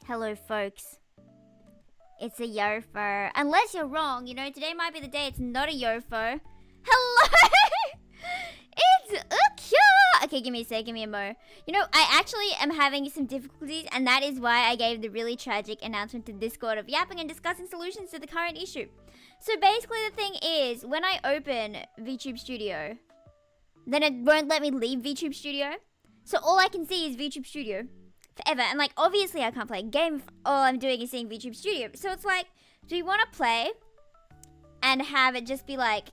Hello, folks. It's a YOFO. Unless you're wrong, you know, today might be the day it's not a YOFO. Hello! It's Ukya! Okay, give me a sec, give me a mo. You know, I actually am having some difficulties, and that is why I gave the really tragic announcement to Discord of yapping and discussing solutions to the current issue. So basically the thing is, when I open Vtuber Studio, then it won't let me leave Vtuber Studio. So all I can see is Vtuber Studio forever. And like, obviously I can't play a game if all I'm doing is seeing Vtuber Studio. So it's like, do you want to play and have it just be like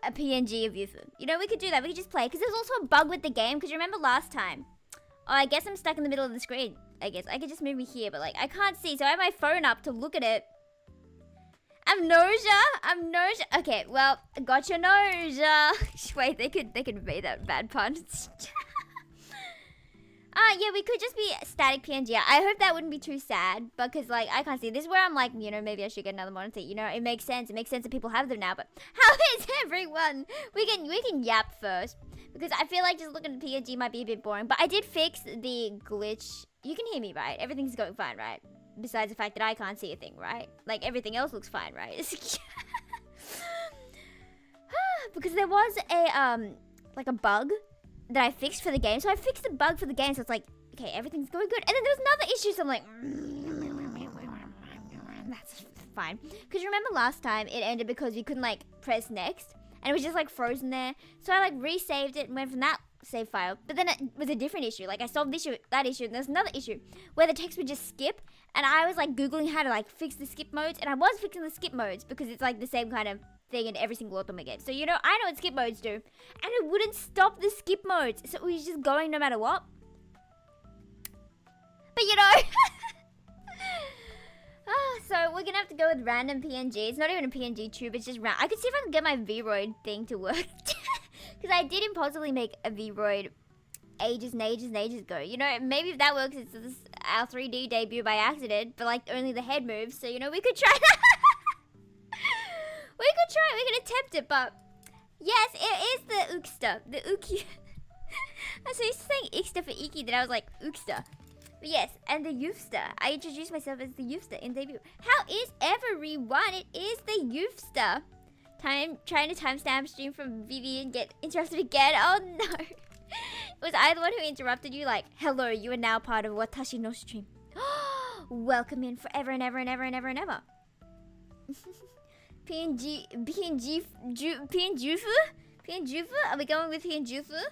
a PNG of Yufu? You know, we could do that. We could just play. Because there's also a bug with the game. Because you remember last time? Oh, I guess I'm stuck in the middle of the screen. I guess I could just move me here. But like, I can't see. So I have my phone up to look at it. Amnesia. Okay, well, got your nausea. Wait, they could have made that bad pun. Yeah, we could just be static PNG. I hope that wouldn't be too sad, because like I can't see. This is where I'm like, you know, maybe I should get another monitor. You know, it makes sense. It makes sense that people have them now. But how is everyone? We can yap first, because I feel like just looking at PNG might be a bit boring. But I did fix the glitch. You can hear me, right? Everything's going fine, right? Besides the fact that I can't see a thing, right? Like everything else looks fine, right? Because there was a like a bug that I fixed for the game. So I fixed the bug for the game, so it's like, okay, everything's going good. And then there was another issue, so I'm like, that's fine. Because remember last time it ended because we couldn't like press next, and it was just like frozen there. So I like resaved it and went from that save file. But then it was a different issue. Like I solved this issue, that issue, and there's another issue where the text would just skip. And I was like Googling how to like fix the skip modes, and I was fixing the skip modes because it's like the same kind of thing in every single Otome game. So you know, I know what skip modes do, and it wouldn't stop the skip modes, so it was just going no matter what. But you know, so we're gonna have to go with random PNG. It's not even a PNG tube, it's just I could see if I can get my Vroid thing to work, because I did impulsively make a Vroid ages and ages and ages ago. You know, maybe if that works, it's our 3D debut by accident, but like only the head moves. So you know, we could try that. We could try it, we could attempt it, but yes, it is the Uksta, the Uki. I so used to saying Iksta for Iki, then I was like, Uksta. But yes, and the Yufsta. I introduced myself as the Yufsta in debut. How is everyone? It is the Yufsta. Trying to timestamp stream from Vivi and get interrupted again. Oh no. Was I the one who interrupted you? Like, hello, you are now part of Watashi no stream. Welcome in forever and ever and ever and ever and ever. PNGufu? Are we going with PNGufu?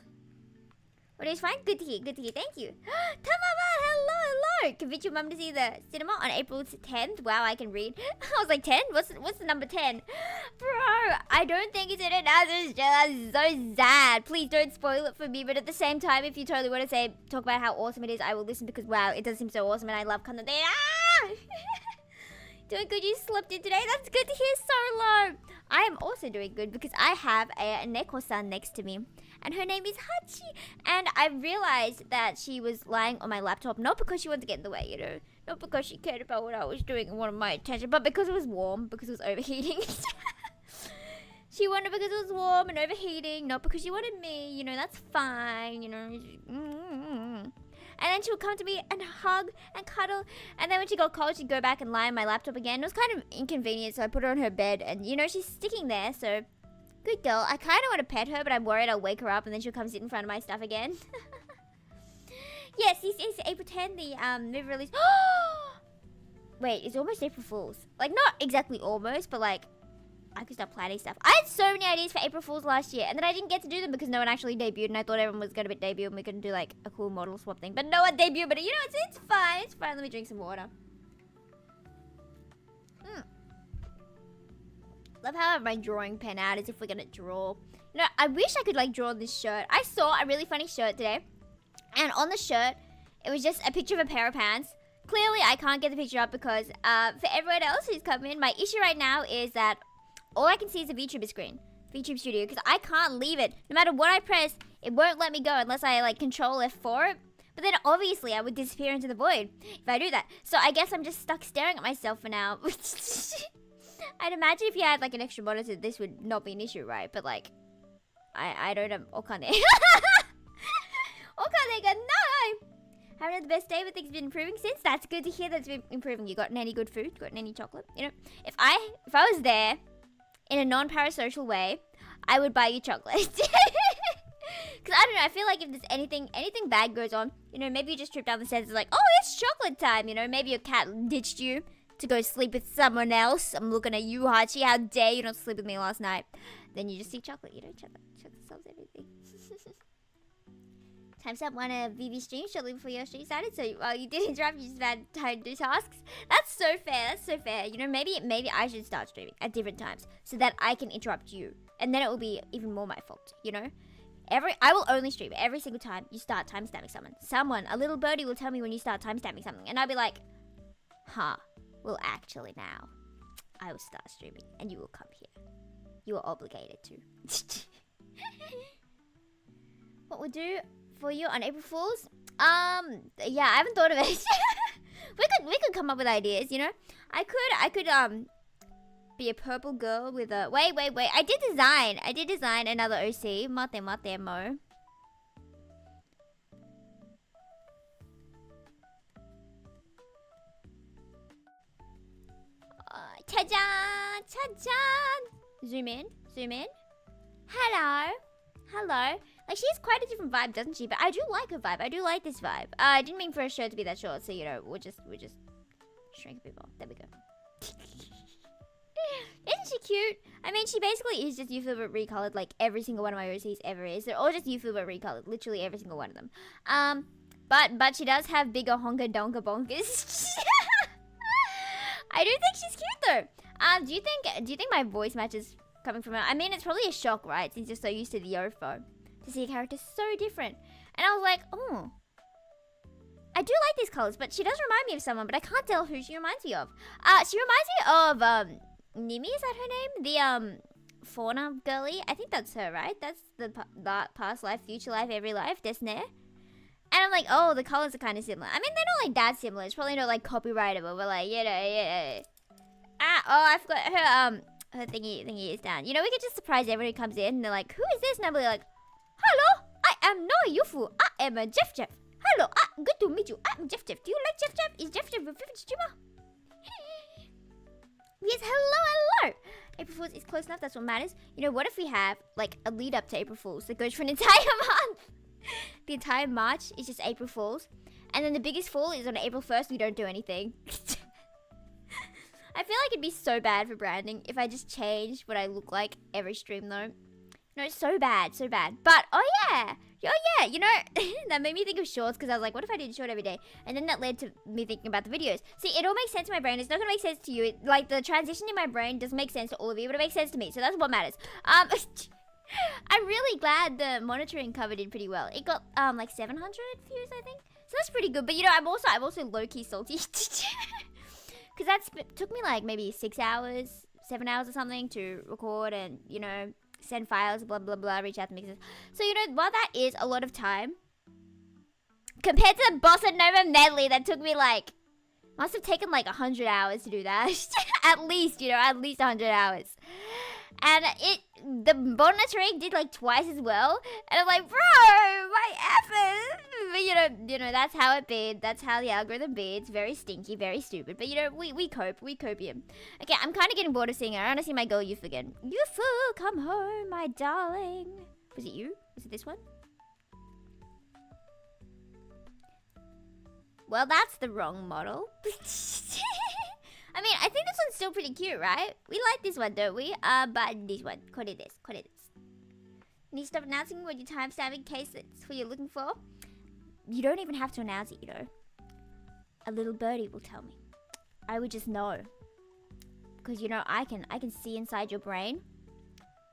What is fine? Good to hear, thank you. Tamama, hello. Convince your mum to see the cinema on April 10th. Wow, I can read. I was like, 10? What's the number 10? Bro, I don't think it's in it as it's just so sad. Please don't spoil it for me, but at the same time, if you totally want to talk about how awesome it is, I will listen, because wow, it does seem so awesome and I love content. Doing good, you slept in today? That's good to hear, Solo. I am also doing good because I have a Neko-san next to me, and her name is Hachi. And I realized that she was lying on my laptop, not because she wanted to get in the way, you know, not because she cared about what I was doing and wanted my attention, but because it was warm, because it was overheating. She wanted because it was warm and overheating, not because she wanted me, you know, that's fine, you know. And then she would come to me and hug and cuddle. And then when she got cold, she'd go back and lie on my laptop again. It was kind of inconvenient, so I put her on her bed. And, you know, she's sticking there, so good girl. I kind of want to pet her, but I'm worried I'll wake her up and then she'll come sit in front of my stuff again. Yes, it's April 10th, the movie release. Wait, it's almost April Fool's. Like, not exactly almost, but like, I could start planning stuff. I had so many ideas for April Fool's last year, and then I didn't get to do them because no one actually debuted, and I thought everyone was going to debut and we could do like a cool model swap thing. But no one debuted, but you know, it's fine. It's fine. Let me drink some water. Love how I have my drawing pen out as if we're going to draw. You know, I wish I could like draw this shirt. I saw a really funny shirt today, and on the shirt, it was just a picture of a pair of pants. Clearly, I can't get the picture up because for everyone else who's come in, my issue right now is that all I can see is a VTuber screen, Vtuber Studio, because I can't leave it. No matter what I press, it won't let me go unless I like control F4. But then obviously I would disappear into the void if I do that. So I guess I'm just stuck staring at myself for now. I'd imagine if you had like an extra monitor, this would not be an issue, right? But like, I don't know. Okane. Okane ga nai. Having had the best day, but things have been improving since. That's good to hear that it's been improving. You gotten any good food? Gotten any chocolate? You know, if I was there in a non-parasocial way, I would buy you chocolate. Because I don't know, I feel like if there's anything bad goes on, you know, maybe you just trip down the stairs. It's like, oh, it's chocolate time. You know, maybe your cat ditched you to go sleep with someone else. I'm looking at you, Hachi. How dare you not sleep with me last night? Then you just see chocolate. You know, chocolate solves everything. Time's up on a VV stream shortly before your stream started. So while you did interrupt, you just had time to do tasks. That's so fair. That's so fair. You know, maybe I should start streaming at different times so that I can interrupt you, and then it will be even more my fault. You know. I will only stream every single time you start timestamping someone. A little birdie will tell me when you start timestamping something, and I'll be like, huh, well actually now, I will start streaming, and you will come here. You are obligated to. What we'll do for you on April Fools? Yeah, I haven't thought of it. we could come up with ideas, you know? I could be a purple girl with a... Wait. I did design another OC. Mate mo. Ta-jan! Zoom in. Hello. Like, she has quite a different vibe, doesn't she? But I do like her vibe. I do like this vibe. I didn't mean for her shirt to be that short, so, you know, we'll just shrink a bit more. There we go. Isn't she cute? I mean, she basically is just Vtuber recolored, like every single one of my OCs ever is. They're all just Vtuber recolored, literally every single one of them. But she does have bigger honka donka bonkers. I do think she's cute though. Do you think my voice matches coming from her? I mean, it's probably a shock, right? Since you're so used to the Yofo, to see a character so different. And I was like, oh, I do like these colors, but she does remind me of someone, but I can't tell who she reminds me of. She reminds me of Nimi, is that her name? The fauna girly. I think that's her, right? That's the past life, future life, every life, Desne. And I'm like, oh, the colors are kind of similar. I mean, they're not like that similar. It's probably not like copyrightable, but like, you know, yeah. Oh, I forgot her thingy is down. You know, we could just surprise everyone who comes in and they're like, who is this? And I'll be like, hello, I am no Yufu. I am a Jeff. Hello, good to meet you. I'm Jeff. Do you like Jeff? Is Jeff a favorite streamer? Yes, hello. April Fool's is close enough, that's what matters. You know, what if we have, like, a lead up to April Fool's that goes for an entire month? The entire March is just April Fool's. And then the biggest fall is on April 1st, we don't do anything. I feel like it'd be so bad for branding if I just changed what I look like every stream, though. No, it's so bad. But, oh yeah, you know, that made me think of shorts because I was like, what if I did short every day? And then that led to me thinking about the videos. See, it all makes sense in my brain. It's not going to make sense to you. Like, the transition in my brain doesn't make sense to all of you, but it makes sense to me. So that's what matters. I'm really glad the monitoring cover did pretty well. It got, like 700 views, I think. So that's pretty good. But, you know, I'm also low-key salty. Because that took me, like, maybe 6 hours, 7 hours or something to record and, you know, send files, blah, blah, blah, reach out to mixers. So, you know, while that is a lot of time, compared to the Bossa Nova medley that took me, like, must have taken, like, 100 hours to do that. At least, you know, at least 100 hours. And the monitoring did, like, twice as well. And I'm like, bro, my effort. But, you know, that's how it be. That's how the algorithm be. It's very stinky, very stupid. But, you know, we cope. We copium. Okay, I'm kind of getting bored of seeing her. I want to see my girl Yufu again. Yufu, come home, my darling. Was it you? Was it this one? Well, that's the wrong model. I mean, I think this one's still pretty cute, right? We like this one, don't we? But this one. Call it this. You need to stop announcing what your timestamp in case it's what you're looking for. You don't even have to announce it, you know. A little birdie will tell me. I would just know. Because, you know, I can see inside your brain.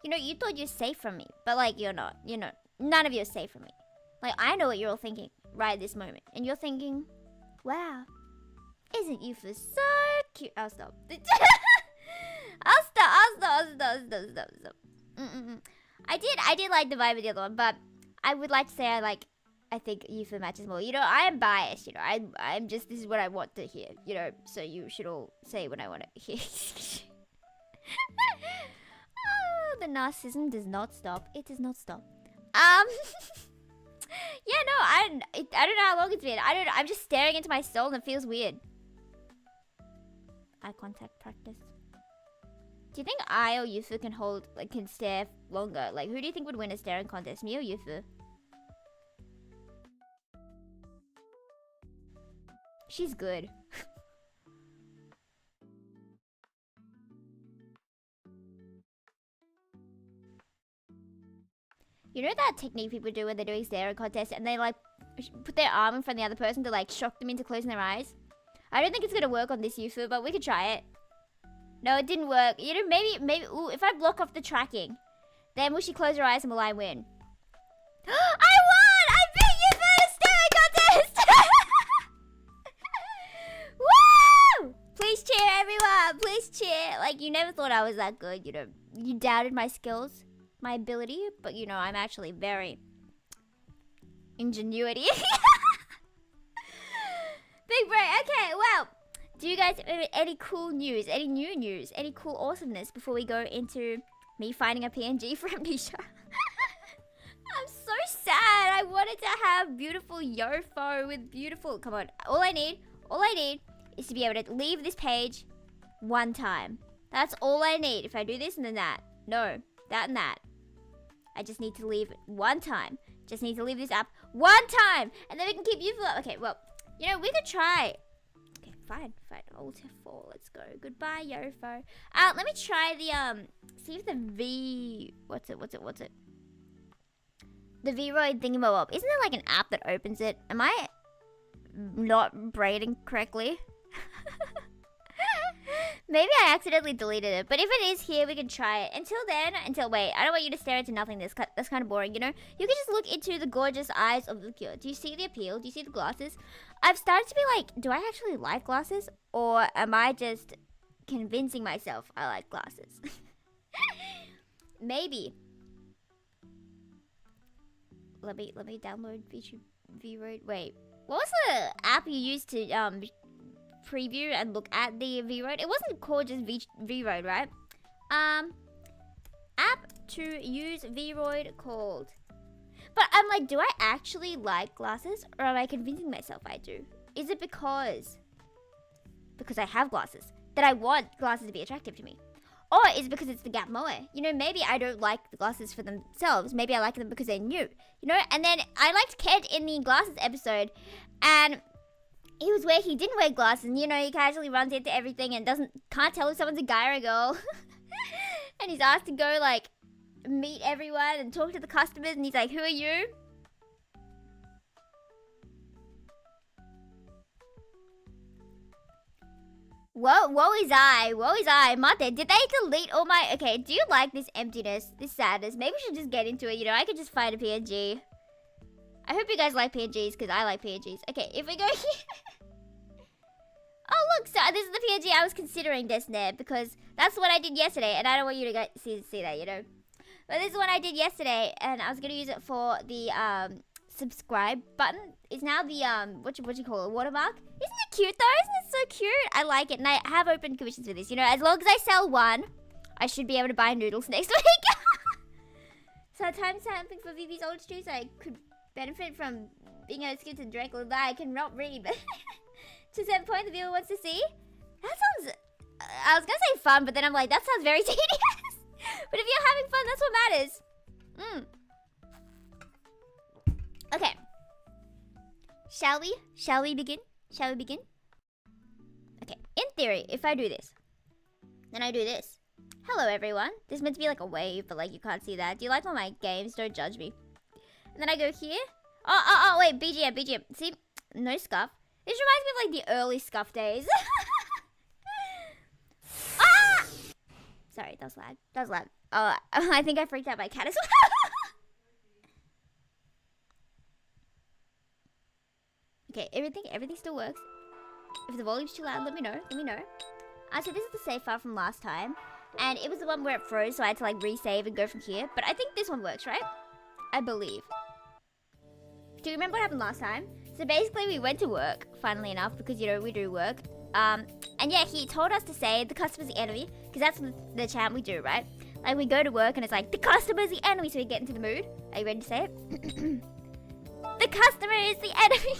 You know, you thought you're safe from me. But, like, you're not. You know, none of you are safe from me. Like, I know what you're all thinking right at this moment. And you're thinking, wow, isn't you for so cute? I'll stop. I'll stop. I did like the vibe of the other one, but I would like to say I think Yufu matches more. You know, I am biased, you know. I'm just, this is what I want to hear, you know, so you should all say what I want to hear. Oh, the narcissism does not stop. It does not stop. Yeah, no, I don't know how long it's been. I don't know. I'm just staring into my soul and it feels weird. Eye contact practice. Do you think I or Yufu can stare longer? Like, who do you think would win a staring contest, me or Yufu? She's good. You know that technique people do when they're doing staring contests and they like put their arm in front of the other person to like shock them into closing their eyes? I don't think it's gonna work on this Yufu, but we could try it. No, it didn't work. You know, maybe, ooh, if I block off the tracking, then will she close her eyes and will I win? I won! I beat you for the staring contest! Woo! Please cheer, everyone! Please cheer! Like, you never thought I was that good, you know. You doubted my skills, my ability, but you know, I'm actually very ingenuity. Big brain. Okay, well, do you guys have any cool news, any new news, any cool awesomeness before we go into me finding a PNG for Amnesia? I'm so sad. I wanted to have beautiful Yofo with beautiful. Come on. All I need is to be able to leave this page one time. That's all I need. If I do this and then that. No, that and that. I just need to leave it one time. Just need to leave this app one time. And then we can keep you for... Okay, well, you know, we could try... Okay, fine. Alt F4, let's go. Goodbye, Yofo. Let me try the, see if the V... What's it? The V-Roid thingamabob. Isn't there like an app that opens it? Am I not braiding correctly? Maybe I accidentally deleted it. But if it is here, we can try it. Wait, I don't want you to stare into nothing. That's kind of boring, you know? You can just look into the gorgeous eyes of Lucio. Do you see the appeal? Do you see the glasses? I've started to be like, do I actually like glasses? Or am I just convincing myself I like glasses? Maybe. Let me download V-Roid. Wait, what was the app you used to preview and look at the V-Roid? It wasn't called just V-Roid, right? App to use V-Roid called. But I'm like, do I actually like glasses, or am I convincing myself I do? Is it because I have glasses that I want glasses to be attractive to me? Or is it because it's the Gap Moe? You know, maybe I don't like the glasses for themselves. Maybe I like them because they're new. You know, and then I liked Ked in the glasses episode, and he was where he didn't wear glasses, and you know, he casually runs into everything and can't tell if someone's a guy or a girl. And he's asked to go like meet everyone and talk to the customers, and he's like, who are you? Woe is I. Mate, did they delete all my... Okay, do you like this emptiness, this sadness? Maybe we should just get into it, you know? I could just find a PNG. I hope you guys like PNGs, because I like PNGs. Okay, if we go here... Oh, look, so this is the PNG I was considering, Desnet, because that's what I did yesterday, and I don't want you to see that, you know? But this is what I did yesterday, and I was going to use it for the, subscribe button. It's now the, what you call it, watermark? Isn't it cute, though? Isn't it so cute? I like it, and I have open commissions for this. You know, as long as I sell one, I should be able to buy noodles next week. So time stamping for VV's old streets, I could benefit from being able to skip to directly that I cannot read, but to a certain point the viewer wants to see. That sounds, I was gonna say fun, but then I'm like, that sounds very tedious. But if you're having fun, that's what matters. Okay. Shall we begin? Okay, in theory, if I do this, then I do this. Hello, everyone. This is meant to be like a wave, but like you can't see that. Do you like all my games? Don't judge me. And then I go here. Oh, wait, BGM. See? No scuff. This reminds me of like the early scuff days. Ah! Sorry, that was loud. Oh, I think I freaked out my cat as well. Okay, everything still works. If the volume's too loud, let me know. So this is the save file from last time. And it was the one where it froze, so I had to like resave and go from here. But I think this one works, right? I believe. Do you remember what happened last time? So basically we went to work, funnily enough, because you know, we do work. And yeah, he told us to say the customer's the enemy, because that's the chant we do, right? Like we go to work and it's like, the customer's the enemy, so we get into the mood. Are you ready to say it? customer is the enemy.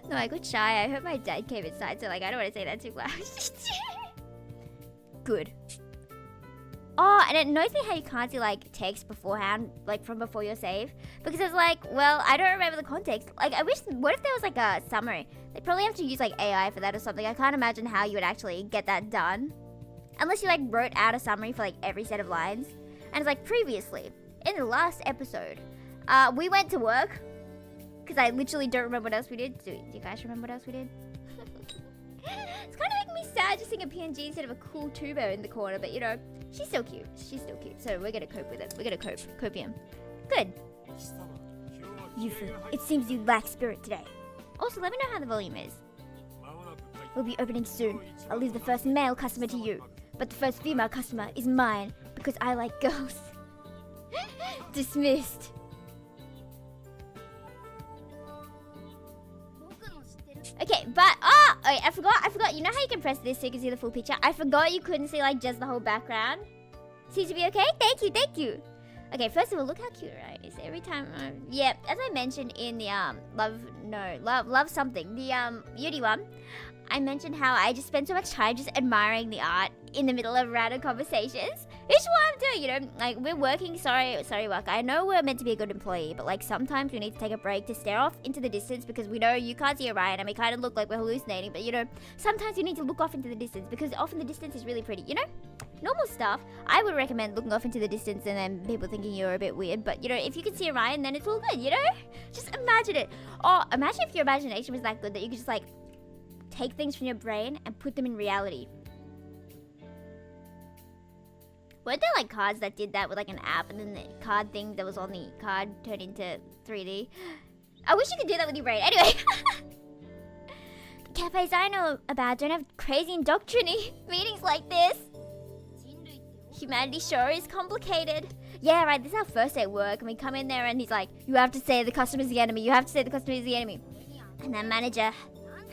No, I got shy. I heard my dad came inside, so like I don't want to say that too loud. Good. Oh, and it knows me how you can't see like text beforehand, like from before your save, because it's like, well, I don't remember the context. Like, I wish. What if there was like a summary? They probably have to use like AI for that or something. I can't imagine how you would actually get that done, unless you like wrote out a summary for like every set of lines. And it's like previously in the last episode, we went to work, because I literally don't remember what else we did. Do you guys remember what else we did? It's kind of making me sad just seeing a PNG instead of a cool tuber in the corner, but you know, she's still cute. She's still cute, so we're gonna cope with it. We're gonna copium. Good. Yufu, it seems you lack spirit today. Also, let me know how the volume is. We'll be opening soon. I'll leave the first male customer to you, but the first female customer is mine because I like girls. Dismissed. Okay, but wait, I forgot. You know how you can press this so you can see the full picture? I forgot you couldn't see like just the whole background. Seems to be okay. Thank you. Okay, first of all, look how cute it is. Every time, yeah, as I mentioned in the love something, the beauty one, I mentioned how I just spend so much time just admiring the art in the middle of random conversations. It's what I'm doing, you know. Like, we're working. Sorry, Waka. I know we're meant to be a good employee, but like sometimes we need to take a break to stare off into the distance because we know you can't see Orion and we kind of look like we're hallucinating. But you know, sometimes you need to look off into the distance because often the distance is really pretty. You know, normal stuff. I would recommend looking off into the distance and then people thinking you're a bit weird. But you know, if you can see Orion, then it's all good. You know, just imagine it. Or imagine if your imagination was that good that you could just like take things from your brain and put them in reality. Weren't there like cards that did that with like an app and then the card thing that was on the card turned into 3D? I wish you could do that with your brain. Anyway. The cafes I know about don't have crazy indoctrinating meetings like this. Humanity sure is complicated. Yeah, right, this is our first day at work and we come in there and he's like, you have to say the customer is the enemy. You have to say the customer is the enemy. And that manager,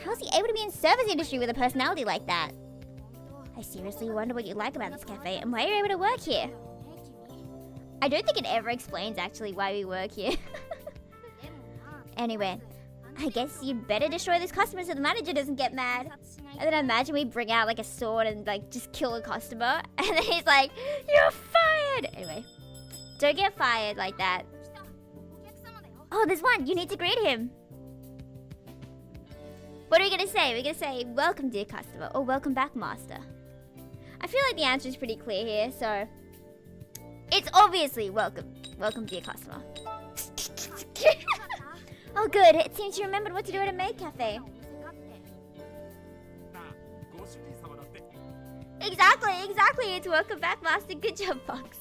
how's he able to be in service industry with a personality like that? I seriously wonder what you like about this cafe and why you're able to work here. I don't think it ever explains actually why we work here. Anyway, I guess you'd better destroy this customer so the manager doesn't get mad. And then imagine we bring out like a sword and like just kill a customer. And then he's like, you're fired! Anyway, don't get fired like that. Oh, there's one. You need to greet him. What are we gonna say? We're gonna say, welcome dear customer, or welcome back master. I feel like the answer is pretty clear here, so it's obviously welcome. Welcome dear customer. Oh good, it seems you remembered what to do at a maid cafe. Exactly, it's welcome back master. Good job, Fox.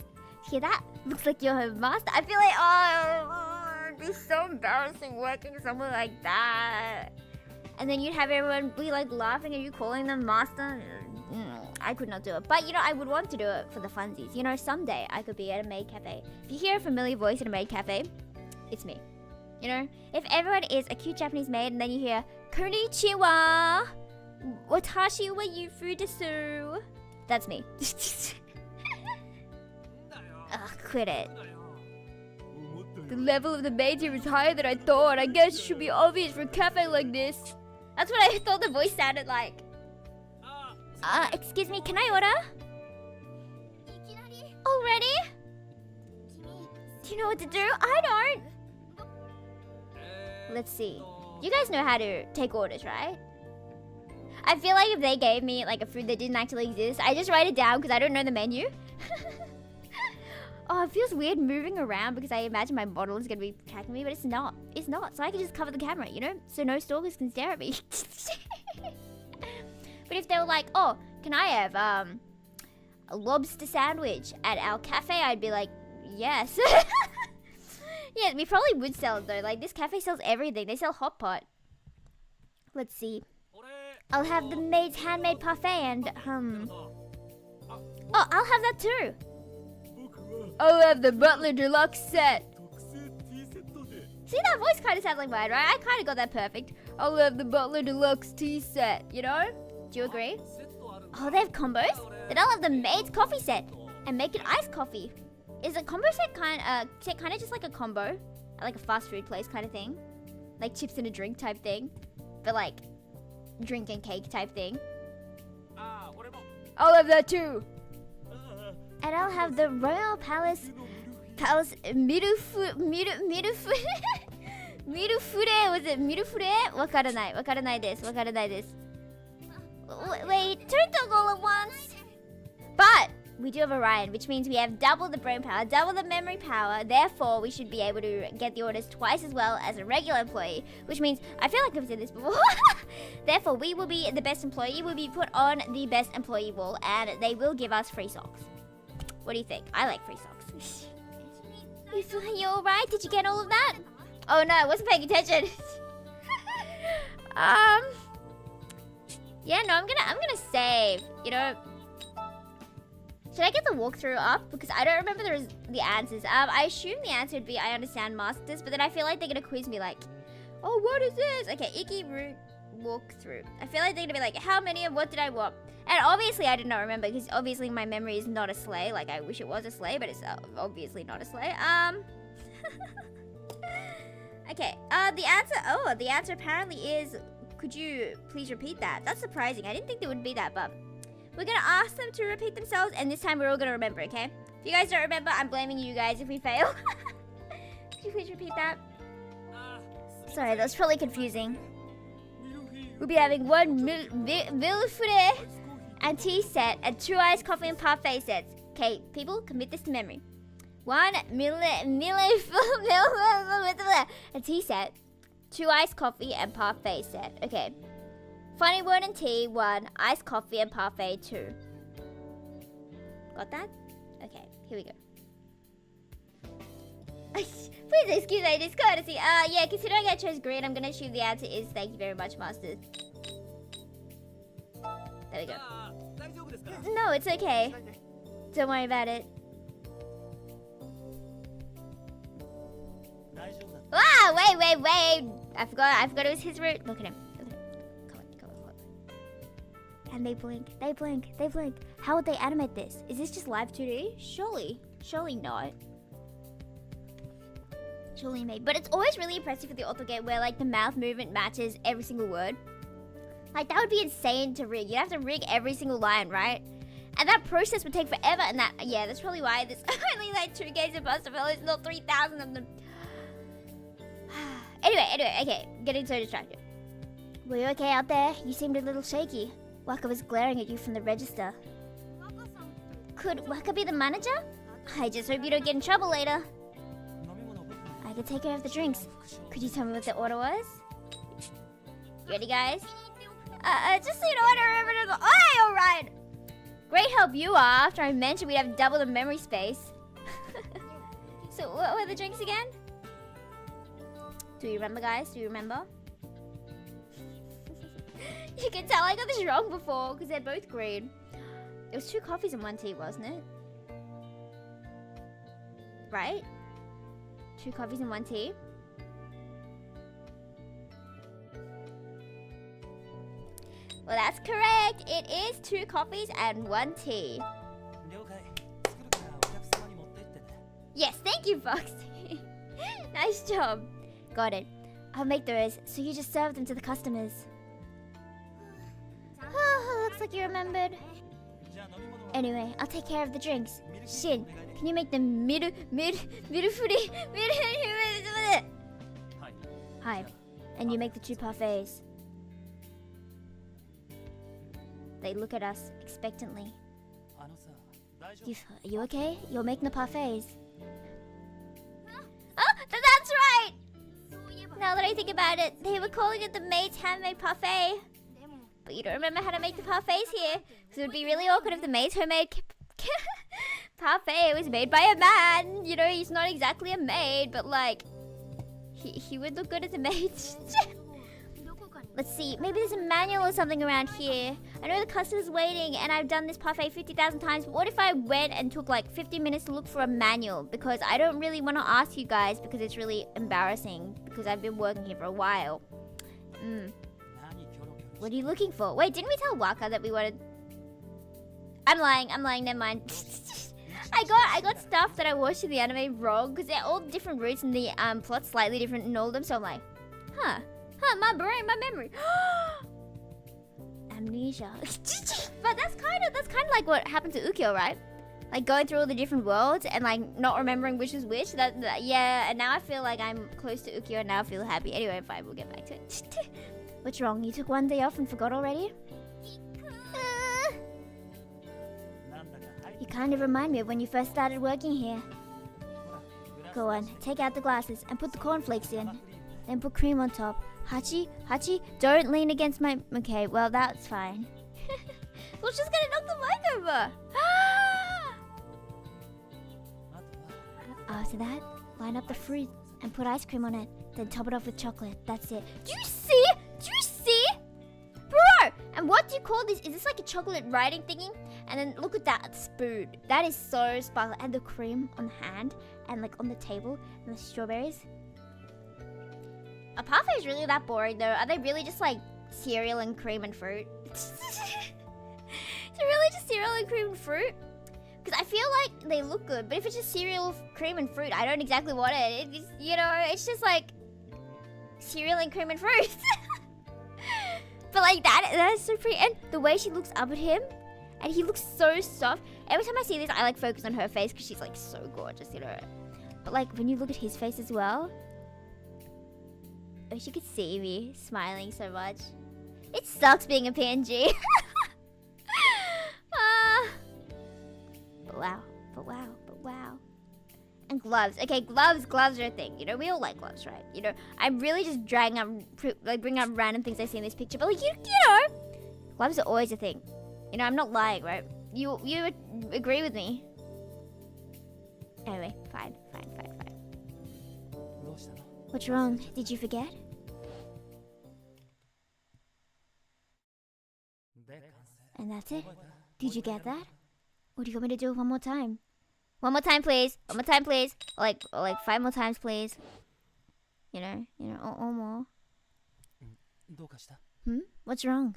Hear that? Looks like you're her master. I feel like, oh, it'd be so embarrassing working somewhere like that. And then you'd have everyone be like laughing at you calling them master. I could not do it. But you know, I would want to do it for the funsies. You know, someday I could be at a maid cafe. If you hear a familiar voice in a maid cafe, it's me. You know, if everyone is a cute Japanese maid and then you hear Konnichiwa, Watashi wa Yufu desu, that's me. Ugh, quit it. The level of the maids here is higher than I thought. I guess it should be obvious for a cafe like this. That's what I thought the voice sounded like. Excuse me, can I order? Already? Do you know what to do? I don't. Let's see. You guys know how to take orders, right? I feel like if they gave me like a food that didn't actually exist, I just write it down because I don't know the menu. Oh, it feels weird moving around because I imagine my model is going to be tracking me, but it's not. It's not. So I can just cover the camera, you know? So no stalkers can stare at me. But if they were like, oh, can I have a lobster sandwich at our cafe? I'd be like, yes. Yeah, we probably would sell it though. Like, this cafe sells everything. They sell hot pot. Let's see. I'll have the maid's handmade parfait and, oh, I'll have that too. I'll have the butler deluxe set. See, that voice kind of sounds like mine, right? I kind of got that perfect. I'll have the butler deluxe tea set, you know? Do you agree? Oh, they have combos? Then I'll have the maid's coffee set and make it iced coffee. Is a combo set kind of just like a combo? at like a fast food place kind of thing. Like chips and a drink type thing. But like drink and cake type thing. I'll have that too. And I'll have the Royal Palace Mirufure. Was it Mirufure? Wakaranai desu. Wait, don't talk all at once. But we do have Orion, which means we have double the brain power, double the memory power. Therefore, we should be able to get the orders twice as well as a regular employee. Which means, I feel like I've said this before. Therefore, we will be the best employee. We'll be put on the best employee wall, and they will give us free socks. What do you think? I like free socks. You alright? Did you get all of that? Oh no, I wasn't paying attention. Yeah, no, I'm gonna save. You know, should I get the walkthrough up? Because I don't remember the answers. I assume the answer would be I understand masters, but then I feel like they're gonna quiz me like, oh, what is this? Okay, IKKI route walkthrough. I feel like they're gonna be like, how many of what did I want? And obviously I did not remember because obviously my memory is not a sleigh. Like I wish it was a sleigh, but it's obviously not a sleigh. Okay, the answer apparently is, could you please repeat that? That's surprising. I didn't think there would be that, but we're gonna ask them to repeat themselves, and this time we're all gonna remember, okay? If you guys don't remember, I'm blaming you guys if we fail. Could you please repeat that? Sorry, that was probably confusing. We'll be having one Villefure and tea set and 2 iced coffee and parfait sets. Okay, people, commit this to memory. 1 a tea set, 2 iced coffee and parfait set. Okay. Funny word and tea 1, iced coffee and parfait 2. Got that? Okay, here we go. Please excuse my discourtesy. Yeah, considering I chose green, I'm gonna assume the answer is thank you very much, masters. There we go. No, it's okay. Don't worry about it. Ah, wait. I forgot it was his route. Look at him. Come on. And they blink. How would they animate this? Is this just live 2D? Surely not. Surely maybe. But it's always really impressive for the auto game where like the mouth movement matches every single word. Like that would be insane to rig. You'd have to rig every single line, right? And that process would take forever, and that's probably why there's only like 2 games of Buster Fellows, not 3,000 of them. Anyway, okay, getting so distracted. Were you okay out there? You seemed a little shaky. Waka was glaring at you from the register. Could Waka be the manager? I just hope you don't get in trouble later. I could take care of the drinks. Could you tell me what the order was? You ready, guys? Just so you know, I don't remember the... Oh, alright! Great help you are, after I mentioned we'd have double the memory space. So, what were the drinks again? Do you remember, guys? Do you remember? You can tell I got this wrong before, because they're both green. It was 2 coffees and 1 tea, wasn't it? Right? 2 coffees and 1 tea. Well, that's correct. It is 2 coffees and 1 tea. Yes, thank you, Foxy. Nice job. Got it. I'll make those, so you just serve them to the customers. Oh, looks like you remembered. Anyway, I'll take care of the drinks. Shin, can you make the Hi. And you make the 2 parfaits. They look at us expectantly. Are you okay? You're making the parfaits. Oh, that's right! Now that I think about it, they were calling it the maid's handmade parfait. But you don't remember how to make the parfaits here. So it would be really awkward if the maid's homemade parfait was made by a man. You know, he's not exactly a maid, but like, he would look good as a maid. Let's see, maybe there's a manual or something around here. I know the customer's waiting and I've done this parfait 50,000 times, but what if I went and took like 50 minutes to look for a manual? Because I don't really want to ask you guys because it's really embarrassing because I've been working here for a while. What are you looking for? Wait, didn't we tell Waka that we wanted... I'm lying, never mind. I got stuff that I watched in the anime wrong because they're all different routes and the plot's slightly different in all of them. So I'm like, my brain, my memory. Amnesia. But that's kind of like what happened to Ukyo, right? Like going through all the different worlds and like not remembering which is which. Yeah, and now I feel like I'm close to Ukyo and now I feel happy. Anyway, fine, we'll get back to it. What's wrong? You took one day off and forgot already? You kind of remind me of when you first started working here. Go on, take out the glasses and put the cornflakes in. Then put cream on top. Hachi, don't lean against my... Okay, well, that's fine. We're just gonna knock the mic over. After that, line up the fruit and put ice cream on it. Then top it off with chocolate. That's it. Do you see? Bro! And what do you call this? Is this like a chocolate writing thingy? And then look at that spoon. That is so sparkly. And the cream on the hand and like on the table and the strawberries. A parfait is really that boring though. Are they really just like cereal and cream and fruit? Is it really just cereal and cream and fruit? Because I feel like they look good, but if it's just cereal, cream and fruit, I don't exactly want it. It's, you know, it's just like cereal and cream and fruit. But like that is so pretty. And the way she looks up at him, and he looks so soft. Every time I see this, I like focus on her face because she's like so gorgeous, you know. But like when you look at his face as well, I wish you could see me smiling so much. It sucks being a PNG. But wow. And gloves. Okay, gloves are a thing. You know, we all like gloves, right? You know, I'm really just dragging up, like bringing up random things I see in this picture. But like, you know, gloves are always a thing. You know, I'm not lying, right? You agree with me. Anyway, fine. What's wrong? Did you forget? And that's it? Did you get that? Or do you want me to do it one more time? One more time, please. One more time, please. Or like 5 more times, please. You know, or more. What's wrong?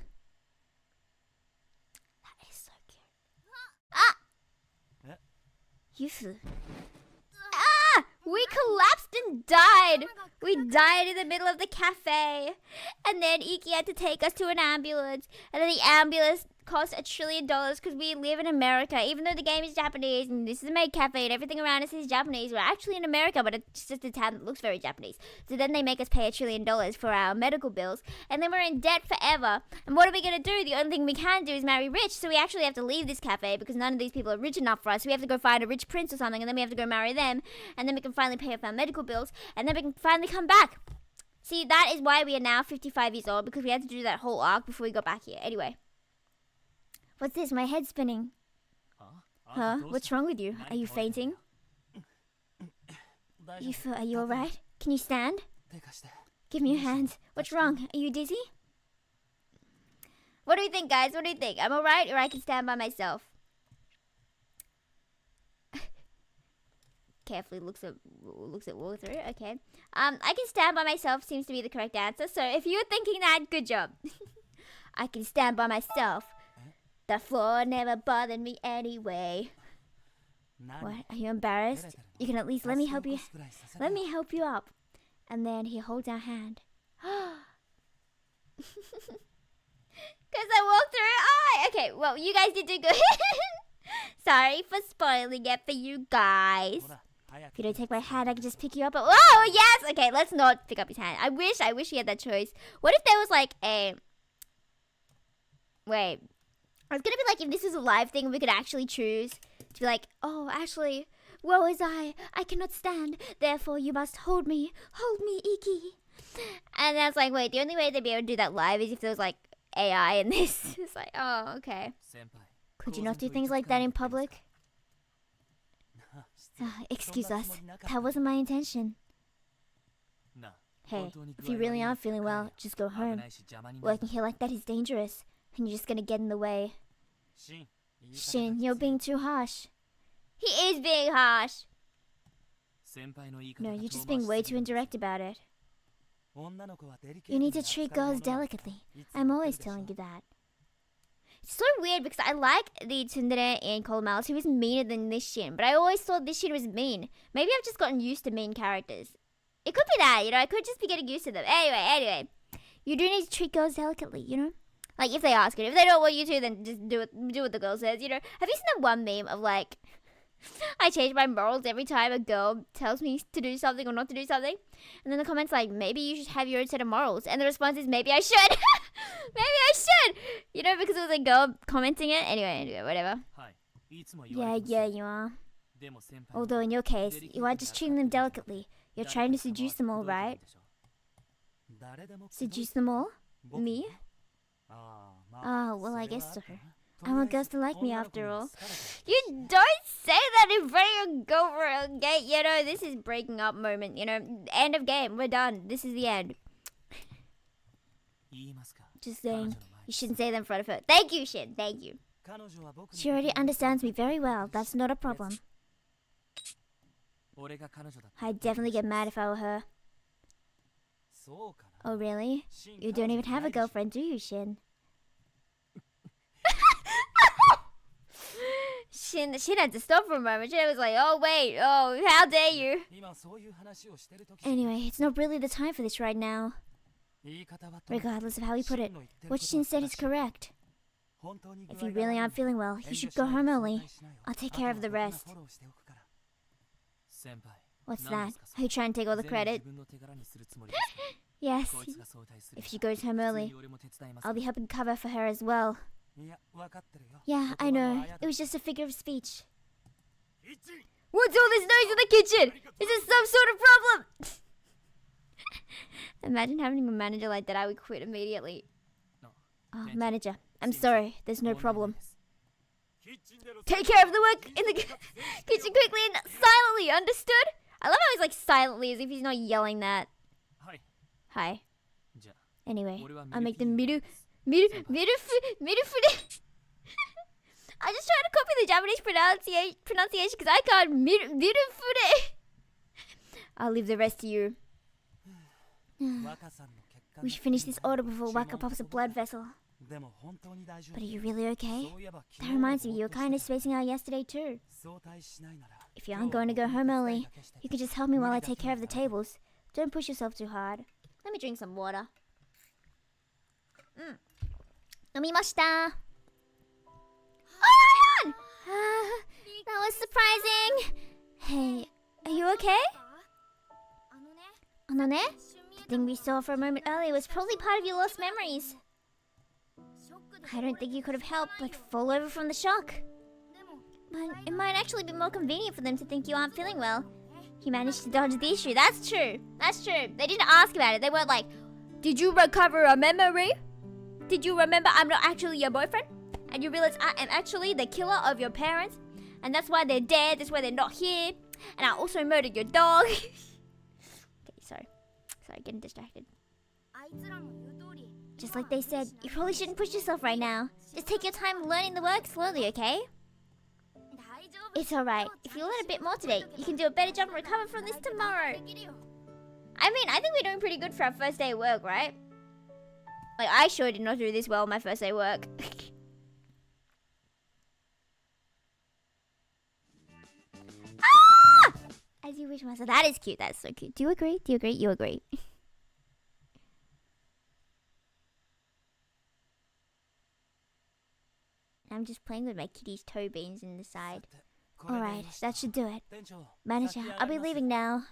That is so cute. Ah! Yufu. Ah! We collapsed and died. We died in the middle of the cafe. And then Iki had to take us to an ambulance. And then the ambulance cost $1 trillion because we live in America. Even though the game is Japanese and this is a maid cafe and everything around us is Japanese, we're actually in America, but it's just a town that looks very Japanese. So then they make us pay $1 trillion for our medical bills, and then we're in debt forever. And what are we going to do? The only thing we can do is marry rich, so we actually have to leave this cafe because none of these people are rich enough for us. So we have to go find a rich prince or something, and then we have to go marry them, and then we can finally pay off our medical bills, and then we can finally come back. See, that is why we are now 55 years old, because we had to do that whole arc before we got back here. Anyway. What's this? My head's spinning. Huh? What's wrong with you? Are you fainting? Are you alright? Can you stand? Give me your hands. What's wrong? Are you dizzy? What do you think, guys? What do you think? I'm alright, or I can stand by myself? Carefully looks at walkthrough. Okay. I can stand by myself seems to be the correct answer. So if you're thinking that, good job. I can stand by myself. The floor never bothered me anyway. What? Are you embarrassed? You can at least let me help you. Let me help you up. And then he holds our hand. Because I walked through. Okay, well, you guys did do good. Sorry for spoiling it for you guys. If you don't take my hand, I can just pick you up. Oh, yes! Okay, let's not pick up his hand. I wish he had that choice. What if there was like a... Wait. I was gonna be like, if this was a live thing, we could actually choose to be like, oh, actually, woe is I cannot stand, therefore you must hold me, Iki. And I was like, wait, the only way they'd be able to do that live is if there was like AI in this. It's like, oh, okay. Could you not do things like that in public? Excuse us, that wasn't my intention. Hey, if you really aren't feeling well, just go home. Working here like that is dangerous. And you're just gonna get in the way. Shin, you're being too harsh. He is being harsh. No, you're just being way too indirect about it. You need to treat girls delicately. I'm always telling you that. It's so weird because I like the tsundere in Colomals who is meaner than this Shin, but I always thought this Shin was mean. Maybe I've just gotten used to mean characters. It could be that, you know, I could just be getting used to them. Anyway. You do need to treat girls delicately, you know? Like, if they ask it. If they don't want you to, then just do what the girl says, you know? Have you seen that one meme of, like, I change my morals every time a girl tells me to do something or not to do something? And then the comments like, maybe you should have your own set of morals. And the response is, maybe I should. Maybe I should. You know, because it was a girl commenting it. Anyway, whatever. Yeah, you are. Although in your case, you are just treating them delicately. You're trying to seduce them all, right? Seduce them all? Me? Well, I guess so. I want girls to like me after all. You don't say that in front of your girlfriend, okay? You know, this is breaking up moment, you know. End of game, we're done. This is the end. Just saying, you shouldn't say that in front of her. Thank you, Shin, thank you. She already understands me very well. That's not a problem. I'd definitely get mad if I were her. Oh, really? You don't even have a girlfriend, do you, Shin? Shin had to stop for a moment. She was like, oh, wait. Oh, how dare you? Anyway, it's not really the time for this right now. Regardless of how he put it, what Shin said is correct. If you really aren't feeling well, you should go home early. I'll take care of the rest. What's that? Are you trying to take all the credit? Yes. If she goes home early, I'll be helping cover for her as well. Yeah, I know. It was just a figure of speech. What's all this noise in the kitchen? Is this some sort of problem? Imagine having a manager like that. I would quit immediately. Oh, manager, I'm sorry. There's no problem. Take care of the work in the kitchen quickly and silently, understood? I love how he's like silently as if he's not yelling that. Hi. Anyway, I'll make the miru I just try to copy the Japanese pronunciation because I can't mirufure. I'll leave the rest to you. We should finish this order before Waka pops a blood vessel. But are you really okay? That reminds me, you were kind of spacing out yesterday too. If you aren't going to go home early, you could just help me while I take care of the tables. Don't push yourself too hard. Let me drink some water. Nomimashita. Oh my god! That was surprising. Hey, are you okay? The thing we saw for a moment earlier was probably part of your lost memories. I don't think you could have helped but fall over from the shock. But it might actually be more convenient for them to think you aren't feeling well. You managed to dodge the issue. That's true. That's true. They didn't ask about it. They weren't like, did you recover a memory? Did you remember I'm not actually your boyfriend? And you realize I am actually the killer of your parents? And that's why they're dead. That's why they're not here. And I also murdered your dog. Okay, sorry, getting distracted. Just like they said, you probably shouldn't push yourself right now. Just take your time learning the work slowly, okay? It's alright. If you learn a bit more today, you can do a better job and recover from this tomorrow. I mean, I think we're doing pretty good for our first day of work, right? Like, I sure did not do this well on my first day of work. Ah! As you wish, myself. That is cute. That's so cute. Do you agree? Do you agree? You agree. I'm just playing with my kitty's toe beans in the side. Alright, that should do it. Manager, I'll be leaving now.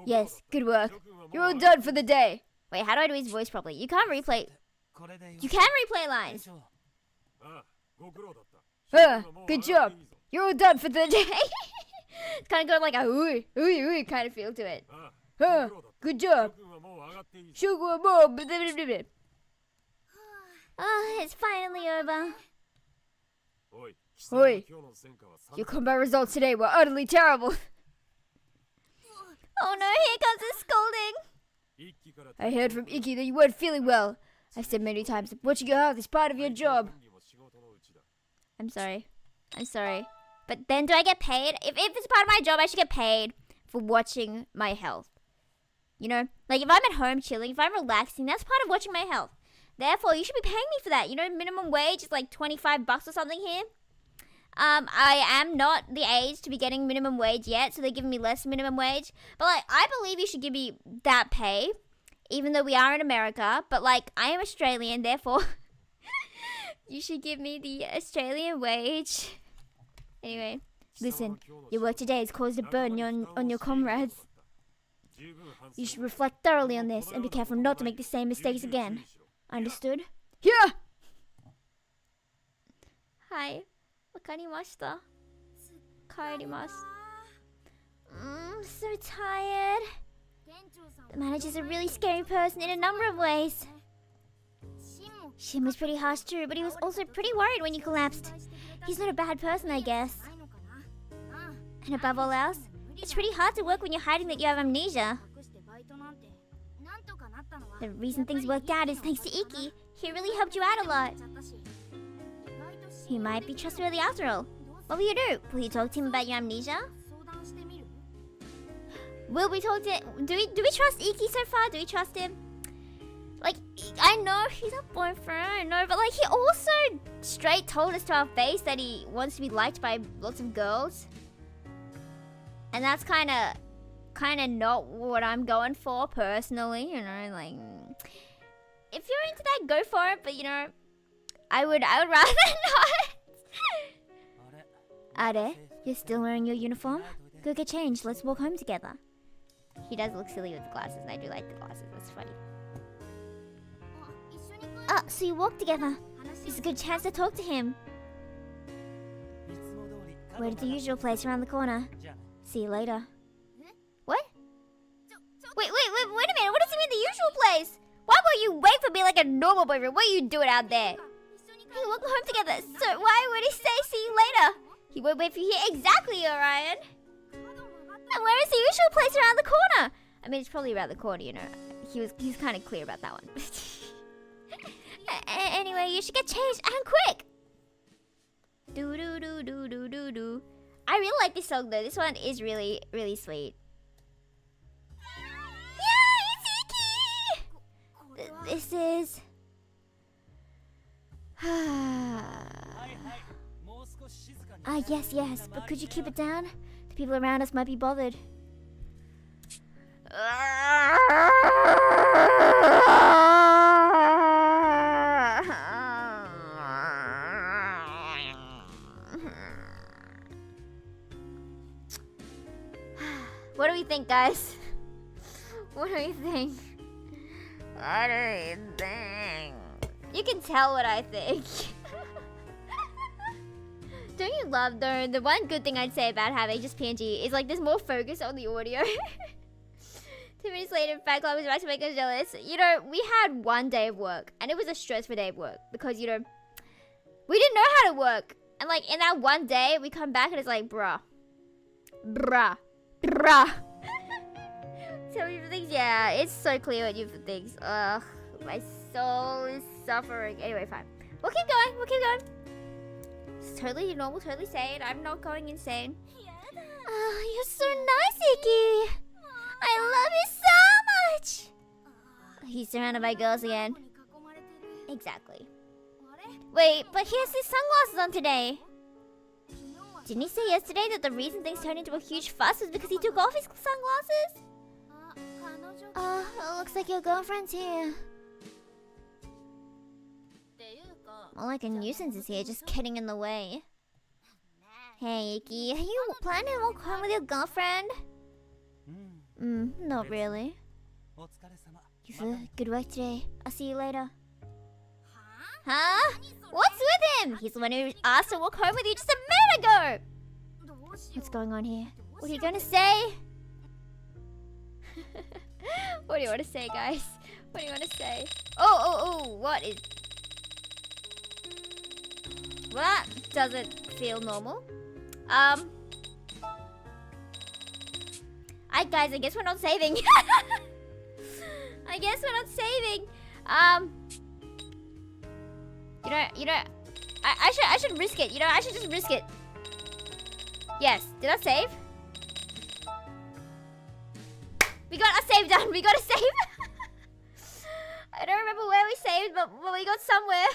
Yes, good work. You're all done for the day. Wait, how do I do his voice properly? You can't replay... You can replay lines. Good job. You're all done for the day. It's kind of got like a ooh kind of feel to it. Good job. Oh, it's finally over. Oi, your combat results today were utterly terrible. Oh no, here comes the scolding. I heard from IKKI that you weren't feeling well. I've said many times that watching your health is part of your job. I'm sorry. But then do I get paid? If it's part of my job, I should get paid for watching my health. You know? Like if I'm at home chilling, if I'm relaxing, that's part of watching my health. Therefore, you should be paying me for that. You know, minimum wage is like 25 bucks or something here. I am not the age to be getting minimum wage yet, so they're giving me less minimum wage. But like, I believe you should give me that pay, even though we are in America. But like, I am Australian, therefore, you should give me the Australian wage. Anyway, listen, your work today has caused a burden on your comrades. You should reflect thoroughly on this and be careful not to make the same mistakes again. Understood? Yeah! Hi. Wakarimashita. Kaerimasu. So tired. The manager's a really scary person in a number of ways. Shin was pretty harsh too, but he was also pretty worried when you collapsed. He's not a bad person, I guess. And above all else, it's pretty hard to work when you're hiding that you have amnesia. The reason things worked out is thanks to Ikki. He really helped you out a lot. He might be trustworthy after all. What will you do? Will you talk to him about your amnesia? Will we talk to... Do we trust Ikki so far? Do we trust him? Like, I know he's a boyfriend, I know, but like, he also straight told us to our face that he wants to be liked by lots of girls. And that's kind of not what I'm going for personally, you know, like, if you're into that, go for it, but you know, I would rather not. Are, you're still wearing your uniform? Go get changed, let's walk home together. He does look silly with the glasses, and I do like the glasses, that's funny. So you walk together. It's a good chance to talk to him. We're at the usual place around the corner. See you later. What? Wait a minute, what does he mean the usual place? Why won't you wait for me like a normal boyfriend? What are you doing out there? We walk home together, so why would he say see you later? He won't wait for you here. Exactly, Orion. And where is the usual place around the corner? I mean, it's probably around the corner, you know. He's kind of clear about that one. Anyway, you should get changed and quick. Do do do do do do do. I really like this song though. This one is really, really sweet. Yeah, it's Ikki! This is... yes, but could you keep it down? The people around us might be bothered. What do we think, guys? What do we think? What do you think? You can tell what I think. Don't you love, though, the one good thing I'd say about having just PNG is like there's more focus on the audio. 2 minutes later, Fan Club was about to make us jealous. You know, we had 1 day of work, and it was a stressful day of work because, you know, we didn't know how to work. And like in that 1 day, we come back and it's like, bruh. Tell me for things. Yeah, it's so clear what you for things. Ugh, my soul is suffering. Anyway, fine. We'll keep going. It's totally normal, totally sane. I'm not going insane. Oh, you're so nice, Ikki. I love you so much. He's surrounded by girls again. Exactly. Wait, but he has his sunglasses on today. Didn't he say yesterday that the reason things turned into a huge fuss was because he took off his sunglasses? It looks like your girlfriend's here. More like a nuisance is here, just getting in the way. Hey, Ikki, are you planning to walk home with your girlfriend? Not really. Good work today. I'll see you later. Huh? What's with him? He's the one who asked to walk home with you just a minute ago! What's going on here? What are you gonna say? What do you want to say, guys? What do you want to say? Oh, what is... Well, that doesn't feel normal. Guys, I guess we're not saving. I guess we're not saving. You know, I should risk it. You know, I should just risk it. Yes, did I save? We got a save done. We got a save. I don't remember where we saved, but we got somewhere.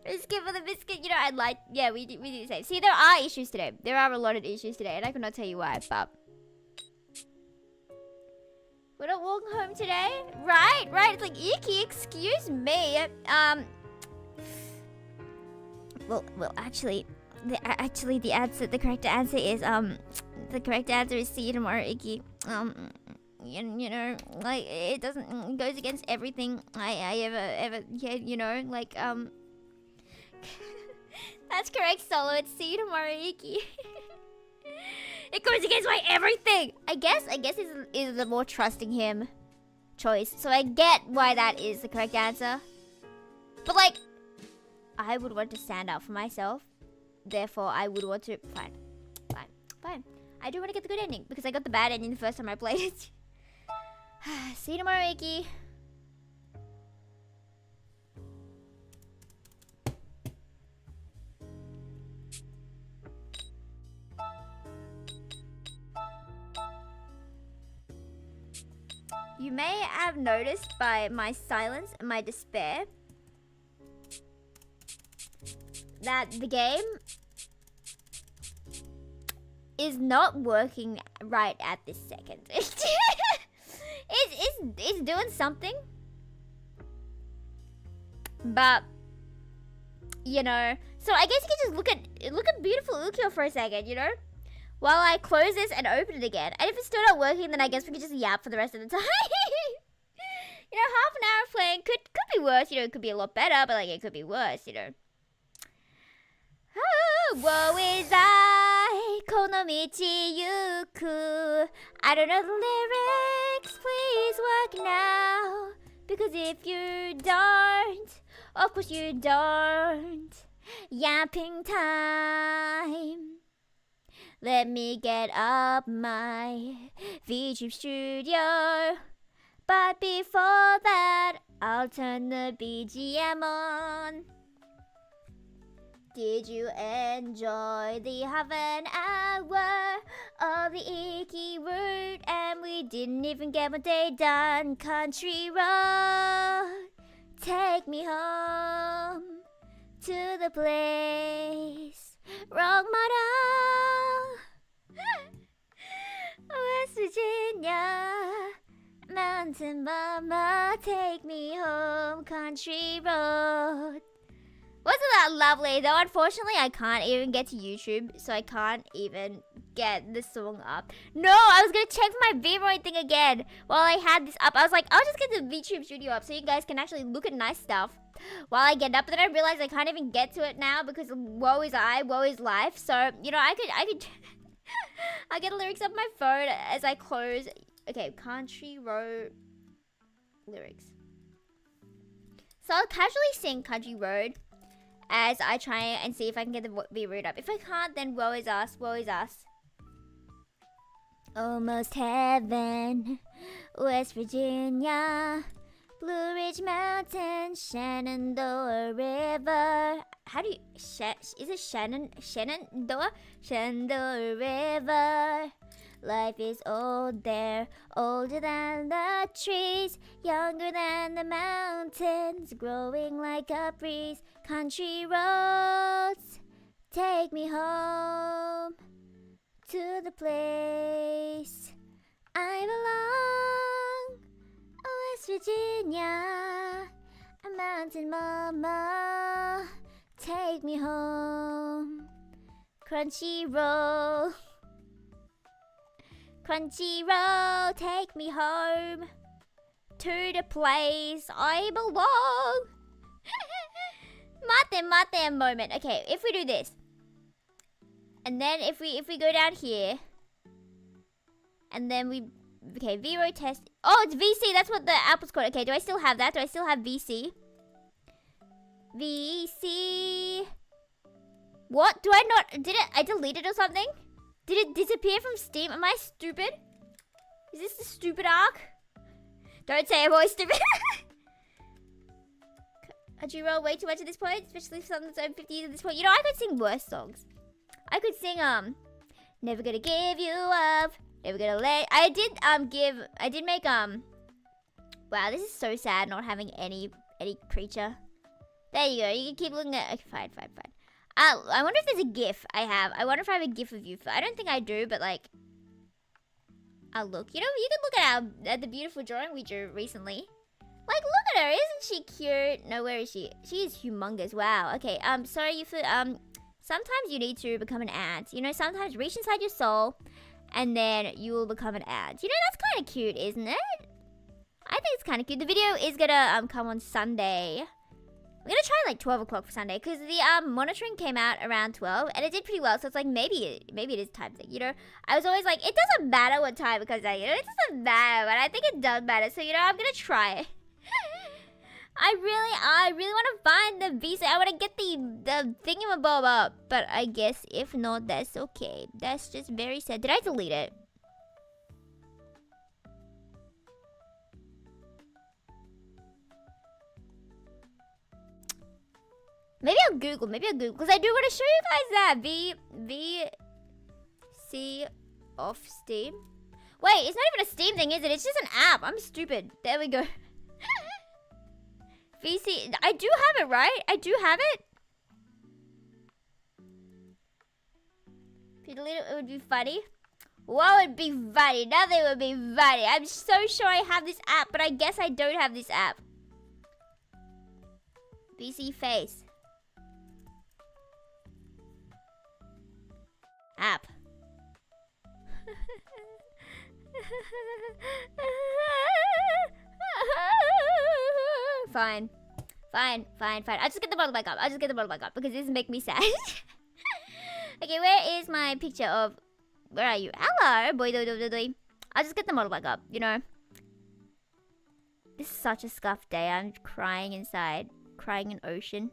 Biscuit for the biscuit, you know, I'd like, yeah, we did save. See, there are issues today. There are a lot of issues today, and I cannot tell you why, but... We're not walking home today? Right, it's like, Iki, excuse me. Well, actually, the answer, the correct answer is, see you tomorrow, Iki. You know, like, it goes against everything I ever, yeah, you know, like, That's correct, Solo. It's see you tomorrow, Iki. It goes against my everything. I guess is the more trusting him choice. So I get why that is the correct answer. But like, I would want to stand up for myself. Therefore, I would want to... Fine. I do want to get the good ending because I got the bad ending the first time I played it. See you tomorrow, Iki. You may have noticed by my silence and my despair that the game is not working right at this second. It's doing something, but you know. So I guess you can just look at beautiful Ukyo for a second, you know. While I close this and open it again. And if it's still not working, then I guess we could just yap for the rest of the time. You know, half an hour of playing could be worse. You know, it could be a lot better, but like it could be worse, you know. Oh, woe is I, kono michi yuku. I don't know the lyrics, please work now. Because if you don't, of course you don't. Yapping time. Let me get up my Vtuber Studio. But before that, I'll turn the BGM on. Did you enjoy the half an hour of the IKKI route? And we didn't even get one day done. Country road, take me home to the place. Wrong model. West Virginia, mountain mama, take me home, country road. Wasn't that lovely? Though unfortunately I can't even get to YouTube, so I can't even get the song up. No, I was gonna check my Vmroid thing again while I had this up. I was like, I'll just get the Vtuber Studio up so you guys can actually look at nice stuff while I get up. But then I realized I can't even get to it now because woe is I, woe is life. So, you know, I could I get the lyrics up my phone as I close. Okay, country road lyrics. So I'll casually sing Country Road as I try and see if I can get the Vmroid up. If I can't, then woe is us, woe is us. Almost heaven, West Virginia, Blue Ridge Mountain, Shenandoah River. How do you, is it Shenandoah? Shenandoah River. Life is old there, older than the trees, younger than the mountains, growing like a breeze. Country roads, take me home to the place I belong. West Virginia, a mountain mama, take me home. Crunchy roll, crunchy roll, take me home to the place I belong. Mate moment. Okay, if we do this, and then if we go down here, and then we, okay, Vero test. Oh, it's VC. That's what the apple's called. Okay, do I still have that? Do I still have VC? VC. What? Do I not? Did it? I deleted or something? Did it disappear from Steam? Am I stupid? Is this the stupid arc? Don't say I'm always stupid. Country roll way too much at this point, especially something that's over 50 years at this point. You know, I could sing worse songs. I could sing Never Gonna Give You Up, Never Gonna Let. I did make Wow, this is so sad not having any creature. There you go. You can keep looking at... Okay, fine. I wonder if there's a GIF I have. I wonder if I have a GIF of you. I don't think I do, but like... I'll look. You know, you can look at the beautiful drawing we drew recently. Like, look at her. Isn't she cute? No, where is she? She is humongous. Wow. Okay, sorry you for... Sometimes you need to become an ant. You know, sometimes reach inside your soul, and then you will become an ant. You know, that's kind of cute, isn't it? I think it's kind of cute. The video is gonna come on Sunday. We're gonna try like 12 o'clock for Sunday, because the monitoring came out around 12, and it did pretty well. So it's like maybe it is time thing. You know, I was always like, it doesn't matter what time it comes out. You know, it doesn't matter, but I think it does matter. So you know, I'm gonna try it. I really want to find the visa. I want to get the thingamabob up, but I guess if not, that's okay. That's just very sad. Did I delete it? Maybe I'll Google, because I do want to show you guys that. VC off Steam. Wait, it's not even a Steam thing, is it? It's just an app. I'm stupid. There we go. VC, I do have it, right? I do have it. If you delete it, it would be funny. What would be funny? Nothing would be funny. I'm so sure I have this app, but I guess I don't have this app. VC face. App. Fine. I'll just get the bottle back up. Because this make me sad. Okay, where is my picture of... Where are you? Hello, boy. I'll just get the model back up, you know. This is such a scuffed day. I'm crying inside. Crying in ocean.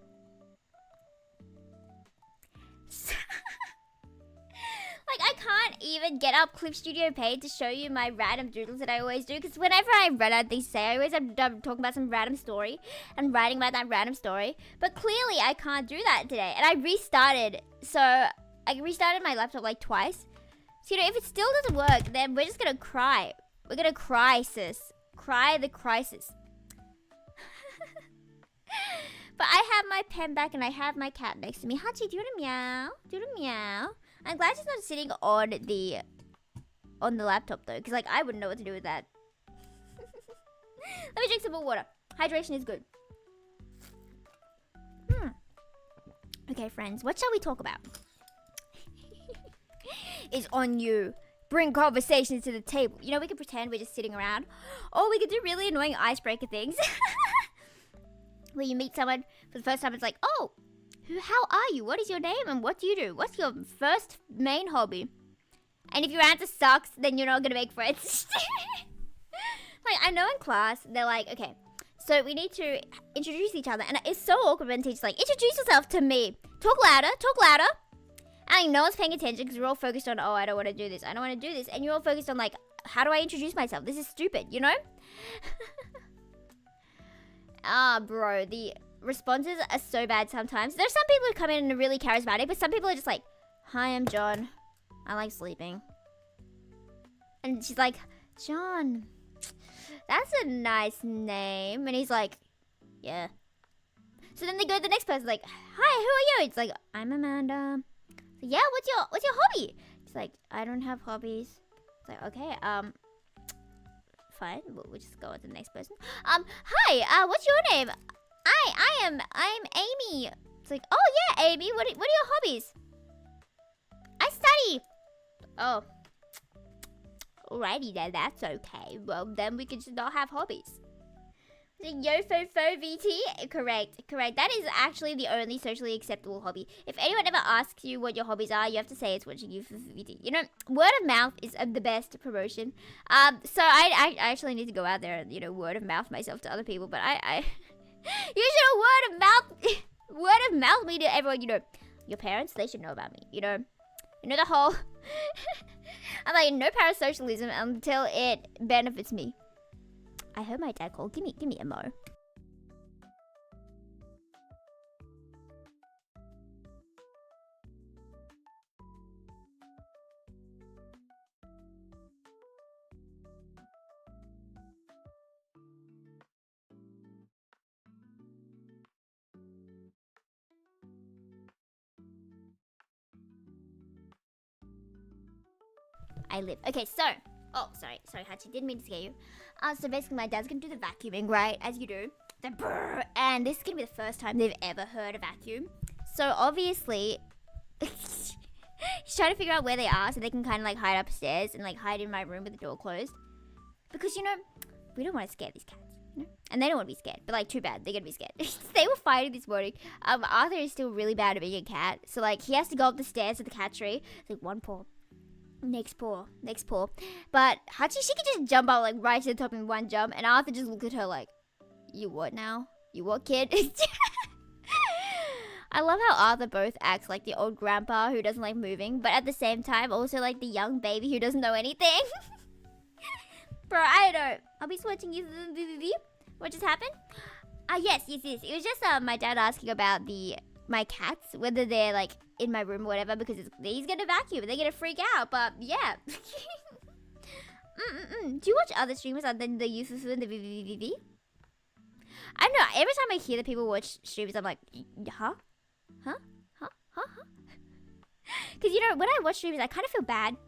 Like, I can't even get up Clip Studio page to show you my random doodles that I always do. Because whenever I run out these say, I always am talking about some random story. And writing about that random story. But clearly, I can't do that today. And I restarted. So, I restarted my laptop like twice. So, you know, if it still doesn't work, then we're just going to cry. We're going to cry, sis. Cry the crisis. But I have my pen back and I have my cat next to me. Hachi, do you want to meow? Do you want to meow? I'm glad she's not sitting on the laptop though, because like I wouldn't know what to do with that. Let me drink some more water. Hydration is good. Okay, friends, what shall we talk about? It's on you. Bring conversations to the table. You know, we could pretend we're just sitting around, or we could do really annoying icebreaker things. Where you meet someone for the first time, it's like, oh, how are you? What is your name and what do you do? What's your first main hobby? And if your answer sucks, then you're not gonna make friends. Like, I know in class, they're like, okay, so we need to introduce each other. And it's so awkward when teachers like, introduce yourself to me. Talk louder, talk louder. And like, no one's paying attention because we're all focused on, oh, I don't want to do this. I don't want to do this. And you're all focused on like, how do I introduce myself? This is stupid, you know? Ah, bro, the responses are so bad sometimes. There's some people who come in and are really charismatic, but some people are just like, hi, I'm John. I like sleeping. And she's like, John, that's a nice name. And he's like, yeah. So then they go to the next person, like, hi, who are you? It's like, I'm Amanda. So, yeah, what's your hobby? It's like, I don't have hobbies. It's like, okay, fine, we'll just go with the next person. Hi, what's your name? I'm Amy. It's like, oh yeah, Amy, what are your hobbies? I study. Oh. Alrighty then, that's okay. Well, then we can just not have hobbies. Yo-fo-fo VT? Correct. That is actually the only socially acceptable hobby. If anyone ever asks you what your hobbies are, you have to say it's watching you for VT. You know, word of mouth is the best promotion. So I actually need to go out there and, you know, word of mouth myself to other people. But I you should word of mouth me to everyone, you know. Your parents, they should know about me, you know. You know the whole... I'm like, no parasocialism until it benefits me. I heard my dad call. Give me a mo. I live. Okay, so. Oh, sorry, Hachi, didn't mean to scare you. So basically, my dad's gonna do the vacuuming, right? As you do. The brrr, and this is gonna be the first time they've ever heard a vacuum. So obviously, he's trying to figure out where they are so they can kind of like hide upstairs and like hide in my room with the door closed. Because, you know, we don't want to scare these cats. You know? And they don't want to be scared. But like, too bad. They're going to be scared. They were fighting this morning. Arthur is still really bad at being a cat. So like, he has to go up the stairs to the cat tree. It's like one paw. Next paw. Next paw. But Hachi, she could just jump up like right to the top in one jump. And Arthur just looked at her like, you what now? You what, kid? I love how Arthur both acts like the old grandpa who doesn't like moving. But at the same time, also like the young baby who doesn't know anything. Bro, I don't know. I'll be switching you. What just happened? Yes. It was just my dad asking about my cats, whether they're like in my room or whatever, because he's gonna vacuum and they're gonna freak out. But yeah. Do you watch other streamers other than the Yusufu and the VVVV? I don't know. Every time I hear that people watch streamers, I'm like, huh? Because you know, when I watch streamers, I kind of feel bad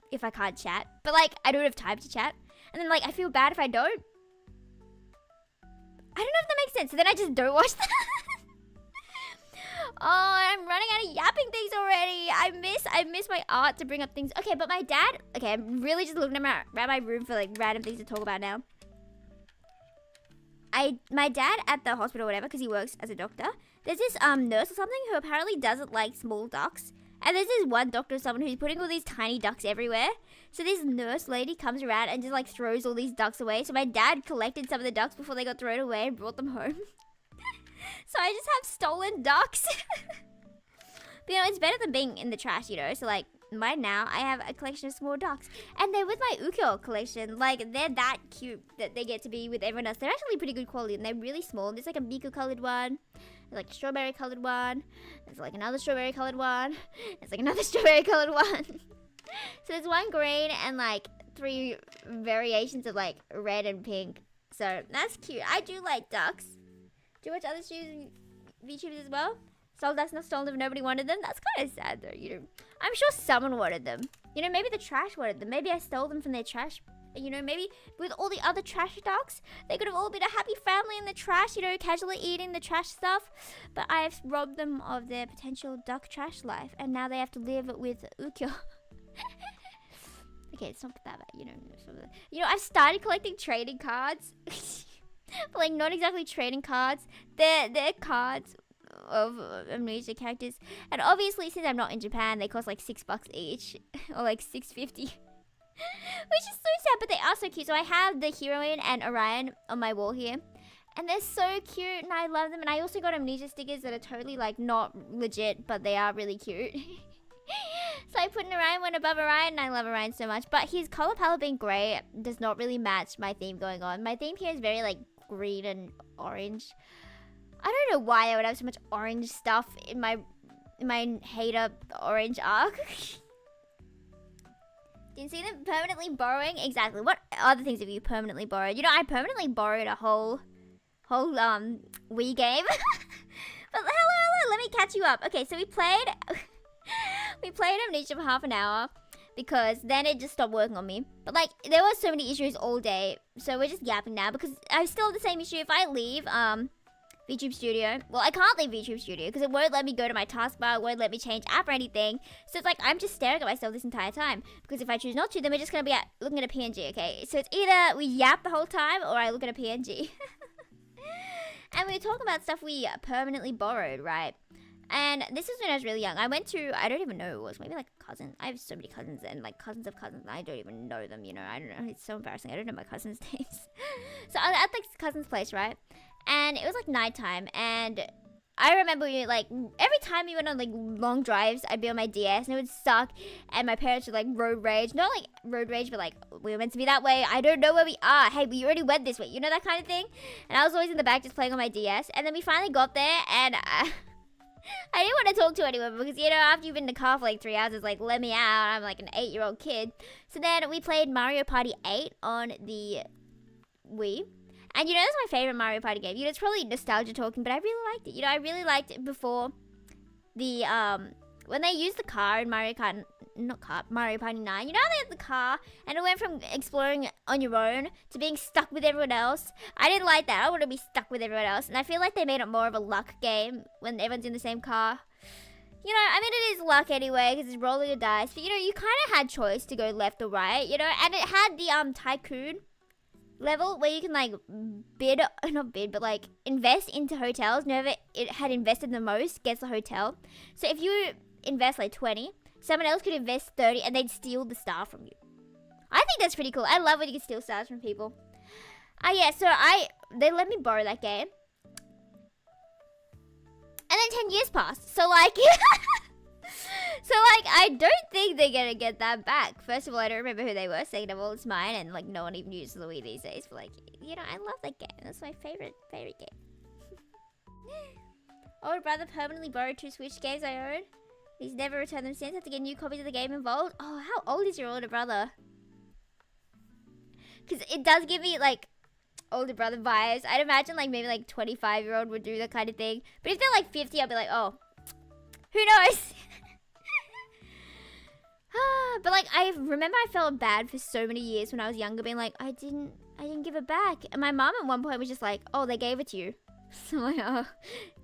if I can't chat, but like I don't have time to chat. And then, like, I feel bad if I don't. I don't know if that makes sense. So then I just don't watch them. Oh, I'm running out of yapping things already. I miss my art to bring up things. Okay, but my dad... Okay, I'm really just looking around my room for, like, random things to talk about now. My dad at the hospital or whatever, because he works as a doctor, there's this nurse or something who apparently doesn't like small ducks. And there's this one doctor or someone who's putting all these tiny ducks everywhere. So this nurse lady comes around and just like throws all these ducks away. So my dad collected some of the ducks before they got thrown away and brought them home. So I just have stolen ducks. But, you know, it's better than being in the trash, you know. So like right now I have a collection of small ducks. And they're with my ukiyo collection. Like they're that cute that they get to be with everyone else. They're actually pretty good quality and they're really small. There's like a Miku colored one. There's like a strawberry colored one. There's like another strawberry colored one. There's like another strawberry colored one. So there's one green and like 3 variations of like red and pink. So that's cute. I do like ducks. Do you watch other VTubers as well? Stole ducks, not stolen if nobody wanted them. That's kind of sad though. You know, I'm sure someone wanted them. You know, maybe the trash wanted them. Maybe I stole them from their trash. You know, maybe with all the other trash ducks, they could have all been a happy family in the trash, you know, casually eating the trash stuff. But I have robbed them of their potential duck trash life, and now they have to live with ukiyo. Okay, it's not that bad, you know. You know, I've started collecting trading cards. But, like, not exactly trading cards. They're cards of Amnesia characters. And obviously, since I'm not in Japan, they cost like $6 each. Or like $6.50. Which is so sad, but they are so cute. So I have the heroine and Orion on my wall here. And they're so cute, and I love them. And I also got Amnesia stickers that are totally, like, not legit, but they are really cute. So I put an Orion one above Orion, and I love Orion so much. But his color palette being grey does not really match my theme going on. My theme here is very, like, green and orange. I don't know why I would have so much orange stuff in my hater orange arc. Do you see them permanently borrowing? Exactly. What other things have you permanently borrowed? You know, I permanently borrowed a whole Wii game. But hello, let me catch you up. Okay, so we played Amnesia for half an hour because then it just stopped working on me. But like, there were so many issues all day, so we're just yapping now because I still have the same issue. If I leave Vtuber Studio, well, I can't leave Vtuber Studio because it won't let me go to my taskbar, it won't let me change app or anything. So it's like I'm just staring at myself this entire time because if I choose not to, then we're just gonna be looking at a PNG. Okay, so it's either we yap the whole time or I look at a PNG. And we were talking about stuff we permanently borrowed, right? And this is when I was really young. I went to, I don't even know who it was, maybe like a cousin. I have so many cousins and like cousins of cousins. And I don't even know them, you know. I don't know. It's so embarrassing. I don't know my cousins' names. So I was at this cousin's place, right? And it was like nighttime. And I remember like every time we went on like long drives, I'd be on my DS and it would suck. And my parents would like road rage. Not like road rage, but like we were meant to be that way. I don't know where we are. Hey, we already went this way. You know, that kind of thing. And I was always in the back just playing on my DS. And then we finally got there and I didn't want to talk to anyone because, you know, after you've been in the car for like 3 hours, it's like, let me out. I'm like an 8-year-old kid. So then we played Mario Party 8 on the Wii. And, you know, that's my favorite Mario Party game. You know, it's probably nostalgia talking, but I really liked it. You know, I really liked it before the, when they used the car in Mario Kart Mario Party 9. You know how they had the car and it went from exploring on your own to being stuck with everyone else? I didn't like that. I want to be stuck with everyone else. And I feel like they made it more of a luck game when everyone's in the same car. You know, I mean, it is luck anyway, because it's rolling a dice. But, you know, you kind of had choice to go left or right, you know? And it had the tycoon level where you can, like, not bid, but, like, invest into hotels. Whoever it had invested the most gets the hotel. So if you invest, like, 20, someone else could invest 30, and they'd steal the star from you. I think that's pretty cool. I love when you can steal stars from people. Yeah, so they let me borrow that game. And then 10 years passed. So, like, I don't think they're gonna get that back. First of all, I don't remember who they were. Second of all, it's mine. And, like, no one even uses the Wii these days. But, like, you know, I love that game. That's my favorite game. Older brother permanently borrowed 2 Switch games I own. He's never returned them since. Have to get new copies of the game involved. Oh, how old is your older brother? Because it does give me, like, older brother vibes. I'd imagine like maybe like 25-year-old would do that kind of thing. But if they're like 50, I'll be like, oh, who knows? But like I remember I felt bad for so many years when I was younger, being like, I didn't give it back. And my mom at one point was just like, oh, they gave it to you. So I'm like, oh,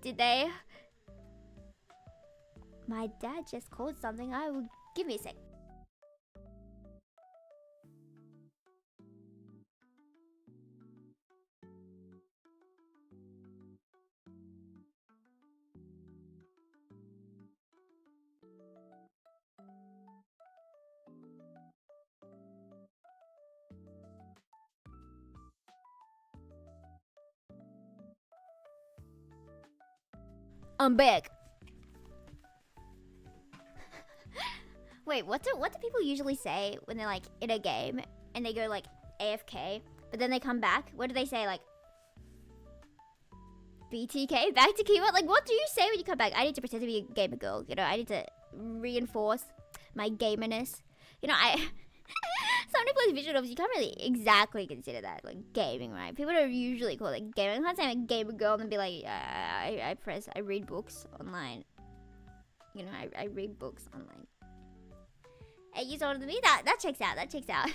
did they? My dad just called something. Give me a sec. I'm back. Wait, what do people usually say when they're like in a game and they go like AFK, but then they come back? What do they say, like BTK, back to keyboard? Like, what do you say when you come back? I need to pretend to be a gamer girl, you know? I need to reinforce my gamerness. You know, someone who plays visual novels, you can't really exactly consider that like gaming, right? People don't usually call it gaming. I can't say I'm a gamer girl and then be like, I read books online. You know, I read books online. 8 years older than me? That checks out. That checks out.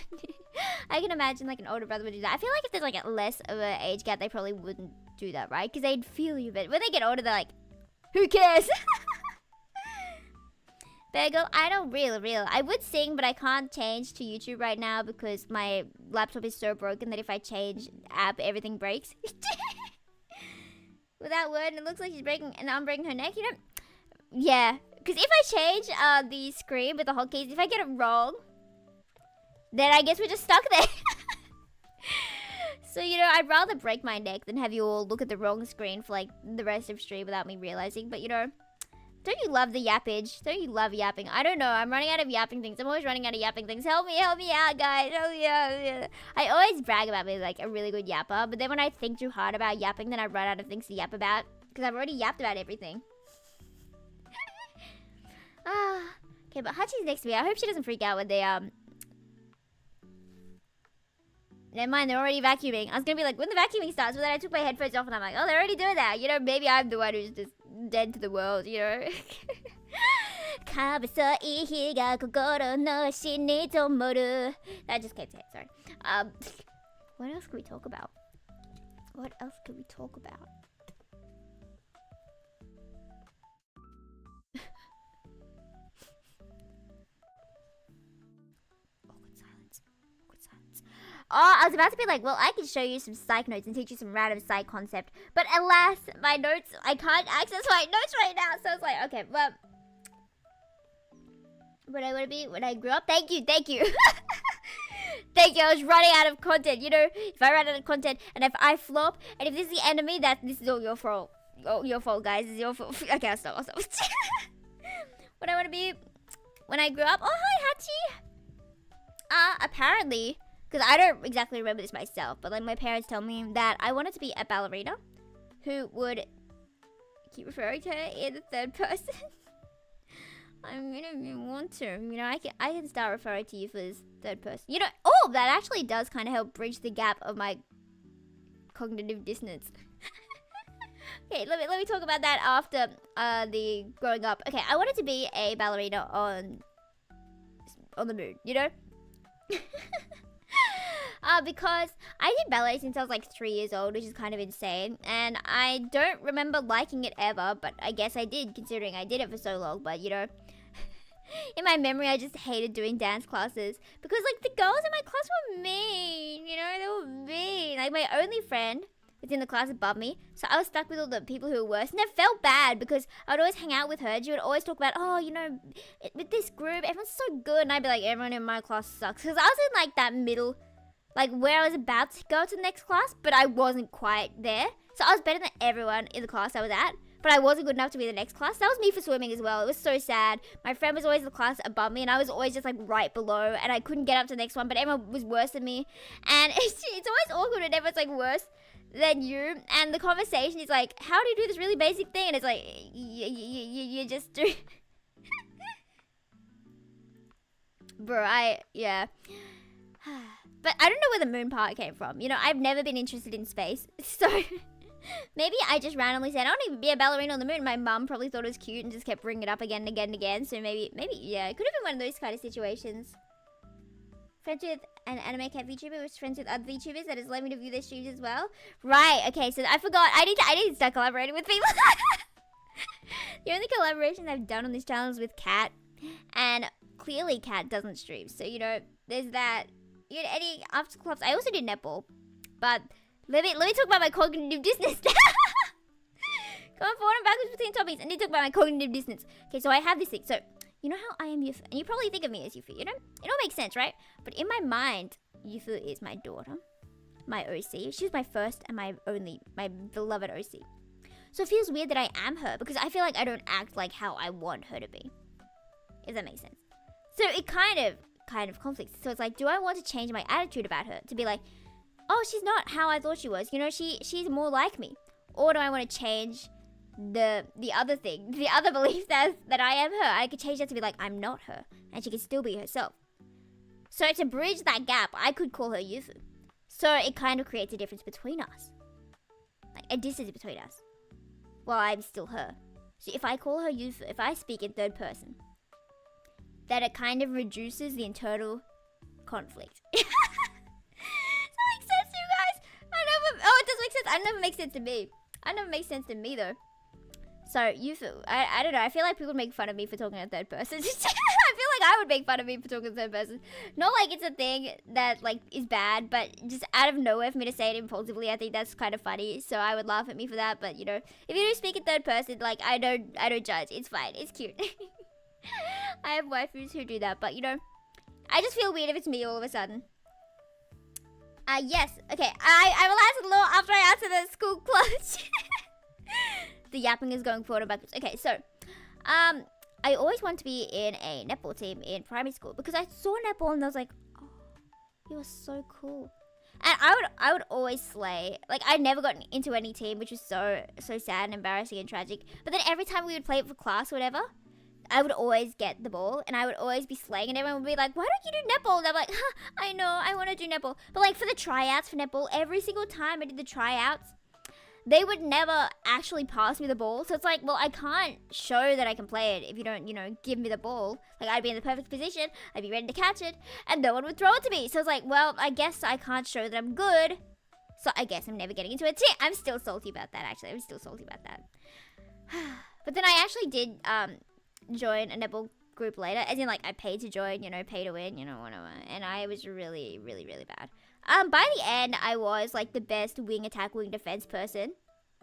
I can imagine like an older brother would do that. I feel like if there's like a less of an age gap, they probably wouldn't do that, right? Because they'd feel you. But when they get older, they're like, who cares? Bagel, I don't real. I would sing, but I can't change to YouTube right now because my laptop is so broken that if I change app, everything breaks. With that word, it looks like she's breaking, and I'm breaking her neck, you know? Yeah, because if I change the screen with the hotkeys, if I get it wrong, then I guess we're just stuck there. So, you know, I'd rather break my neck than have you all look at the wrong screen for, like, the rest of stream without me realizing. But, you know, don't you love the yappage? Don't you love yapping? I don't know. I'm running out of yapping things. I'm always running out of yapping things. Help me out, guys. Help me out. I always brag about being, like, a really good yapper. But then when I think too hard about yapping, then I run out of things to yap about. Because I've already yapped about everything. Okay, but Hachi's next to me. I hope she doesn't freak out when they, Never mind, they're already vacuuming. I was gonna be like, when the vacuuming starts, but then I took my headphones off and I'm like, oh, they're already doing that. You know, maybe I'm the one who's just dead to the world, you know? That just came to head, sorry. What else can we talk about? Oh, I was about to be like, well, I can show you some psych notes and teach you some random psych concept. But alas, my notes, I can't access my notes right now. So it's like, okay, but what I want to be when I grew up. Thank you. Thank you. I was running out of content. You know, if I run out of content and if I flop and if this is the end of me, this is all your fault. Oh, your fault, guys. This is your fault. Okay, I'll stop. What I want to be when I grew up. Oh, hi, Hachi. Apparently, because I don't exactly remember this myself, but like my parents tell me that I wanted to be a ballerina who would keep referring to her in the third person. I really want to. You know, I can start referring to you for this third person. You know, oh, that actually does kind of help bridge the gap of my cognitive dissonance. Okay, let me talk about that after the growing up. Okay, I wanted to be a ballerina on on the moon, you know? Because I did ballet since I was like 3 years old, which is kind of insane. And I don't remember liking it ever, but I guess I did, considering I did it for so long. But, you know, in my memory, I just hated doing dance classes. Because, like, the girls in my class were mean, you know? They were mean. Like, my only friend was in the class above me. So I was stuck with all the people who were worse. And it felt bad because I would always hang out with her. And she would always talk about, oh, you know, with this group, everyone's so good. And I'd be like, everyone in my class sucks. Because I was in, like, that middle, like, where I was about to go to the next class, but I wasn't quite there. So I was better than everyone in the class I was at, but I wasn't good enough to be the next class. That was me for swimming as well. It was so sad. My friend was always in the class above me, and I was always just, like, right below, and I couldn't get up to the next one, but everyone was worse than me. And it's always awkward when everyone's, like, worse than you, and the conversation is like, how do you do this really basic thing? And it's like, you just do. Bro, yeah. But I don't know where the moon part came from. You know, I've never been interested in space. So maybe I just randomly said, I want to be a ballerina on the moon. My mum probably thought it was cute and just kept bringing it up again and again and again. So maybe, yeah, it could have been one of those kind of situations. Friends with an anime cat VTuber, was friends with other VTubers that has led me to view their streams as well. Right, okay, so I forgot. I need to start collaborating with people. The only collaborations I've done on this channel is with Kat. And clearly Kat doesn't stream. So, you know, there's that. You know, any after clubs. I also did netball, but let me talk about my cognitive dissonance. Going forward and backwards between topics. I need to talk about my cognitive dissonance. Okay, so I have this thing. So you know how I am Yufu, and you probably think of me as Yufu. You know, it all makes sense, right? But in my mind, Yufu is my daughter, my OC. She was my first and my only, my beloved OC. So it feels weird that I am her because I feel like I don't act like how I want her to be. If that makes sense. So it kind of conflicts. So it's like, do I want to change my attitude about her to be like, oh, she's not how I thought she was, you know, she's more like me? Or do I want to change the other thing, the other belief that I am her? I could change that to be like, I'm not her, and she can still be herself. So to bridge that gap, I could call her Yufu. So it kind of creates a difference between us, like a distance between us, while I'm still her. So if I call her Yufu, if I speak in third person, that it kind of reduces the internal conflict. Does that make sense to you guys? Oh, it does make sense. I never make sense to me. I never make sense to me though. So Yufu, I don't know. I feel like people make fun of me for talking in third person. I feel like I would make fun of me for talking in third person. Not like it's a thing that like is bad, but just out of nowhere for me to say it impulsively, I think that's kind of funny. So I would laugh at me for that. But you know, if you do speak in third person, like I don't judge. It's fine. It's cute. I have waifus who do that, but you know, I just feel weird if it's me all of a sudden. Yes, okay, I will answer the law after I answer the school clutch. The yapping is going forward and backwards. Okay, so, I always wanted to be in a netball team in primary school because I saw netball and I was like, oh, you are so cool. And I would always slay. Like, I never got into any team, which was so sad and embarrassing and tragic. But then every time we would play it for class or whatever, I would always get the ball and I would always be slaying and everyone would be like, why don't you do netball? And I'm like, I know, I want to do netball. But like for the tryouts for netball, every single time I did the tryouts, they would never actually pass me the ball. So it's like, well, I can't show that I can play it if you don't, you know, give me the ball. Like I'd be in the perfect position, I'd be ready to catch it, and no one would throw it to me. So it's like, well, I guess I can't show that I'm good. So I guess I'm never getting into a team. I'm still salty about that, actually. I'm still salty about that. But then I actually did, join a netball group later, as in like I paid to join, you know, pay to win, you know, whatever, and I was really bad. By the end I was like the best wing attack, wing defense person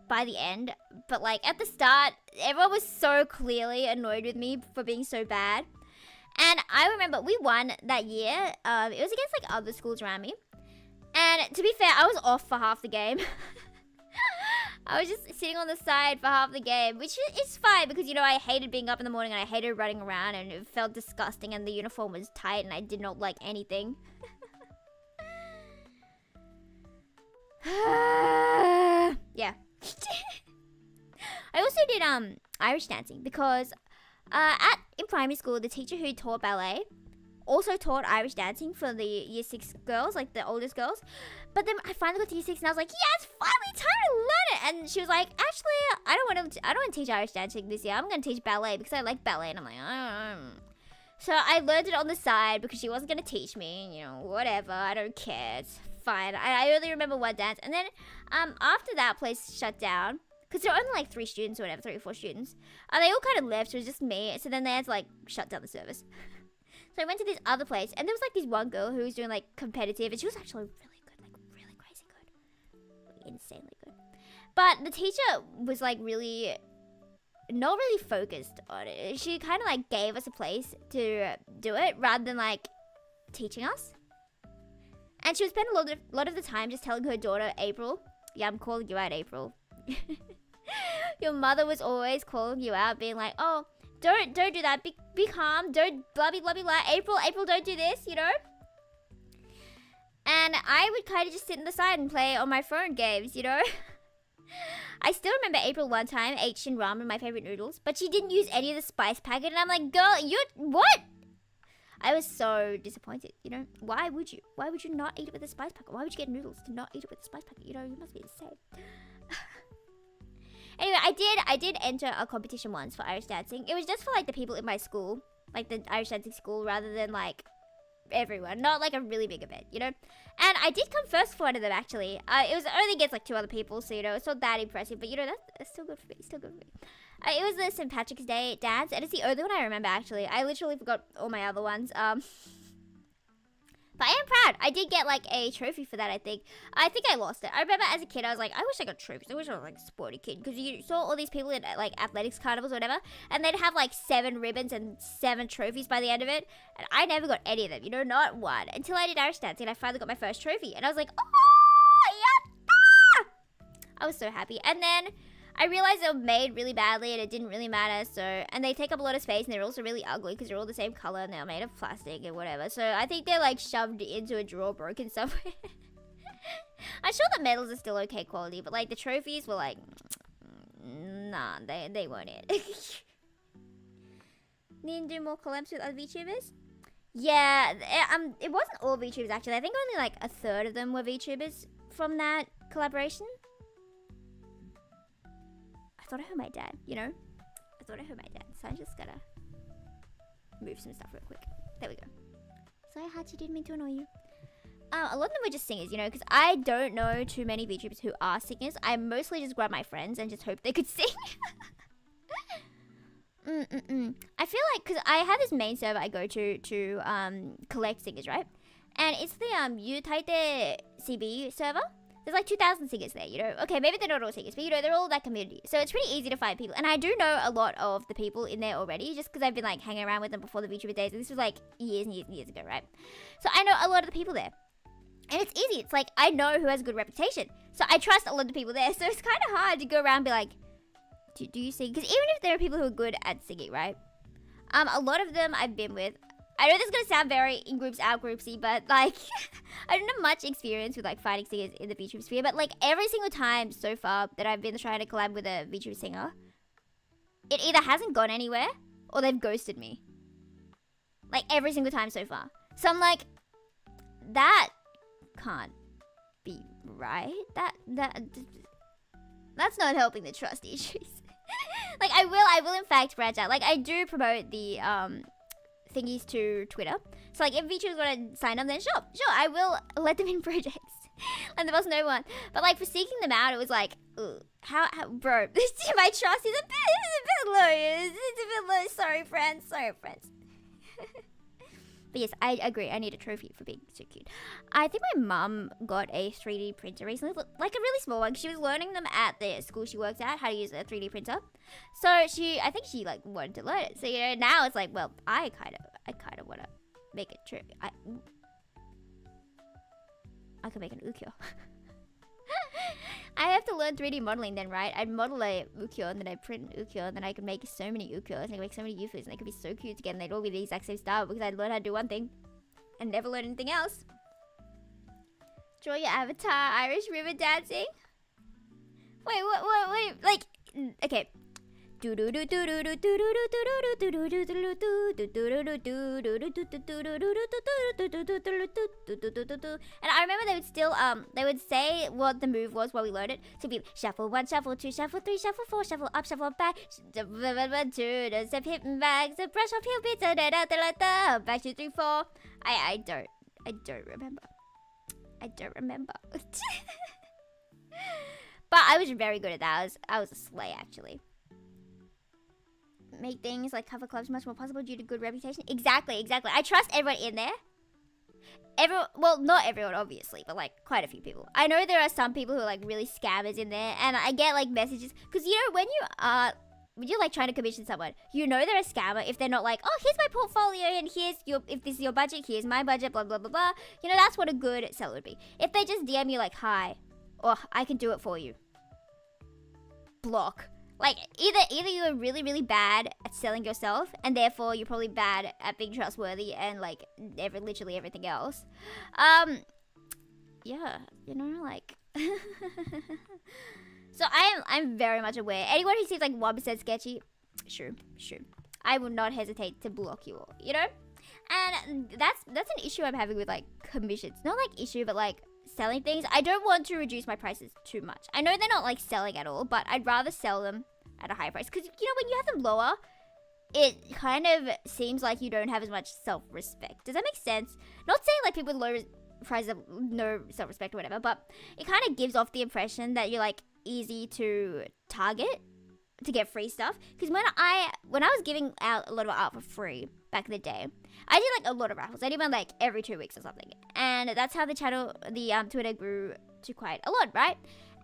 by the end, but like at the start everyone was so clearly annoyed with me for being so bad. And I remember we won that year. It was against like other schools around me, and to be fair, I was off for half the game. I was just sitting on the side for half the game, which is fine because, you know, I hated being up in the morning and I hated running around and it felt disgusting and the uniform was tight and I did not like anything. Yeah. I also did Irish dancing because in primary school, the teacher who taught ballet also taught Irish dancing for the year 6 girls, like the oldest girls. But then I finally got to year 6 and I was like, yeah, it's finally time to learn it. And she was like, actually, I don't want to teach Irish dancing this year. I'm going to teach ballet because I like ballet. And I'm like, So I learned it on the side because she wasn't going to teach me, you know, whatever, I don't care, it's fine. I only remember one dance, and then after that place shut down, because there were only like 3 students or whatever, 3 or 4 students, they all kind of left, so it was just me, so then they had to like shut down the service. So I went to this other place, and there was like this one girl who was doing like competitive, and she was actually really good, like really crazy good, insanely good. But the teacher was like really not really focused on it. She kind of like gave us a place to do it rather than like teaching us. And she would spend a lot of the time just telling her daughter, April, yeah, I'm calling you out, April. Your mother was always calling you out, being like, oh, don't do that. Be calm. Don't blah blah blah blah. April, don't do this. You know. And I would kind of just sit on the side and play on my phone games. You know. I still remember April one time ate Shin ramen, my favorite noodles, but she didn't use any of the spice packet, and I'm like, girl, you what? I was so disappointed. You know, why would you? Why would you not eat it with the spice packet? Why would you get noodles to not eat it with the spice packet? You know, you must be insane. Anyway, I did enter a competition once for Irish dancing. It was just for like the people in my school, like the Irish dancing school, rather than like everyone, not like a really big event, you know. And I did come first for one of them actually. It was only against like 2 other people, so you know it's not that impressive, but you know that's still good for me. Still good for me. It was the St. Patrick's Day dance, and it's the only one I remember actually. I literally forgot all my other ones. But I am proud. I did get like a trophy for that, I think. I think I lost it. I remember as a kid, I was like, I wish I got trophies. I wish I was like a sporty kid. Because you saw all these people in like athletics carnivals or whatever. And they'd have like 7 ribbons and 7 trophies by the end of it. And I never got any of them, you know, not one. Until I did Irish dancing and I finally got my first trophy. And I was like, oh, yatta! I was so happy. And then I realized they were made really badly and it didn't really matter. So, and they take up a lot of space and they're also really ugly because they're all the same color and they're made of plastic and whatever. So I think they're like shoved into a drawer broken somewhere. I'm sure the medals are still okay quality, but like the trophies were like, nah, they weren't it. Need to do more collabs with other VTubers? Yeah, it wasn't all VTubers actually. I think only like a third of them were VTubers from that collaboration. I thought I heard my dad, you know? I thought I heard my dad, so I just gotta move some stuff real quick. There we go. Sorry, Hachi, didn't mean to annoy you. A lot of them were just singers, you know, because I don't know too many VTubers who are singers. I mostly just grab my friends and just hope they could sing. I feel like, because I have this main server I go to collect singers, right? And it's the Yutaite CB server. There's like 2,000 singers there, you know. Okay, maybe they're not all singers, but you know, they're all that community. So it's pretty easy to find people. And I do know a lot of the people in there already, just because I've been like hanging around with them before the VTuber days. And this was like years and years and years ago, right? So I know a lot of the people there. And it's easy. It's like, I know who has a good reputation. So I trust a lot of the people there. So it's kind of hard to go around and be like, do you sing? Because even if there are people who are good at singing, right? A lot of them I've been with. I know this is going to sound very in-groups, out-groupsy, but like, I don't have much experience with like finding singers in the VTuber sphere, but like every single time so far that I've been trying to collab with a VTuber singer, it either hasn't gone anywhere or they've ghosted me. Like every single time so far. So I'm like, that can't be right. That's not helping the trust issues. Like I will in fact branch out. Like I do promote the thingies to Twitter. So like if VTubers want to sign up, then sure, I will let them in projects. And there was no one. But like for seeking them out, it was like, ugh, how bro, my trust is a bit low. It's a bit low. Sorry friends. But yes, I agree. I need a trophy for being so cute. I think my mum got a 3D printer recently, like a really small one. She was learning them at the school she works at, how to use a 3D printer. So I think she like wanted to learn it. So you know, now it's like, well, I kind of want to make a trophy. I could make an ukiyo. I have to learn 3D modeling then, right? I'd model a ukiyo and then I'd print an ukiyo and then I could make so many ukiyos and I could make so many yufus and they could be so cute together and they'd all be the exact same style because I'd learn how to do one thing and never learn anything else. Draw your avatar, Irish river dancing. Wait, like, okay. And I remember they would say what the move was while we learned it. So it'd be shuffle 1, shuffle 2, shuffle 3, shuffle 4, shuffle up, shuffle back, step hitting bags, brush up heel beats, back 2, 3, 4. I don't remember. I don't remember. But I was very good at that. I was a slay, actually. Make things like cover clubs much more possible due to good reputation. Exactly. I trust everyone in there. Well, not everyone, obviously, but like quite a few people. I know there are some people who are like really scammers in there, and I get like messages because when you're like trying to commission someone, they're a scammer if they're not like, oh, here's my portfolio and if this is your budget, here's my budget, blah blah blah blah. That's what a good seller would be. If they just DM you like, hi, or I can do it for you. Block. Like either you're really really bad at selling yourself, and therefore you're probably bad at being trustworthy and like literally everything else. Yeah, like. So I'm very much aware. Anyone who seems like 1% sketchy, sure, I will not hesitate to block you all. And that's an issue I'm having with like commissions. Not like issue, but like selling things. I don't want to reduce my prices too much. I know they're not like selling at all, but I'd rather sell them at a high price because when you have them lower, it kind of seems like you don't have as much self-respect. Does that make sense? Not saying like people with low prices have no self-respect or whatever, but it kind of gives off the impression that you're like easy to target to get free stuff. Because when I was giving out a lot of art for free back in the day, I did like a lot of raffles. I did one like every 2 weeks or something, and that's how the channel, the Twitter grew to quite a lot, right?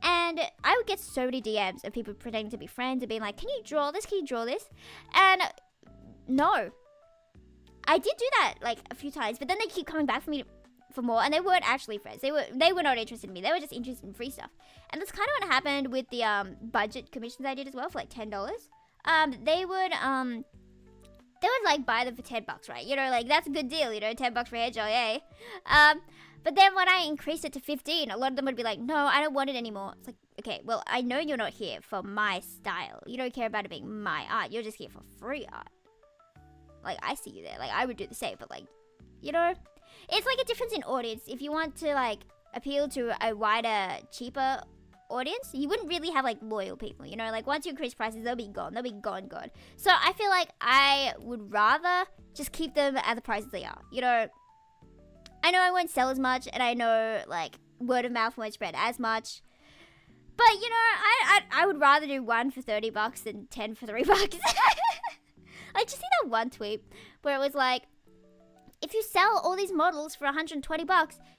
And I would get so many DMs of people pretending to be friends and being like, can you draw this? Can you draw this? And no, I did do that like a few times, but then they keep coming back for more, and they weren't actually friends. They were not interested in me. They were just interested in free stuff. And that's kind of what happened with the budget commissions I did as well for like $10. They would like buy them for $10, right? Like that's a good deal, $10 for a hair gel, yay. But then when I increased it to 15, a lot of them would be like, no, I don't want it anymore. It's like, okay, well, I know you're not here for my style. You don't care about it being my art. You're just here for free art. Like, I see you there. Like, I would do the same, but like, it's like a difference in audience. If you want to like appeal to a wider, cheaper audience, you wouldn't really have like loyal people, like once you increase prices, they'll be gone. So I feel like I would rather just keep them at the prices they are. I know I won't sell as much, and I know like word of mouth won't spread as much, but I would rather do 1 for $30 than 10 for $3. Like, just see that one tweet where it was like, if you sell all these models for $120,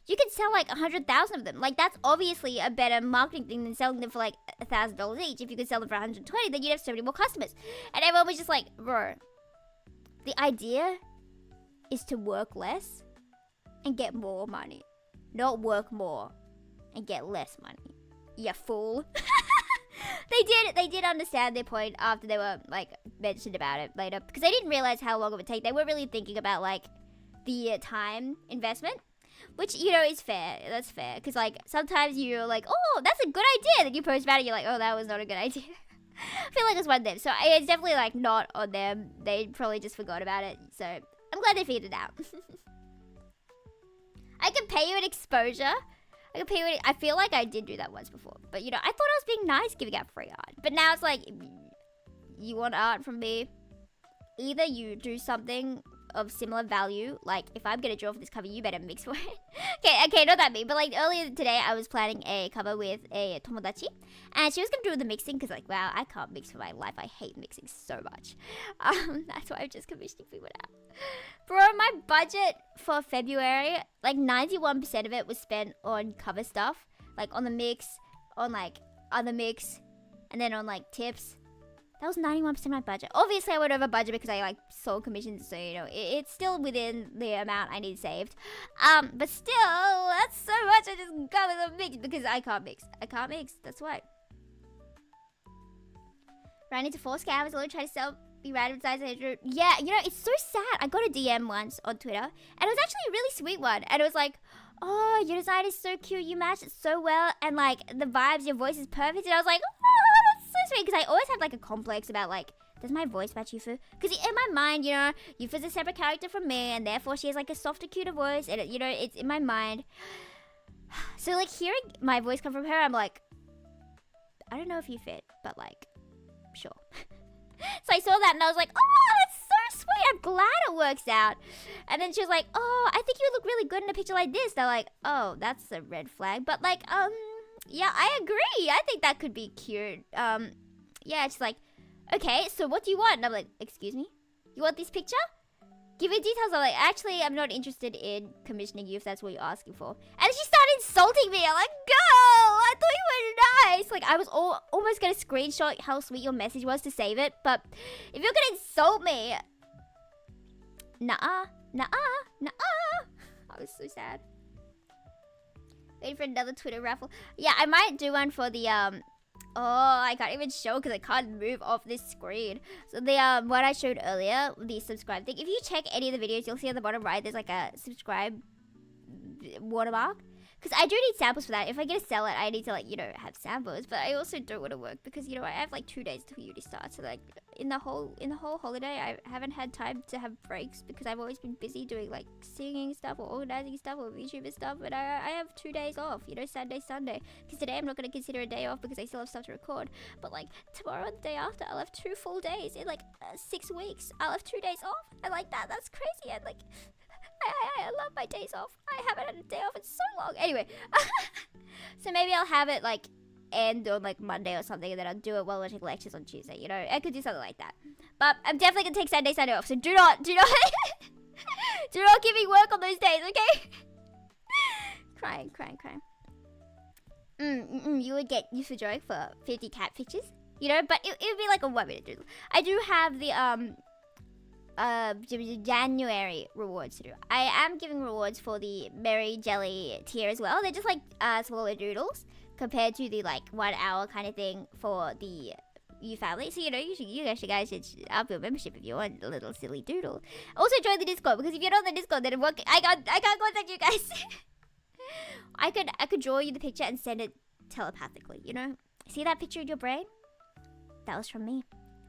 you can sell like 100,000 of them. Like, that's obviously a better marketing thing than selling them for like $1,000 each. If you could sell them for 120, then you'd have so many more customers. And everyone was just like, bro, the idea is to work less and get more money, not work more and get less money. You fool. They did understand their point after they were like mentioned about it later, because they didn't realize how long it would take. They were really thinking about like the time investment, which is fair. That's fair, because like sometimes you're like, oh, that's a good idea, then you post about it, you're like, oh, that was not a good idea. I feel like it's one of them, so it's definitely like not on them. They probably just forgot about it, so I'm glad they figured it out. I can pay you an exposure. I feel like I did do that once before, but I thought I was being nice giving out free art, but now it's like, you want art from me, either you do something of similar value, like if I'm gonna draw for this cover, you better mix for it. okay, not that mean, but like earlier today I was planning a cover with a tomodachi, and she was gonna do the mixing, because like, wow, I can't mix for my life. I hate mixing so much. That's why I'm just commissioning people out. Bro, my budget for February, like 91% of it was spent on cover stuff, like on the mix, on like other mix, and then on like tips. That was 91% of my budget. Obviously, I went over budget because I like sold commissions, so it's still within the amount I need saved. But still, that's so much. I just cover the mix because I can't mix. That's why. Ran into 4 scammers. I'll try to sell me random size 100. Yeah, it's so sad. I got a DM once on Twitter, and it was actually a really sweet one. And it was like, oh, your design is so cute. You match it so well, and like the vibes, your voice is perfect. And I was like, oh, that's so to me because I always had like a complex about like, does my voice match Yufu? Because in my mind, you know, Yufu's a separate character from me, and therefore she has like a softer, cuter voice, and you know, it's in my mind. So like hearing my voice come from her, I'm like, I don't know if you fit, but like, sure. So I saw that and I was like, oh, that's so sweet. I'm glad it works out. And then she was like, oh, I think you look really good in a picture like this. They're like, oh, that's a red flag. But like, yeah, I agree. I think that could be cute. Yeah, she's like, okay, so what do you want? And I'm like, excuse me? You want this picture? Give me details. I'm like, actually, I'm not interested in commissioning you if that's what you're asking for. And she started insulting me. I'm like, girl, I thought you were nice. Like, I was almost going to screenshot how sweet your message was to save it. But if you're going to insult me, nuh-uh, nuh-uh, nuh-uh. I was so sad. Waiting for another Twitter raffle. Yeah, I might do one for the, oh, I can't even show because I can't move off this screen. So the what I showed earlier, the subscribe thing. If you check any of the videos, you'll see at the bottom right, there's like a subscribe watermark. Because I do need samples for that. If I get to sell it, I need to like, you know, have samples. But I also don't want to work because, you know, I have like 2 days till uni starts. So like in the whole holiday, I haven't had time to have breaks because I've always been busy doing like singing stuff or organizing stuff or VTuber stuff. But I have 2 days off, you know, Saturday, Sunday. Because today I'm not going to consider a day off because I still have stuff to record. But like tomorrow and the day after, I'll have 2 full days in like 6 weeks. I'll have 2 days off. And like that's crazy. And like, I love my days off. I haven't had a day off in so long. Anyway, so maybe I'll have it like end on like Monday or something, and then I'll do it while watching lectures on Tuesday. You know, I could do something like that. But I'm definitely gonna take Saturday, Sunday off. So do not, do not give me work on those days, okay? Crying. You would get Yufu joke for 50 cat pictures, you know, but it would be like a 1-minute doodle. I do have the January rewards to do. I am giving rewards for the Merry Jelly tier as well. They're just like smaller doodles compared to the like 1 hour kind of thing for the U family. So you know, you guys should up your membership if you want a little silly doodle. Also join the Discord because if you're not on the Discord, then I can't contact you guys. I could draw you the picture and send it telepathically. You know, see that picture in your brain? That was from me.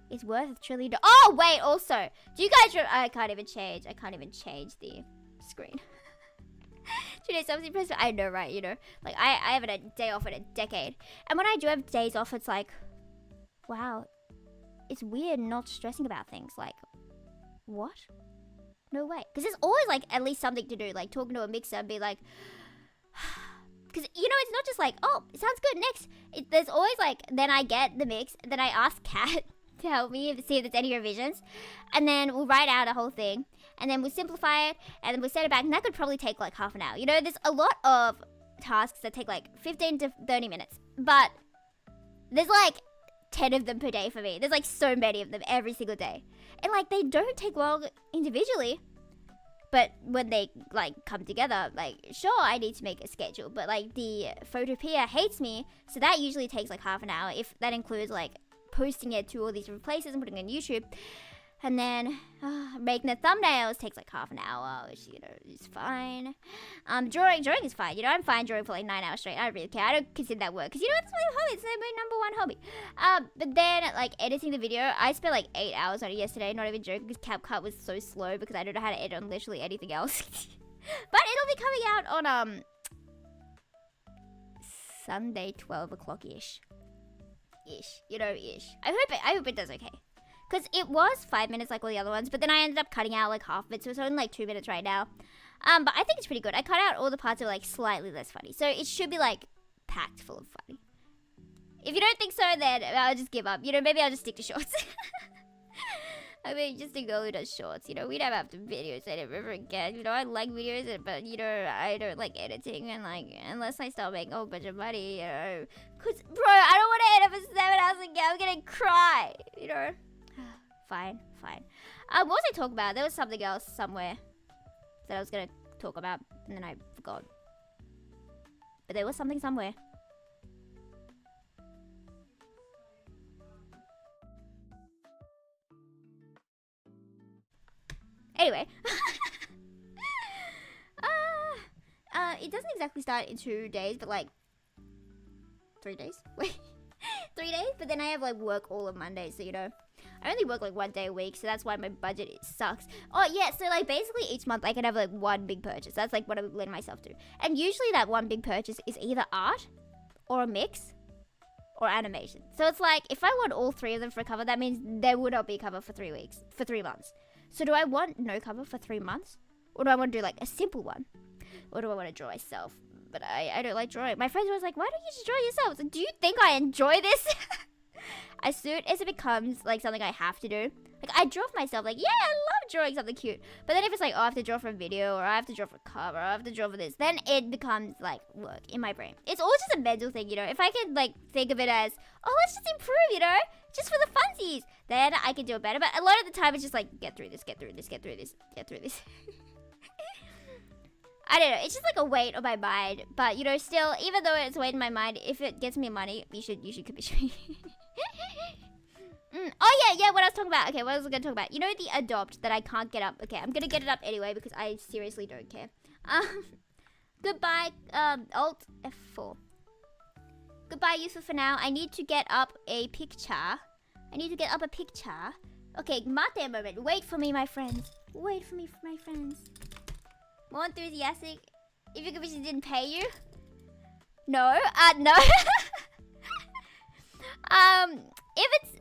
It's worth $1 trillion. Oh wait, also, do you guys? I can't even change the screen. 2 days off impressive. I know, right? You know, like I haven't had a day off in a decade, and when I do have days off, it's like, wow, it's weird not stressing about things. Like, what? No way. Because there's always like at least something to do, like talking to a mixer and be like. Because, you know, it's not just like, oh, it sounds good, next. There's always like, then I get the mix, then I ask Kat to help me see if there's any revisions. And then we'll write out a whole thing. And then we'll simplify it, and then we'll send it back. And that could probably take like half an hour. You know, there's a lot of tasks that take like 15 to 30 minutes. But there's like 10 of them per day for me. There's like so many of them every single day. And like, they don't take long individually. But when they, like, come together, like, sure, I need to make a schedule. But, like, the Photopia hates me. So that usually takes, like, half an hour. If that includes, like, posting it to all these different places and putting it on YouTube. And then making the thumbnails takes, like, half an hour, which, you know, is fine. Drawing is fine. You know, I'm fine drawing for, like, 9 hours straight. I don't really care. I don't consider that work. Because, you know, it's my hobby. It's my #1 hobby. But then, like, editing the video, I spent, like, 8 hours on it yesterday. Not even joking, because CapCut was so slow because I don't know how to edit on literally anything else. But it'll be coming out on, Sunday, 12 o'clock-ish. You know, ish. I hope it does okay. Because it was 5 minutes like all the other ones, but then I ended up cutting out like half of it, so it's only like 2 minutes right now. But I think it's pretty good. I cut out all the parts that were like slightly less funny, so it should be like packed full of funny. If you don't think so, then I'll just give up. You know, maybe I'll just stick to shorts. I mean, just a girl who does shorts, you know, we never have to videos edit ever again. You know, I like videos, but, you know, I don't like editing, and, like, unless I start making a whole bunch of money, you know. Because, bro, I don't want to edit for 7 hours again. I'm gonna cry, you know. Fine. What was I talking about? There was something else somewhere that I was gonna talk about, and then I forgot. But there was something somewhere. Anyway. It doesn't exactly start in 2 days, but like 3 days. Wait. 3 days, but then I have like work all of Monday, so you know, I only work like 1 day a week, so that's why my budget sucks. Oh yeah, so like basically each month I can have like one big purchase. That's like what I'm letting myself do. And usually that one big purchase is either art or a mix or animation. So it's like if I want all 3 of them for cover, that means there would not be cover for 3 weeks, for 3 months. So do I want no cover for 3 months? Or do I want to do like a simple one? Or do I want to draw myself? But I don't like drawing. My friends were like, why don't you just draw yourself? Like, do you think I enjoy this? As soon as it becomes like something I have to do, like I draw for myself, like, yeah, I love drawing something cute. But then if it's like, oh, I have to draw for a video, or I have to draw for a cover, or I have to draw for this, then it becomes like work in my brain. It's all just a mental thing, you know. If I could like think of it as, oh, let's just improve, you know, just for the funsies, then I can do it better. But a lot of the time it's just like, get through this, get through this, get through this, get through this. I don't know, it's just like a weight on my mind. But you know, still, even though it's a weight in my mind, if it gets me money, you should commission me. Oh yeah, what I was talking about. Okay, what was I gonna talk about? You know the adopt that I can't get up. Okay, I'm gonna get it up anyway because I seriously don't care. Goodbye, Alt F4. Goodbye, useful for now. I need to get up a picture. Okay, mate a moment. Wait for me, my friends. Wait for me, my friends. More enthusiastic. If your commission didn't pay you? No. No. If it's...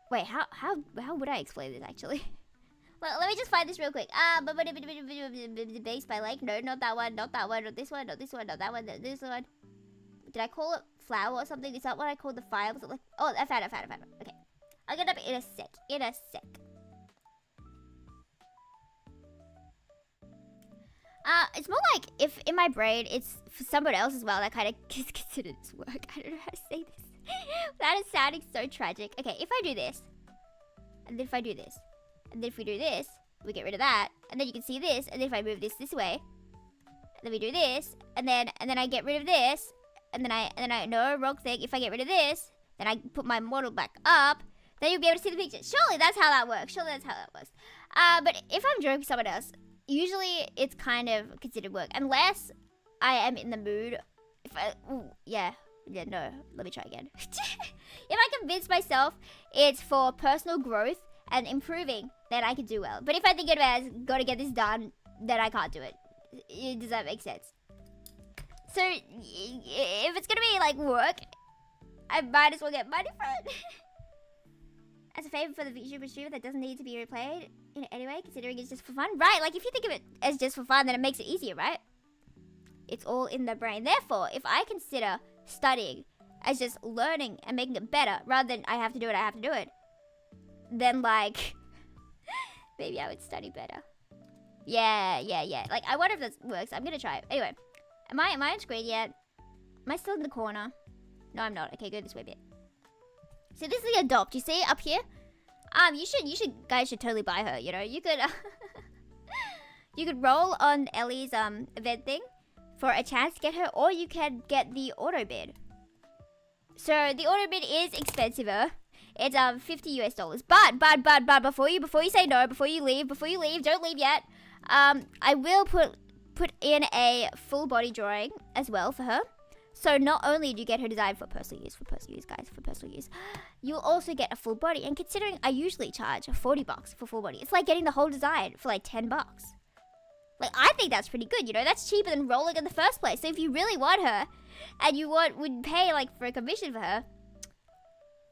Wait, how would I explain this, actually? Well, let me just find this real quick. Base by like, no, not that one, not this one, not this one, not that one, this one. Did I call it flower or something? Is that what I called the fire? Was it like... Oh, I found it. Okay. I'll get up in a sec. It's more like if in my brain it's for someone else as well that kind of is considered as work. I don't know how to say this. That is sounding so tragic. Okay, if I do this, and then if I do this, and then if we do this, we get rid of that, and then you can see this, and then if I move this way, and then we do this, and then I get rid of this, and then I no, wrong thing. If I get rid of this, then I put my model back up, then you'll be able to see the picture. Surely that's how that works. But if I'm drawing someone else, usually it's kind of considered work unless I am in the mood. No, let me try again. If I convince myself it's for personal growth and improving, then I can do well. But if I think of it as gotta get this done, then I can't do it. Does that make sense? So if it's gonna be like work, I might as well get money for it. As a favor for the Vtuber streamer that doesn't need to be replayed in any way, considering it's just for fun. Right, like if you think of it as just for fun, then it makes it easier, right? It's all in the brain. Therefore, if I consider studying as just learning and making it better, rather than I have to do it, then like, maybe I would study better. Yeah. Like, I wonder if this works. I'm gonna try it. Anyway, am I on screen yet? Am I still in the corner? No, I'm not. Okay, go this way a bit. So this is the adopt. You see up here? Guys should totally buy her. You know, you could, you could roll on Ellie's event thing for a chance to get her, or you can get the auto bid. So the auto bid is expensiver. It's $50 US. But before you say no, before you leave, don't leave yet. I will put in a full body drawing as well for her. So not only do you get her design for personal use, guys, you'll also get a full body. And considering I usually charge $40 for full body, it's like getting the whole design for like $10. Like, I think that's pretty good, you know? That's cheaper than rolling in the first place. So if you really want her, and you would pay like for a commission for her,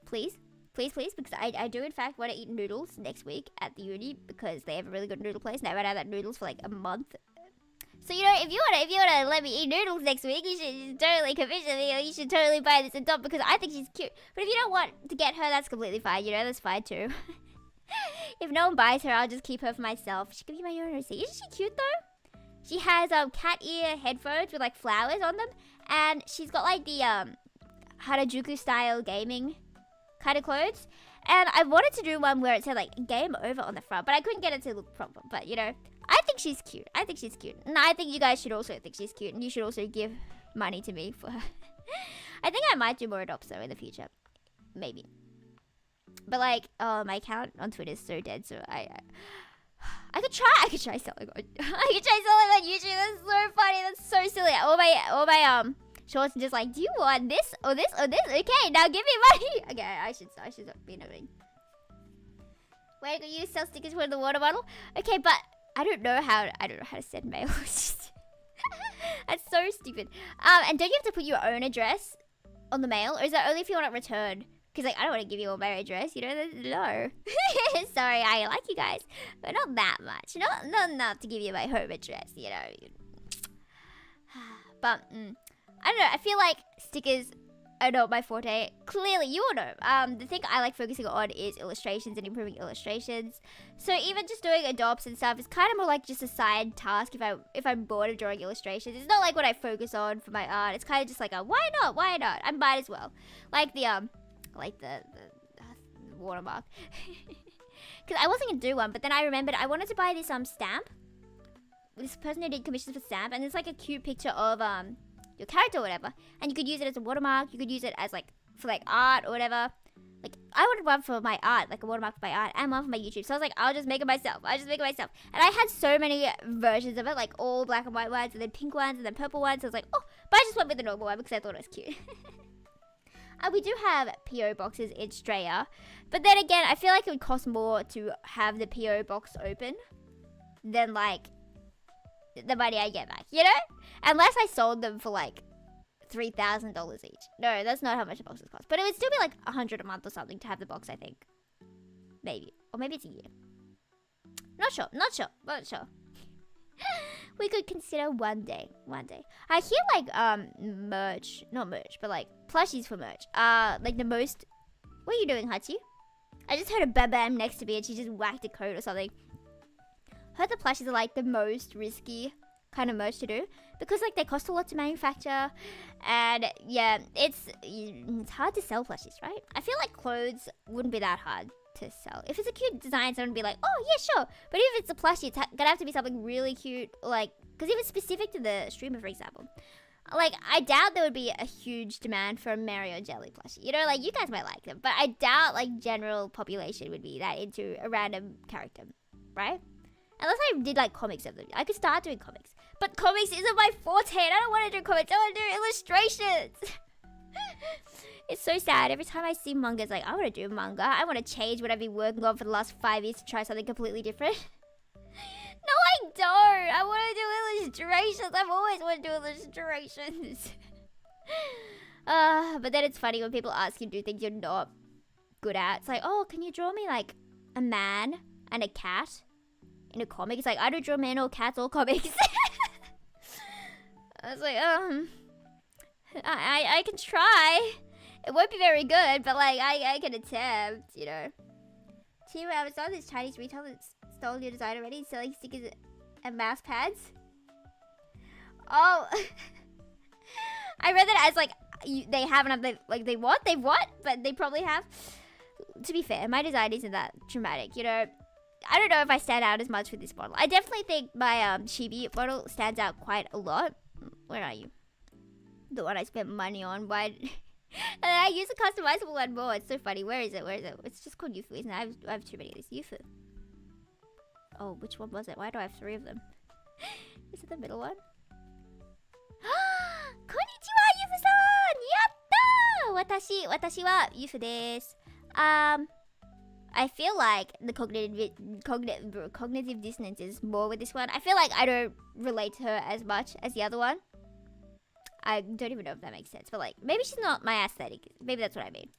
please, because I do in fact want to eat noodles next week at the uni, because they have a really good noodle place, and I ran out of that noodles for like a month. So, you know, if you wanna let me eat noodles next week, you should totally commission me, or you should totally buy this adopt, because I think she's cute. But if you don't want to get her, that's completely fine, you know, that's fine too. If no one buys her, I'll just keep her for myself. She can be my owner. See, isn't she cute though? She has cat ear headphones with like flowers on them, and she's got like the Harajuku style gaming kind of clothes. And I wanted to do one where it said like game over on the front, but I couldn't get it to look proper. But you know, I think she's cute. And I think you guys should also think she's cute, and you should also give money to me for her. I think I might do more adopts though in the future, maybe. But like, oh, my account on Twitter is so dead, so I could try selling on. I could try selling on YouTube. That's so funny. That's so silly. All my Shorts just like, do you want this or this or this? Okay, now give me money. Okay, I should stop being annoying. Wait, you sell stickers for the water bottle? Okay, but I don't know how to send mail. That's so stupid. And don't you have to put your own address on the mail, or is that only if you want it returned? Because like I don't want to give you all my address, you know. No. Sorry, I like you guys, but not that much. Not enough to give you my home address, you know. But I don't know. I feel like stickers are not my forte. Clearly, you all know. The thing I like focusing on is illustrations and improving illustrations. So even just doing adopts and stuff is kind of more like just a side task. If I'm bored of drawing illustrations, it's not like what I focus on for my art. It's kind of just like a why not? Why not? I might as well. Like the watermark. Because I wasn't gonna do one, but then I remembered I wanted to buy this stamp. This person who did commissions for stamp, and it's like a cute picture of your character or whatever, and you could use it as a watermark. You could use it as like for like art or whatever. Like I wanted one for my art, like a watermark for my art, and one for my YouTube. So I was like, I'll just make it myself. And I had so many versions of it, like all black and white ones, and then pink ones, and then purple ones. So I was like, oh, but I just went with the normal one because I thought it was cute. We do have PO boxes in Australia, but then again, I feel like it would cost more to have the PO box open than like the money I get back, you know? Unless I sold them for like $3,000 each. No, that's not how much the boxes cost. But it would still be like $100 a month or something to have the box, I think. Maybe. Or maybe it's a year. Not sure. We could consider one day. I hear like merch, not merch, but like plushies for merch. Like the most. What are you doing, Hachi? I just heard a bam next to me and she just whacked a coat or something. Heard the plushies are like the most risky kind of merch to do because like they cost a lot to manufacture, and yeah, it's hard to sell plushies, right? I feel like clothes wouldn't be that hard to sell. If it's a cute design, someone would be like, oh yeah, sure. But if it's a plushie, it's gonna have to be something really cute, like, because if it's specific to the streamer, for example, like I doubt there would be a huge demand for a Mario Jelly plushie. You know, like you guys might like them, but I doubt like general population would be that into a random character, right? Unless I did like comics of them. I could start doing comics. But comics isn't my forte. I don't want to do comics. I want to do illustrations. It's so sad. Every time I see manga, it's like, I want to do manga. I want to change what I've been working on for the last 5 years to try something completely different. No, I don't. I want to do illustrations. I've always wanted to do illustrations. But then it's funny when people ask you to do things you're not good at. It's like, oh, can you draw me like a man and a cat in a comic? It's like, I don't draw men or cats or comics. I was like, I can try. It won't be very good, but like I can attempt, you know. Team, I saw this Chinese retailer that stole your design already, selling stickers and mouse pads. Oh, I read that as like they haven't, they've what, but they probably have. To be fair, my design isn't that dramatic, you know. I don't know if I stand out as much with this model. I definitely think my chibi model stands out quite a lot. Where are you? The one I spent money on. Why? And then I use a customizable one more. It's so funny. Where is it? It's just called Yufu, isn't it? I have too many of these. Yufu. Oh, which one was it? Why do I have 3 of them? Is it the middle one? Konnichiwa, Yufu-san! Yatta! Watashi wa Yufu desu. I feel like the cognitive dissonance is more with this one. I feel like I don't relate to her as much as the other one. I don't even know if that makes sense, but like maybe she's not my aesthetic. Maybe that's what I mean.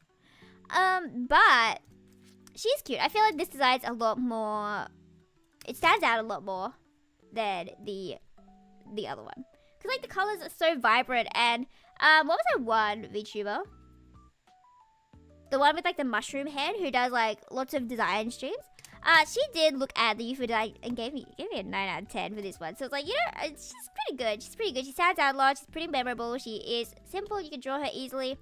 But she's cute. I feel like this design's a lot more. It stands out a lot more than the other one, because like the colors are so vibrant. And what was that one VTuber? The one with like the mushroom head who does like lots of design streams. She did look at the UFO design and gave me a 9 out of 10 for this one. So it's like, you know, she's pretty good. She's pretty good. She stands out a lot. She's pretty memorable. She is simple. You can draw her easily.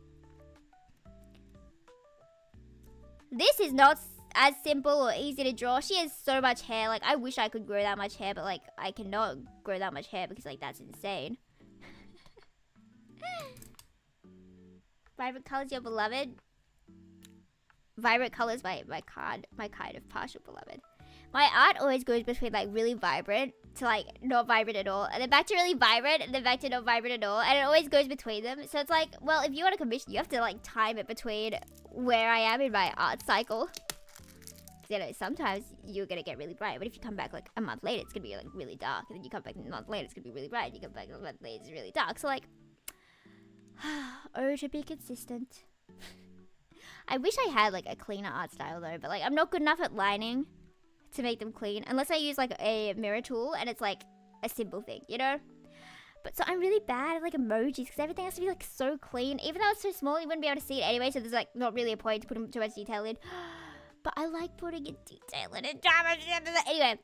This is not as simple or easy to draw. She has so much hair. Like, I wish I could grow that much hair, but like, I cannot grow that much hair because like, that's insane. Vibrant colors, your beloved. Vibrant colors, my kind of partial beloved. My art always goes between like really vibrant to like not vibrant at all, and then back to really vibrant, and then back to not vibrant at all, and it always goes between them. So it's like, well, if you want a commission, you have to like time it between where I am in my art cycle. You know, sometimes you're gonna get really bright, but if you come back like a month later, it's gonna be like really dark, and then you come back a month later, it's gonna be really bright, and you come back a month later, it's really dark. So like, oh, to be consistent. I wish I had like a cleaner art style though, but like I'm not good enough at lining to make them clean unless I use like a mirror tool and it's like a simple thing, you know? But so I'm really bad at like emojis because everything has to be like so clean. Even though it's so small, you wouldn't be able to see it anyway, so there's like not really a point to put too much detail in. But I like putting in detail in it.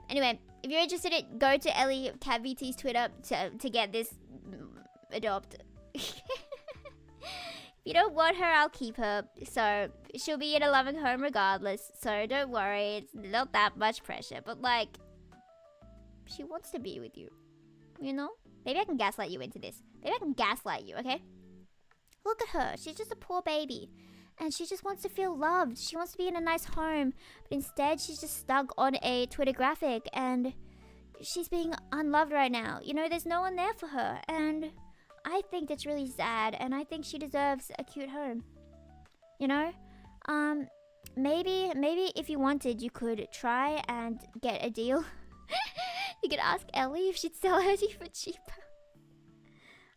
Anyway, if you're interested in it, go to Ellie Cat VT's Twitter to get this adopt. If you don't want her, I'll keep her. So she'll be in a loving home regardless. So don't worry, it's not that much pressure. But like, she wants to be with you, you know? Maybe I can gaslight you into this. Maybe I can gaslight you, okay? Look at her. She's just a poor baby. And she just wants to feel loved. She wants to be in a nice home. But instead, she's just stuck on a Twitter graphic. And she's being unloved right now. You know, there's no one there for her. And I think that's really sad. And I think she deserves a cute home. You know? Maybe if you wanted, you could try and get a deal. You could ask Ellie if she'd sell her to you for cheaper.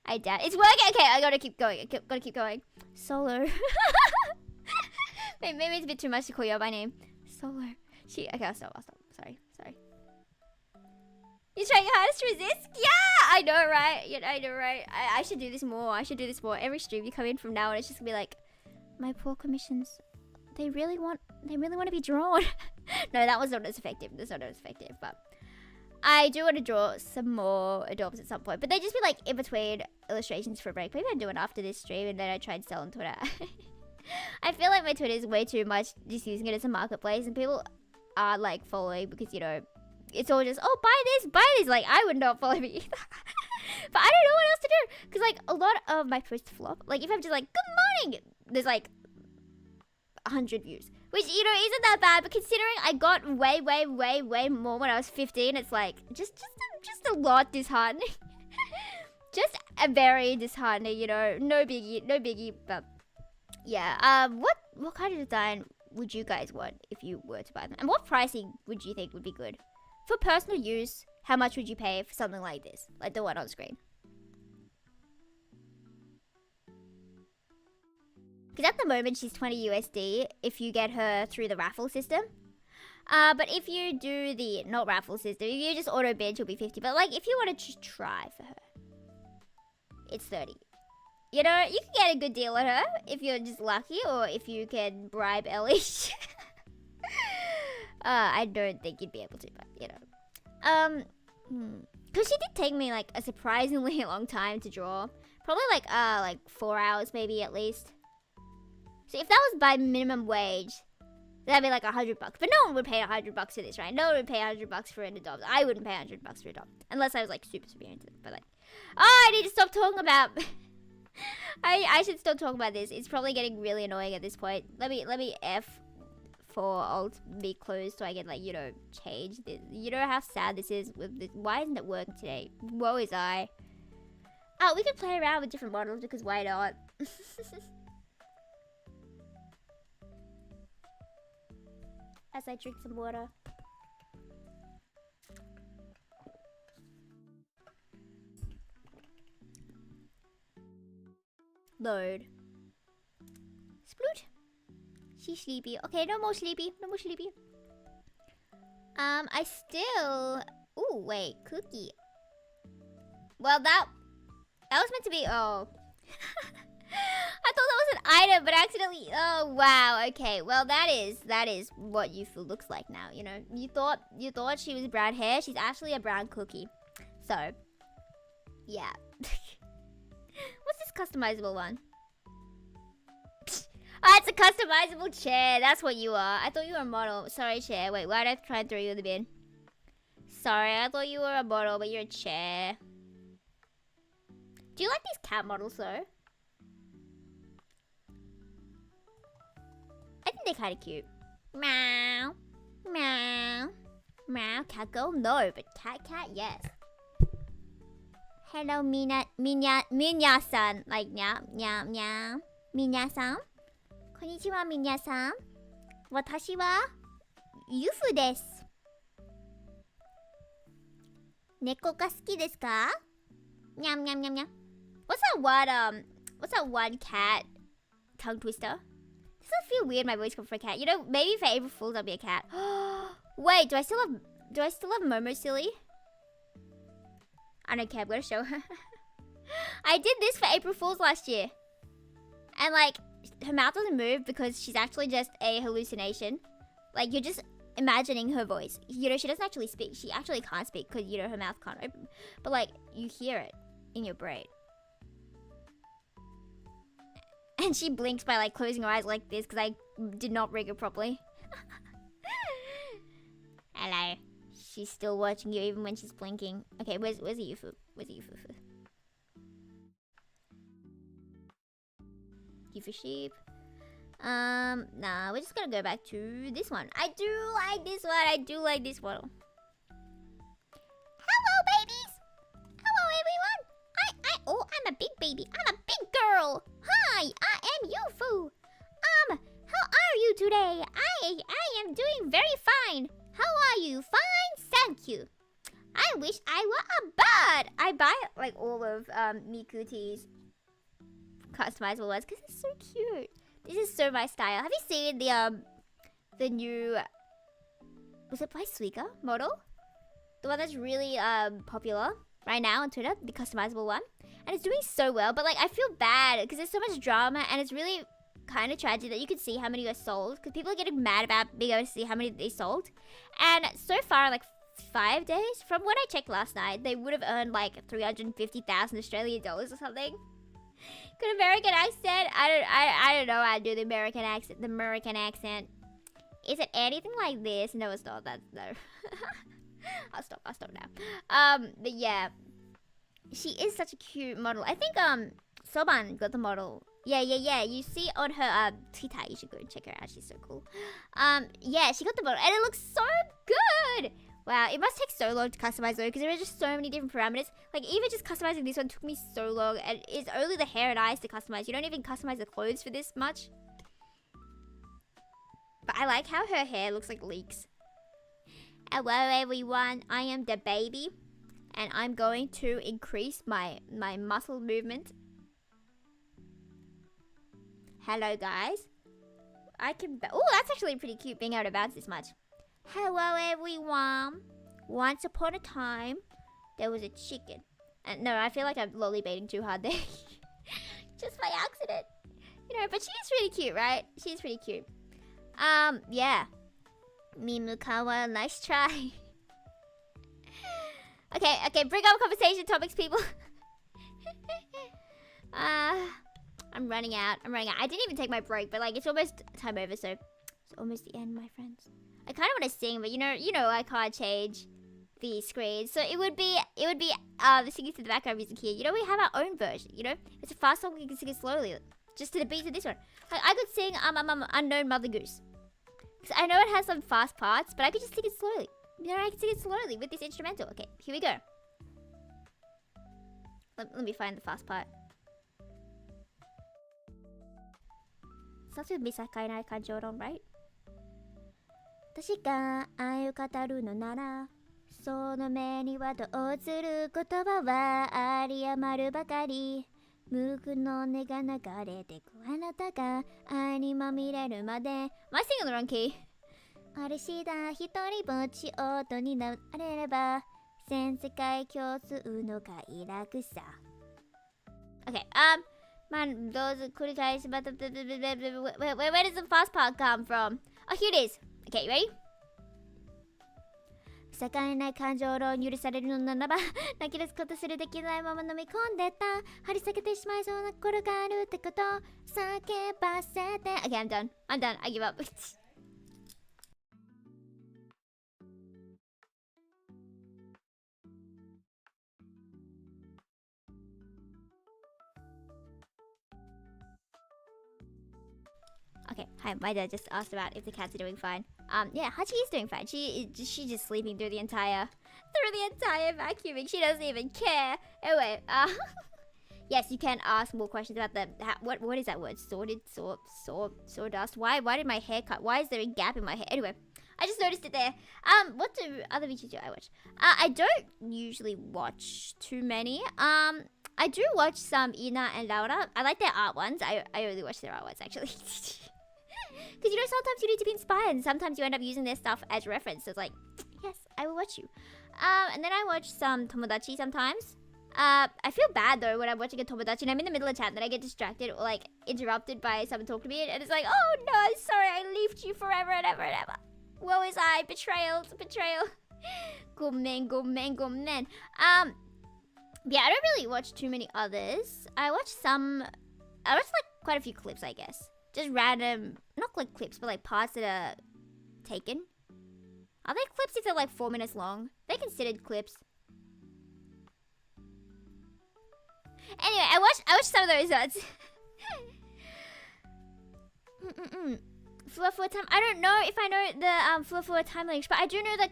I doubt it's working. Okay, I gotta keep going. Gotta keep going. Solo. Maybe it's a bit too much to call you out by name. Solo. Okay, I'll stop. Sorry. You're trying your hardest to resist? Yeah! I know, right? I know, right? I should do this more. Every stream you come in from now on, it's just gonna be like, my poor commissions. They really want to be drawn. No, that was not as effective. But I do want to draw some more adorps at some point. But they just be like in between illustrations for a break. Maybe I'll do it after this stream and then I try and sell on Twitter. I feel like my Twitter is way too much just using it as a marketplace. And people are like following because, you know, it's all just, oh, buy this. Like, I would not follow me either. But I don't know what else to do. Because like a lot of my posts flop. Like if I'm just like, good morning. There's like 100 views. Which, you know, isn't that bad, but considering I got way more when I was 15, it's like, just a lot disheartening. Just a very disheartening, you know, no biggie, but yeah. What kind of design would you guys want if you were to buy them? And what pricing would you think would be good? For personal use, how much would you pay for something like this? Like the one on screen? Because at the moment, she's 20 USD if you get her through the raffle system. But if you do the not raffle system, if you just auto bid, she'll be 50. But like, if you want to try for her, it's 30. You know, you can get a good deal on her if you're just lucky, or if you can bribe Ellie. I don't think you'd be able to, but you know. Because she did take me like a surprisingly long time to draw. Probably like 4 hours maybe at least. So if that was by minimum wage, that'd be like $100. But no one would pay $100 for this, right? No one would pay $100 for an adopt. I wouldn't pay $100 for an adopt. Unless I was like super into it. But like, oh, I need to stop talking about... I should stop talking about this. It's probably getting really annoying at this point. Let me F for alt be closed so I can like, you know, change this. You know how sad this is with this. Why isn't it working today? Woe is I. Oh, we can play around with different models because why not? As I drink some water. Load. Sploot. She's sleepy. Okay, no more sleepy. I still... Ooh, wait. Cookie. Well, that was meant to be... Oh. I thought that was an item, but accidentally... Oh, wow. Okay, well, that is what Yufu looks like now, you know? You thought she was brown hair. She's actually a brown cookie. So, yeah. What's this customizable one? Oh, it's a customizable chair. That's what you are. I thought you were a model. Sorry, chair. Wait, why'd I try and throw you in the bin? Sorry, I thought you were a model, but you're a chair. Do you like these cat models, though? I think they're kind of cute. Meow. Meow. Meow, cat girl, no, but cat, yes. Hello, Minya-san. Like, meow. Minya-san. Konnichiwa, Minya-san. Watashi wa Yufu desu. Neko ga suki desu ka? Meow. What's that one cat tongue twister? Does it feel weird my voice comes for a cat? You know, maybe for April Fools I'll be a cat. Wait, do I still have Momo Silly? I don't care, I'm gonna show her. I did this for April Fools last year. And like, her mouth doesn't move because she's actually just a hallucination. Like, you're just imagining her voice. You know, she doesn't actually speak. She actually can't speak because, you know, her mouth can't open. But like, you hear it in your brain. And she blinks by like closing her eyes like this because I did not rig it properly. Hello. She's still watching you even when she's blinking. Okay, where's the Yufu? Where's the Yufu? Yufu sheep. Nah, we're just gonna go back to this one. I do like this one. Hello, babies! Hello, everyone! I'm a big baby. I'm a big girl. Hi, I am Yufu. How are you today? I am doing very fine. How are you? Fine, thank you. I wish I were a bird. I buy like all of Mikuti's customizable ones because it's so cute. This is so my style. Have you seen the new, was it by Suika model? The one that's really popular right now on Twitter, the customizable one. And it's doing so well, but like I feel bad because there's so much drama and it's really kind of tragic that you can see how many are sold because people are getting mad about being able to see how many they sold. And so far, like 5 days from when I checked last night, they would have earned like 350,000 Australian dollars or something. Good American accent. I don't know how to do the American accent. Is it anything like this? No, it's not. That's no. I'll stop now. But yeah, she is such a cute model. I think Soban got the model. Yeah. You see on her Twitter, you should go and check her out. She's so cool. Yeah, she got the model and it looks so good. Wow, it must take so long to customize though because there are just so many different parameters. Like even just customizing this one took me so long, and it's only the hair and eyes to customize. You don't even customize the clothes for this much. But I like how her hair looks like leeks. Hello everyone, I am the baby. And I'm going to increase my muscle movement. Hello guys. I can, oh that's actually pretty cute being able to bounce this much. Hello everyone. Once upon a time, there was a chicken. And no, I feel like I'm lolly baiting too hard there. Just by accident. You know, but she's really cute, right? She's pretty cute. Yeah. Mimukawa, nice try. Okay, bring up conversation topics, people. I'm running out. I didn't even take my break, but like it's almost time over, so it's almost the end, my friends. I kind of want to sing, but you know, I can't change the screen, so it would be the singing to the background music here. You know, we have our own version. You know, it's a fast song. We can sing it slowly, just to the beat of this one. Like I could sing Unknown Mother Goose, because I know it has some fast parts, but I could just sing it slowly. You know, I can sing it slowly with this instrumental. Okay, here we go. Let me find the fast part. Starts with Misakai nai kanjoron, right? 私が愛を語るのならその目にはどうする言葉はあり余るばかり無垢の音が流れてくあなたが愛にまみれるまで Am I singing the wrong key? あれした一人ぼっち音になれれば全世界共通の快楽さ Okay, man, those are cool guys, but where does the fast part come from? Oh, here it is. Okay, you ready? 境ない感情論許されるのならば泣き出すことするできないまま飲み込んでた張り裂けてしまいそうな心があるってこと叫ばせて Okay, I'm done. I give up. Okay, hi, my dad just asked about if the cats are doing fine. Yeah, Hachi is doing fine. She's just sleeping through the entire vacuuming. She doesn't even care. Anyway, yes, you can ask more questions about the what is that word? Sawdust. Why did my hair cut? Why is there a gap in my hair? Anyway, I just noticed it there. What do other videos do I watch? I don't usually watch too many. I do watch some Ina and Laura. I like their art ones. I really watch their art ones actually. Because, you know, sometimes you need to be inspired and sometimes you end up using their stuff as reference. So it's like, yes, I will watch you. And then I watch some Tomodachi sometimes. I feel bad though when I'm watching a Tomodachi and I'm in the middle of chat and then I get distracted or like interrupted by someone talking to me and it's like, oh no, sorry, I left you forever and ever and ever. Woe is I, betrayal. Gomen. Yeah, I don't really watch too many others. I watch like quite a few clips, I guess. Just random, not like clips, but like parts that are taken. Are they clips if they're like 4 minutes long? They're considered clips. Anyway, I watched some of those ones. Fuwa time. I don't know if I know the Fuwa time language, but I do know the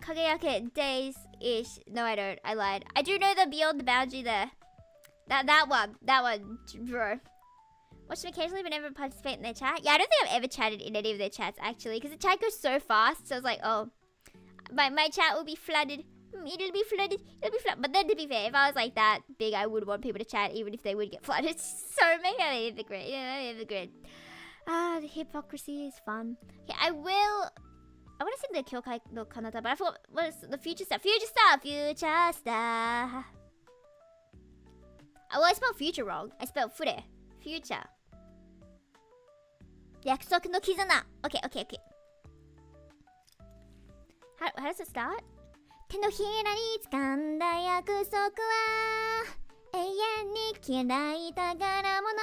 Kagayake days ish. No, I don't. I lied. I do know the Beyond the Boundary there. That one, bro. Watch them occasionally but never participate in their chat. Yeah, I don't think I've ever chatted in any of their chats actually, because the chat goes so fast. So I was like, oh, my chat will be flooded. It'll be flooded. But then to be fair, if I was like that big, I would want people to chat even if they would get flooded. So maybe I need the grid. Yeah, the grid. The hypocrisy is fun. Okay, I want to sing the Kyokai no Kanata, but I forgot what is the future stuff. Future stuff. Oh, well, I spelled future wrong. I spelled fure. Future. 約束の絆. Okay. How does it start? 手のひらに掴んだ約束は永遠に消えない宝物。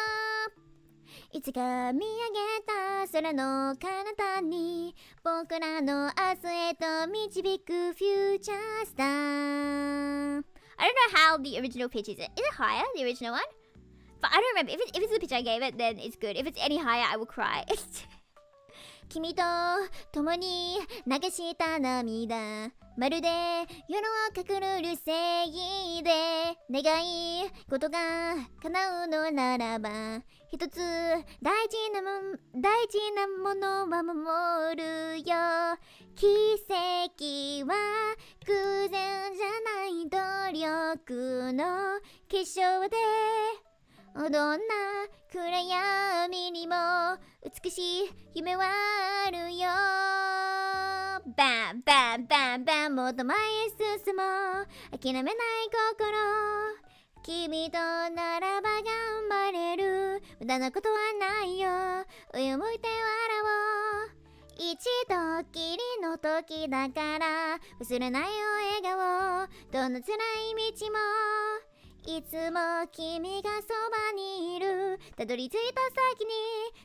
いつか見上げた空の彼方に僕らの明日へと導く Future Star. I don't know how the original pitch is. Is it higher, the original one? But I don't remember. If it's the pitch I gave it, then it's good. If it's any higher, I will cry. 君と共に流した涙まるで世の隠れる正義で願い事が叶うのならば一つ大事なものは守るよ奇跡は偶然じゃない努力の結晶でどんな暗闇にも美しい夢はあるよバンバンバンバンもっと前へ進もう諦めない心君とならば頑張れる無駄なことはないよ上を向いて笑おう一度きりの時だから忘れないよ笑顔どんな辛い道もいつも君がそばにいるたどり着いた先に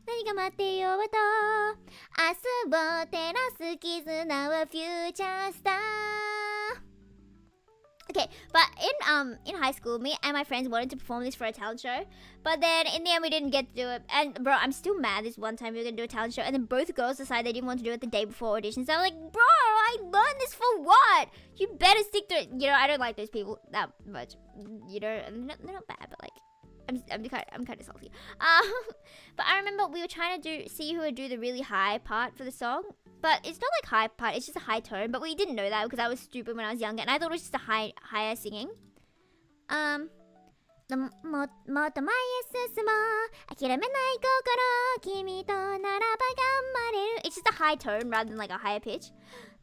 何が待ってようと明日を照らす絆は Future Star. Okay, but in high school, me and my friends wanted to perform this for a talent show, but then in the end we didn't get to do it. And bro, I'm still mad. This one time we were gonna do a talent show, and then both girls decided they didn't want to do it the day before audition. So I'm like, bro, I learned this for what? You better stick to it. You know, I don't like those people that much. You know, they're not bad, but like, I'm kind of salty. But I remember we were trying to see who would do the really high part for the song. But it's not like high part, it's just a high tone. But we didn't know that because I was stupid when I was younger. And I thought it was just a higher singing. もっと前へ進もう諦めない心君とならば頑張れる It's just a high tone rather than like a higher pitch.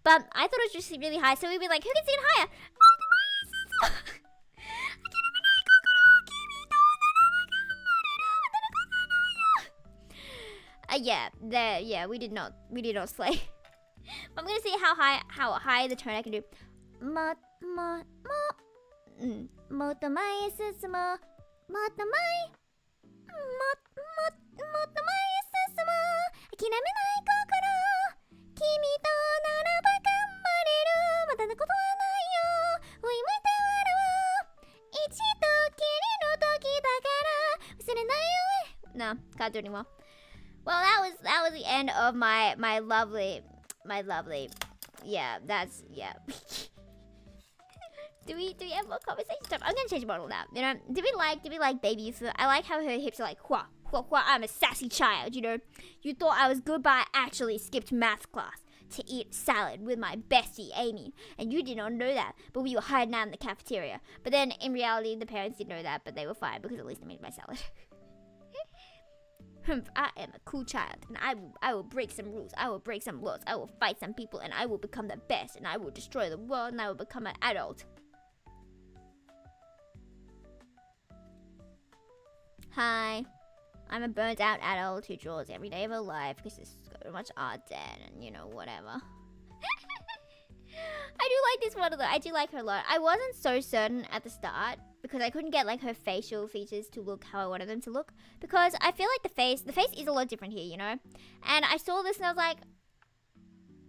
But I thought it was just really high. So we'd be like, who can sing it higher? もっと前へ進もう諦めない心君とならば頑張れるまたのことないよ yeah, we did not slay. I'm gonna see how high the tone I can do. もっと前へ進もうもっと前へ進もう諦めない心君とならば頑張れるまだのことはないよ追い向いて笑おう一度きりの時だから忘れないよ No, can't do anymore. Well, that was the end of my lovely. Yeah, that's yeah. Do we have more conversation stuff? I'm gonna change model now. You know, do we like baby Yusu? I like how her hips are like, hua, hua, hua, I'm a sassy child, you know. You thought I was good, but I actually skipped math class to eat salad with my bestie Amy, and you did not know that, but we were hiding out in the cafeteria. But then in reality, the parents didn't know that, but they were fine because at least I made my salad. I am a cool child, and I will break some rules, I will break some laws, I will fight some people, and I will become the best, and I will destroy the world, and I will become an adult. Hi, I'm a burnt out adult who draws every day of her life because there's so much art dead and, you know, whatever. I do like this model though. I do like her a lot. I wasn't so certain at the start because I couldn't get like her facial features to look how I wanted them to look, because I feel like the face is a lot different here, you know. And I saw this and I was like,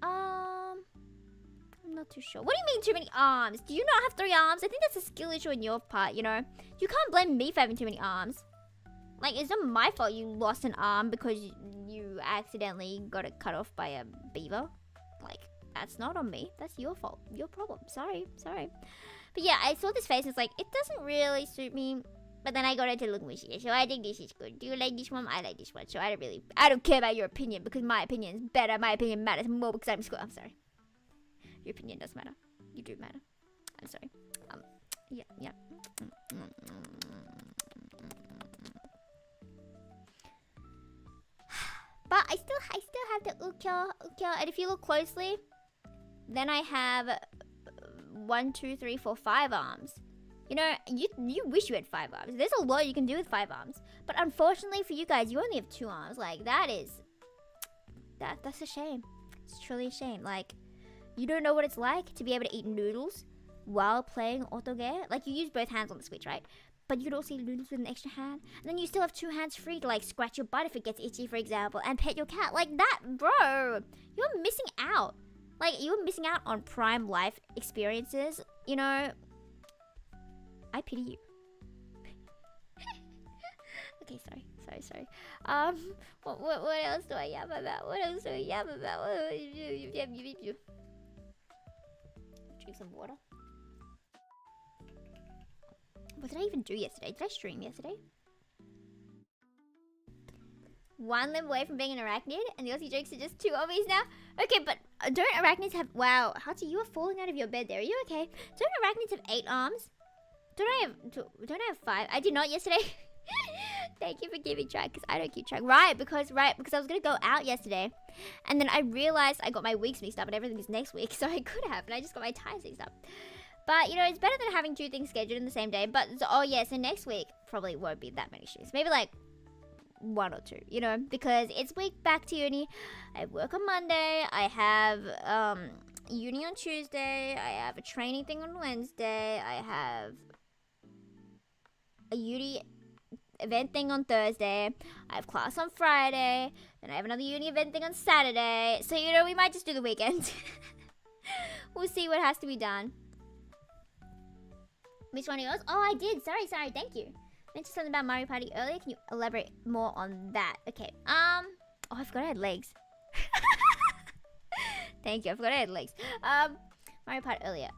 I'm not too sure. What do you mean too many arms? Do you not have 3 arms? I think that's a skill issue on your part, you know. You can't blame me for having too many arms. Like, it's not my fault you lost an arm because you accidentally got it cut off by a beaver. Like, that's not on me. That's your fault. Your problem. Sorry. But yeah, I saw this face and it's like, it doesn't really suit me. But then I got it to look mushy. So I think this is good. Do you like this one? I like this one. So I don't care about your opinion because my opinion is better. My opinion matters more because I'm school. I'm sorry. Your opinion does matter. You do matter. I'm sorry. Yeah. But I still have the ukyo, and if you look closely, then I have 1, 2, 3, 4, 5 arms. You know, you wish you had 5 arms. There's a lot you can do with 5 arms, but unfortunately for you guys, you only have 2 arms. Like that's a shame. It's truly a shame. Like, you don't know what it's like to be able to eat noodles while playing Otoge. Like, you use both hands on the Switch, right? But you could also eat noodles with an extra hand. And then you still have 2 hands free to, like, scratch your butt if it gets itchy, for example, and pet your cat. Like that, bro. You're missing out. Like, you're missing out on prime life experiences. You know, I pity you. Okay, sorry. What else do I yap about? Drink some water. What did I even do yesterday? Did I stream yesterday? 1 limb away from being an arachnid, and the Aussie jokes are just too obvious now. Okay, but don't arachnids have... Wow, Hachi, you are falling out of your bed there. Are you okay? Don't arachnids have 8 arms? Don't I have 5? I did not yesterday. Thank you for keeping track, because I don't keep track. Right, because I was going to go out yesterday, and then I realized I got my weeks mixed up, and everything is next week, so I could have, and I just got my times mixed up. But, you know, it's better than having 2 things scheduled in the same day. But, oh yeah, so next week probably won't be that many shoots. Maybe like 1 or 2, you know, because it's week back to uni. I work on Monday. I have uni on Tuesday. I have a training thing on Wednesday. I have a uni event thing on Thursday. I have class on Friday. Then I have another uni event thing on Saturday. So, you know, we might just do the weekend. We'll see what has to be done. Which one of yours? Oh, I did. Sorry. Thank you. Mentioned something about Mario Party earlier. Can you elaborate more on that? Okay. Oh, I forgot I had legs. Thank you. I forgot I had legs. Mario Party earlier.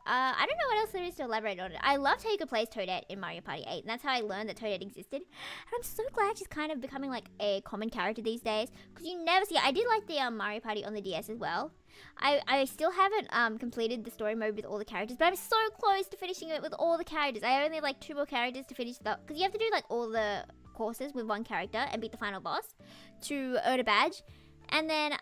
I don't know what else there is to elaborate on it. I loved how you could play as Toadette in Mario Party 8, and that's how I learned that Toadette existed. And I'm so glad she's kind of becoming like a common character these days, because you never see it. I did like the Mario Party on the DS as well. I still haven't completed the story mode with all the characters, but I'm so close to finishing it with all the characters. I only have like 2 more characters to finish the, because you have to do like all the courses with 1 character and beat the final boss to earn a badge. And then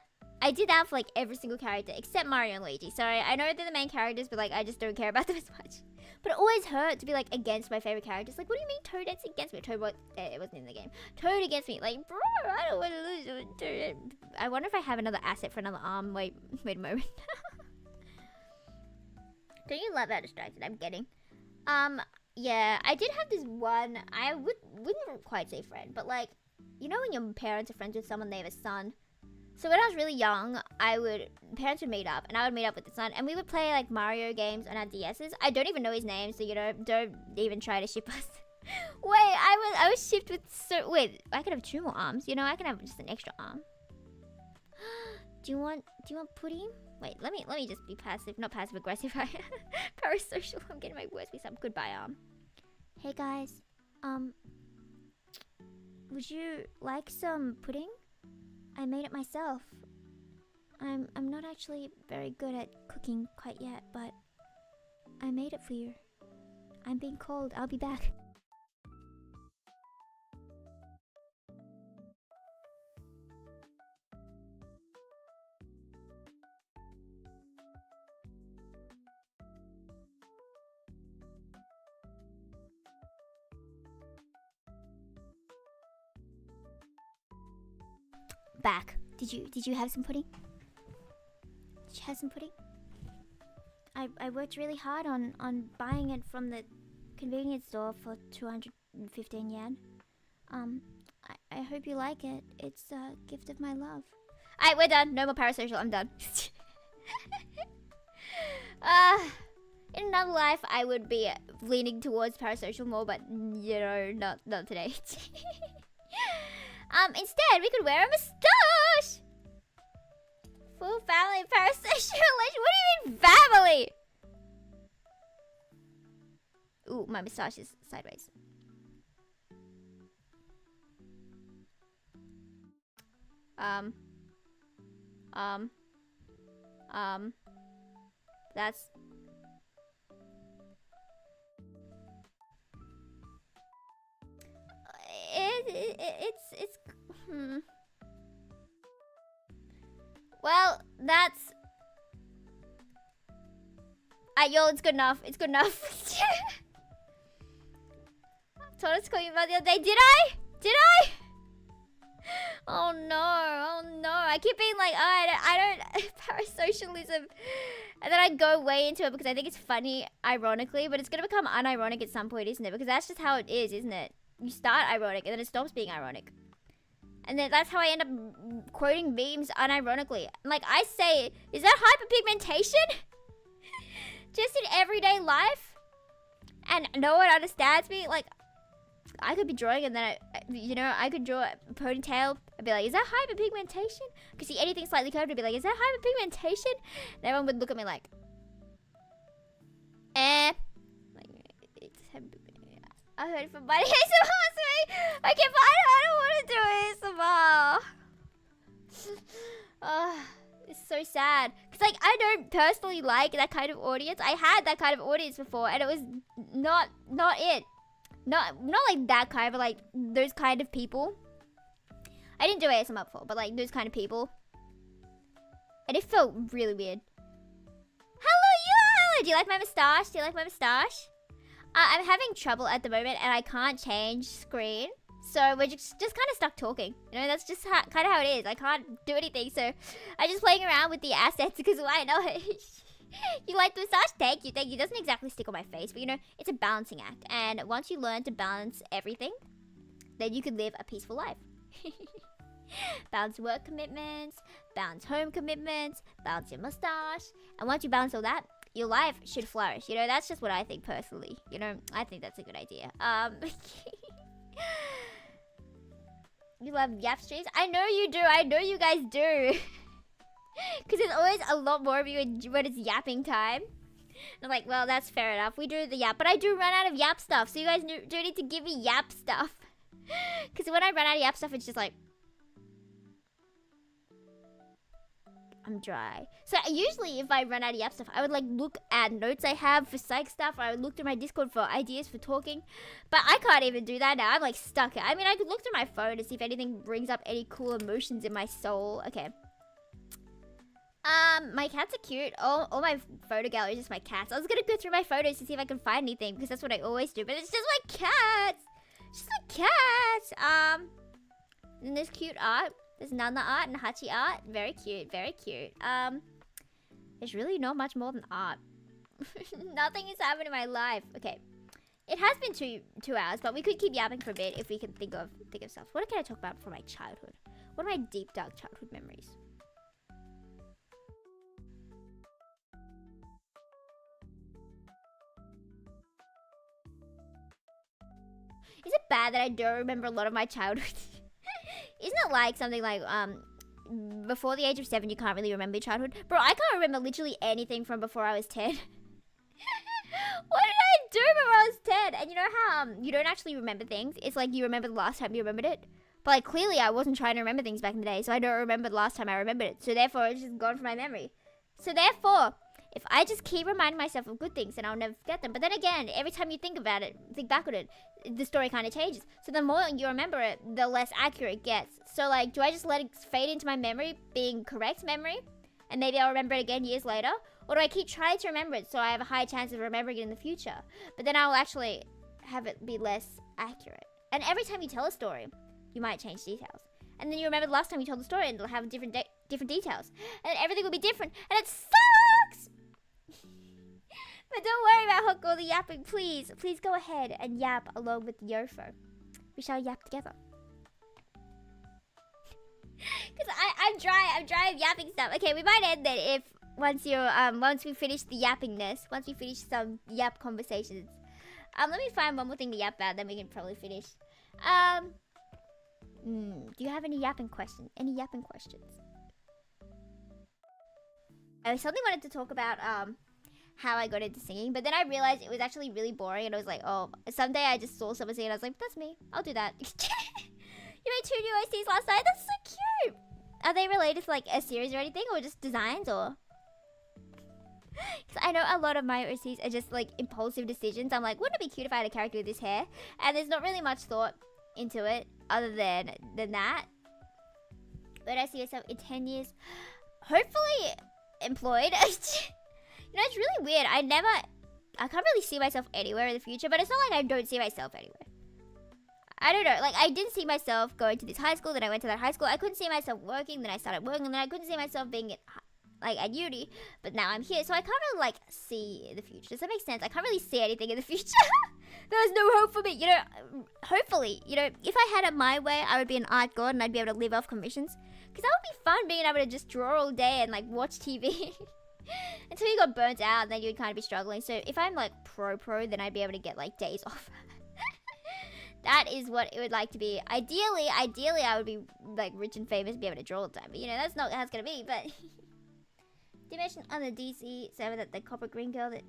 I did that for like every single character except Mario and Luigi. So I know they're the main characters, but like I just don't care about them as much. But it always hurt to be like against my favorite characters. Like, what do you mean Toadette's against me? Toad, it wasn't in the game. Toad against me. Like, bro, I don't want to lose to Toadette. I wonder if I have another asset for another arm. Wait a moment. Don't you love how distracted I'm getting? Yeah, I did have this one. I wouldn't quite say friend, but like, you know when your parents are friends with someone, they have a son. So when I was really young, parents would meet up, and I would meet up with the son, and we would play like Mario games on our DSs. I don't even know his name, so you know, don't even try to ship us. Wait, I was shipped with wait, I could have 2 more arms. You know, I can have just an extra arm. Do you want pudding? Wait, let me just be passive, not passive aggressive. Parasocial. I'm getting my words mixed up. Goodbye, arm. Hey guys, would you like some pudding? I made it myself. I'm not actually very good at cooking quite yet, but I made it for you. I'm being called. I'll be back. Back. Did you have some pudding? Did you have some pudding? I worked really hard on buying it from the convenience store for 215 yen. I hope you like it. It's a gift of my love. Alright, we're done. No more parasocial. I'm done. In another life, I would be leaning towards parasocial more, but you know, not today. Instead, we could wear a moustache! Full family parasocial relation. What do you mean, family? Ooh, my moustache is sideways. That's... It's Well, that's... yo, it's good enough. It's good enough. Told us to call you about the other day. Did I? Did I? Oh no, oh no. I keep being like, oh, I don't parasocialism. And then I go way into it because I think it's funny, ironically, but it's gonna become unironic at some point, isn't it? Because that's just how it is, isn't it? You start ironic and then it stops being ironic. And then that's how I end up quoting memes unironically. Like I say, is that hyperpigmentation? Just in everyday life? And no one understands me? Like, I could be drawing and then, I could draw a ponytail. I'd be like, is that hyperpigmentation? Could see anything slightly curved, I'd be like, is that hyperpigmentation? And everyone would look at me like, eh. Like, it's I heard it from Buddy ASMR. I can't, I don't want to do ASMR. It's so sad. Because, like, I don't personally like that kind of audience. I had that kind of audience before, and it was not it. Not like that kind, but like those kind of people. I didn't do ASMR before, but like those kind of people. And it felt really weird. Hello, you! Do you like my moustache? Do you like my moustache? I'm having trouble at the moment, and I can't change screen. So we're just kind of stuck talking. You know, that's just kind of how it is. I can't do anything, so I'm just playing around with the assets because why not? You like the moustache? Thank you, thank you. It doesn't exactly stick on my face, but you know, it's a balancing act. And once you learn to balance everything, then you can live a peaceful life. Balance work commitments, balance home commitments, balance your moustache. And once you balance all that, your life should flourish. You know, that's just what I think personally. You know, I think that's a good idea. You love yap streams? I know you do. I know you guys do. Because there's always a lot more of you when it's yapping time. And I'm like, well, that's fair enough. We do the yap. But I do run out of yap stuff. So you guys do need to give me yap stuff. Because when I run out of yap stuff, it's just like... I'm dry. So usually if I run out of yap stuff, I would like look at notes I have for psych stuff. Or I would look through my Discord for ideas for talking. But I can't even do that now. I'm like stuck. I mean, I could look through my phone to see if anything brings up any cool emotions in my soul. Okay. My cats are cute. All my photo gallery is just my cats. I was gonna go through my photos to see if I can find anything because that's what I always do. But it's just my cats. Just my cats. And there's cute art. There's Nana art and Hachi art. Very cute. Very cute. There's really not much more than art. Nothing has happened in my life. Okay. It has been two hours, but we could keep yapping for a bit if we can think of stuff. What can I talk about from my childhood? What are my deep dark childhood memories? Is it bad that I don't remember a lot of my childhood? Isn't it like something like, before the age of 7, you can't really remember your childhood? Bro, I can't remember literally anything from before I was 10. What did I do before I was 10? And you know how, you don't actually remember things? It's like you remember the last time you remembered it. But like, clearly I wasn't trying to remember things back in the day, so I don't remember the last time I remembered it. So therefore, it's just gone from my memory. So therefore, if I just keep reminding myself of good things, then I'll never forget them. But then again, every time you think about it, think back on it, the story kind of changes. So the more you remember it, the less accurate it gets. So like, do I just let it fade into my memory, being correct memory? And maybe I'll remember it again years later? Or do I keep trying to remember it so I have a high chance of remembering it in the future? But then I'll actually have it be less accurate. And every time you tell a story, you might change details. And then you remember the last time you told the story and it'll have different details. And everything will be different. And it sucks! But don't worry about all the yapping, please. Please go ahead and yap along with Yofo. We shall yap together. Because I'm dry of yapping stuff. Okay, we might end it if once we finish the yappingness, once we finish some yap conversations. Let me find one more thing to yap about, then we can probably finish. Do you have any yapping questions? Any yapping questions? I suddenly wanted to talk about how I got into singing, but then I realized it was actually really boring, and I was like, oh, someday I just saw someone sing, and I was like, that's me. I'll do that. You made 2 new OCs last night? That's so cute! Are they related to like a series or anything, or just designs, or? Because I know a lot of my OCs are just like impulsive decisions. I'm like, wouldn't it be cute if I had a character with this hair? And there's not really much thought into it other than that. But I see myself in 10 years, hopefully employed. You know, it's really weird. I can't really see myself anywhere in the future, but it's not like I don't see myself anywhere. I don't know, like I didn't see myself going to this high school, then I went to that high school. I couldn't see myself working, then I started working, and then I couldn't see myself being at uni, but now I'm here, so I can't really like see the future. Does that make sense? I can't really see anything in the future. There's no hope for me, you know. Hopefully, you know, if I had it my way, I would be an art god and I'd be able to live off commissions, because that would be fun, being able to just draw all day and like watch TV until you got burnt out, and then you'd kind of be struggling. So if I'm like pro, then I'd be able to get like days off. That is what it would like to be. Ideally, I would be like rich and famous and be able to draw all the time. But you know, that's not how it's gonna be. But did you mention on the DC server that the copper green girl that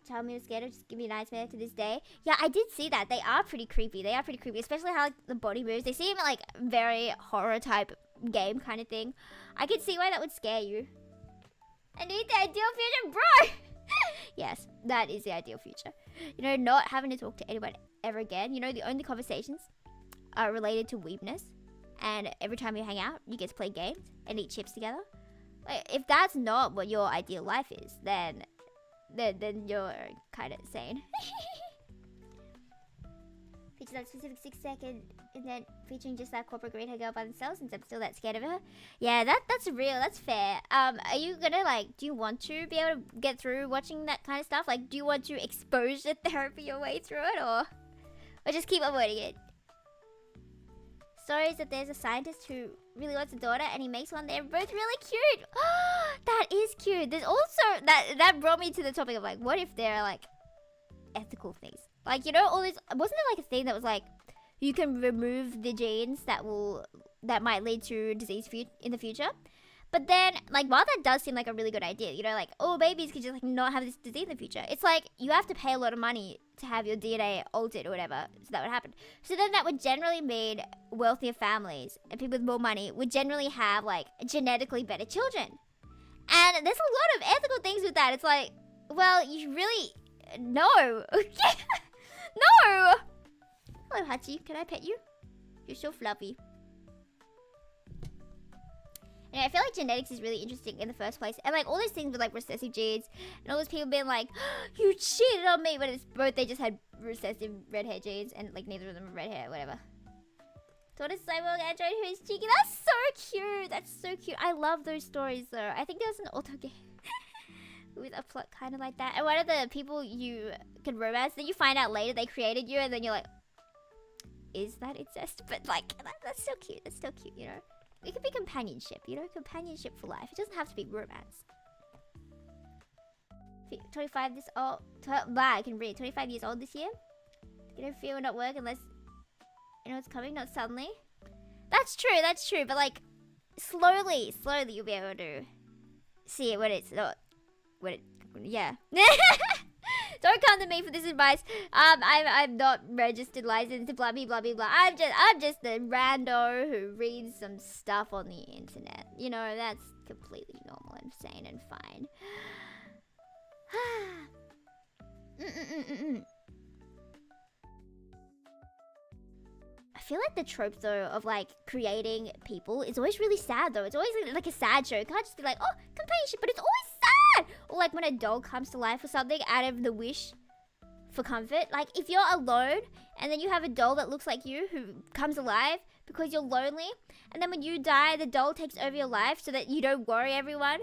told me was scared of just give me a nightmare to this day? Yeah, I did see that. They are pretty creepy. Especially how like the body moves. They seem like very horror type game kind of thing. I could see why that would scare you. I need the ideal future, bro. Yes, that is the ideal future. You know, not having to talk to anyone ever again. You know, the only conversations are related to weebness, and every time you hang out, you get to play games and eat chips together. Like, if that's not what your ideal life is, then you're kind of sane. Feature that specific 6-second event featuring just that corporate green hair girl by themselves, since I'm still that scared of her. Yeah, that's real. That's fair. Are you gonna like? Do you want to be able to get through watching that kind of stuff? Like, do you want to exposure therapy your way through it, or just keep avoiding it? Stories that there's a scientist who really wants a daughter and he makes one. They're both really cute. That is cute. There's also that brought me to the topic of like, what if there are like ethical things? Like, you know, all this, wasn't there like a thing that was like, you can remove the genes that might lead to disease in the future? But then, like, while that does seem like a really good idea, you know, like, oh, babies could just like not have this disease in the future. It's like, you have to pay a lot of money to have your DNA altered or whatever, so that would happen. So then that would generally mean wealthier families and people with more money would generally have like genetically better children. And there's a lot of ethical things with that. It's like, well, you really, no. No! Hello, Hachi. Can I pet you? You're so fluffy. And I feel like genetics is really interesting in the first place. And like all those things with like recessive genes and all those people being like, oh, you cheated on me, but it's both they just had recessive red hair genes and like neither of them are red hair, whatever. What is cyborg android who is cheeky? That's so cute. That's so cute. I love those stories though. I think there was an auto game with a plot kind of like that. And one of the people you can romance, then you find out later they created you, and then you're like, is that incest? But like, that's so cute. That's so cute, you know? It could be companionship, you know? Companionship for life. It doesn't have to be romance. 25 this old... I can read. 25 years old this year. You don't feel it not work unless you know it's coming, not suddenly. That's true, but like slowly you'll be able to see it when it's not, yeah. Don't come to me for this advice. I'm not registered licensed, blah blah blah blah. I'm just a rando who reads some stuff on the internet. You know, that's completely normal and sane and fine. I feel like the trope though of like creating people is always really sad though. It's always like a sad show. It can't just be like, oh, companionship, but it's always sad. Or like when a doll comes to life or something out of the wish for comfort. Like if you're alone and then you have a doll that looks like you who comes alive because you're lonely, and then when you die the doll takes over your life so that you don't worry everyone.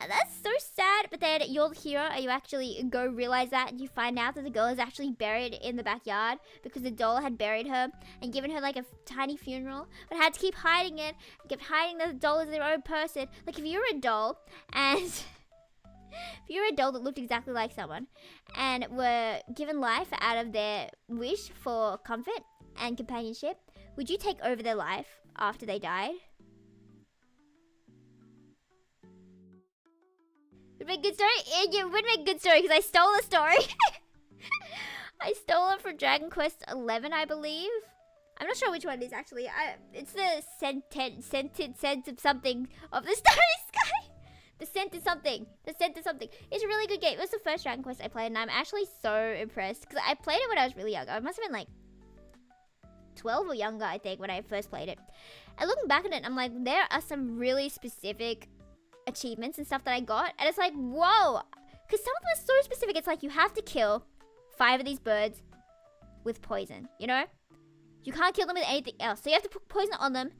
That's so sad. But then you're the hero and you actually go realize that, and you find out that the girl is actually buried in the backyard because the doll had buried her and given her like a tiny funeral, but had to keep hiding it, kept hiding that the doll is their own person. Like if you're a doll and if you're a doll that looked exactly like someone and were given life out of their wish for comfort and companionship, would you take over their life after they died? Would make a good story? Yeah, would make a good story because I stole the story. I stole it from Dragon Quest 11, I believe. I'm not sure which one it is actually. It's the scented sense of something of the Starry Sky. The scent is something. The scent is something. It's a really good game. It was the first Dragon Quest I played, and I'm actually so impressed because I played it when I was really young. I must have been like 12 or younger, I think, when I first played it. And looking back at it, I'm like, there are some really specific achievements and stuff that I got, and it's like, whoa, because some of them are so specific. It's like you have to kill 5 of these birds with poison, you know? You can't kill them with anything else, so you have to put poison on them,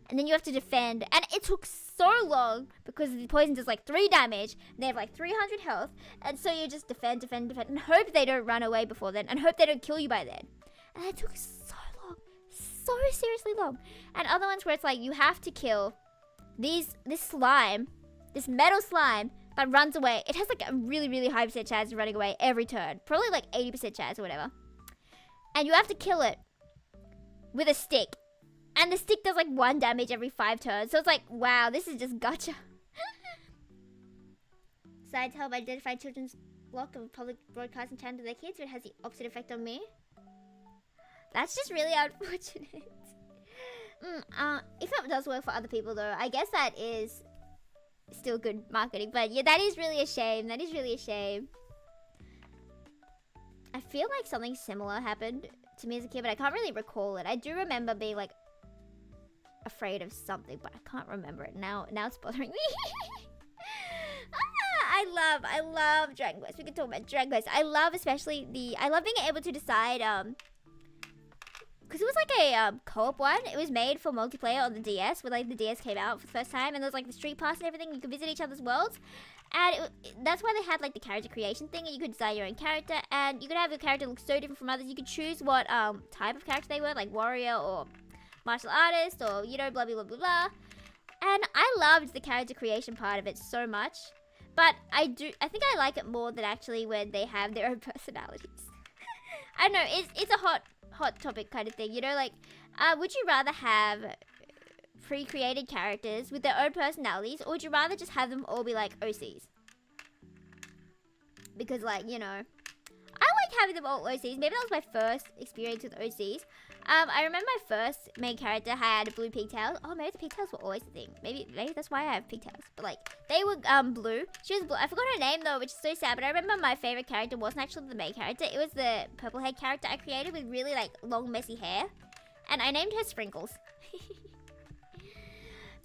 and then you have to defend. And it took so long because the poison does like 3 damage, and they have like 300 health, and so you just defend, and hope they don't run away before then, and hope they don't kill you by then. And it took so long, so seriously long. And other ones where it's like you have to kill this slime, this metal slime that runs away. It has like a really, really high % chance of running away every turn. Probably like 80% chance or whatever. And you have to kill it with a stick. And the stick does like 1 damage every 5 turns. So it's like, wow, this is just gotcha. So I tell identified children's block of public broadcasting channel to their kids, but it has the opposite effect on me. That's just really unfortunate. If it does work for other people though, I guess that is still good marketing. But yeah, that is really a shame. That is really a shame. I feel like something similar happened to me as a kid, but I can't really recall it. I do remember being like afraid of something, but I can't remember it now. Now it's bothering me. I love Dragon Quest. We could talk about Dragon Quest. I love especially I love being able to decide because it was like a co-op one. It was made for multiplayer on the DS when like the DS came out for the first time, and there was like the street pass and everything. You could visit each other's worlds, and that's why they had like the character creation thing, and you could design your own character, and you could have your character look so different from others. You could choose what type of character they were, like warrior or martial artist, or you know, blah blah blah blah blah. And I loved the character creation part of it so much, but I think I like it more than actually when they have their own personalities. I don't know, it's a hot topic kind of thing, you know, like would you rather have pre-created characters with their own personalities, or would you rather just have them all be like OCs? Because like, you know, I like having them all OCs. Maybe that was my first experience with OCs. I remember my first main character had blue pigtails. Oh, maybe the pigtails were always the thing. Maybe that's why I have pigtails. But like, they were blue. She was blue. I forgot her name though, which is so sad. But I remember my favorite character wasn't actually the main character. It was the purple haired character I created with really like long messy hair, and I named her Sprinkles.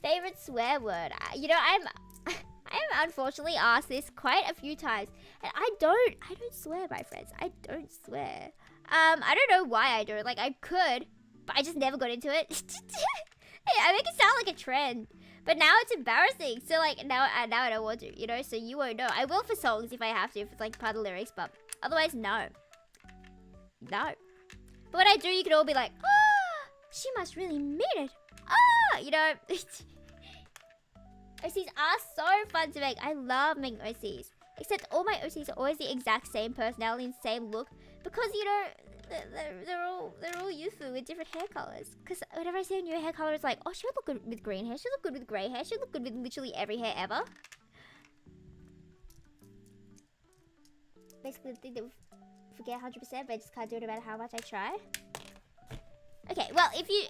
Favorite swear word? You know, I am unfortunately asked this quite a few times, and I don't swear, my friends. I don't swear. I don't know why I do it. Like, I could, but I just never got into it. Hey, I make it sound like a trend, but now it's embarrassing. So like now I don't want to, you know. So you won't know. I will for songs if I have to, if it's like part of the lyrics, but otherwise no. But when I do, you can all be like, oh, she must really mean it. Oh, you know. OCs are so fun to make. I love making OCs. Except all my OCs are always the exact same personality and same look. Because, you know, they're all youthful with different hair colors. Because whenever I see a new hair color, it's like, oh, she would look good with green hair. She would look good with grey hair. She would look good with literally every hair ever. Basically, the thing that we forget 100%, but I just can't do it no matter how much I try. Okay, well, if you...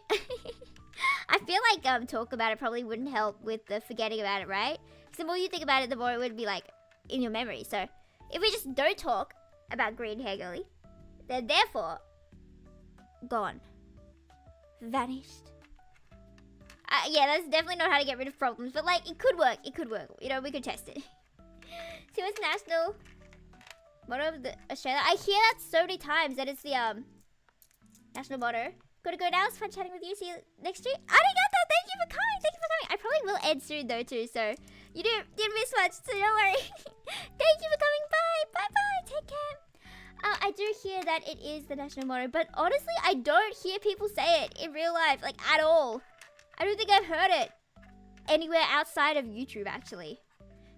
I feel like talk about it probably wouldn't help with the forgetting about it, right? Because the more you think about it, the more it would be like in your memory. So if we just don't talk about green hair girly, then therefore gone, vanished. Yeah, that's definitely not how to get rid of problems, but like it could work. It could work. You know, we could test it. See what's national motto of the Australia? I hear that so many times that it's the national motto. Gotta go now. It's fun chatting with you. See you next year. Arigato. Thank you for coming. Thank you for coming. I probably will end soon though too. So you didn't miss much. So don't worry. Thank you for coming. Bye. Bye. Bye. Take care. I do hear that it is the national motto, but honestly, I don't hear people say it in real life, like at all. I don't think I've heard it anywhere outside of YouTube actually.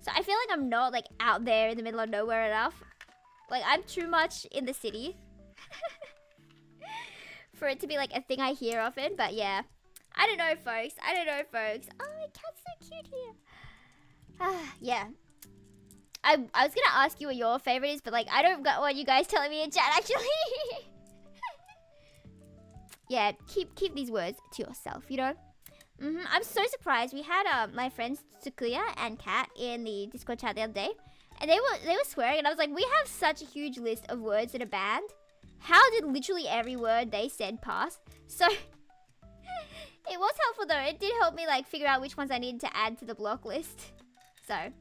So I feel like I'm not like out there in the middle of nowhere enough. Like I'm too much in the city. For it to be like a thing I hear often, but yeah. I don't know, folks. I don't know, folks. Oh, my cat's so cute here. Yeah. I was gonna ask you what your favorite is, but like I don't got what you guys telling me in chat actually. Yeah, keep these words to yourself, you know. I'm so surprised. We had my friends Tsukuya and Kat in the Discord chat the other day, and they were swearing, and I was like, we have such a huge list of words in a band. How did literally every word they said pass? So it was helpful though. It did help me like figure out which ones I needed to add to the block list. So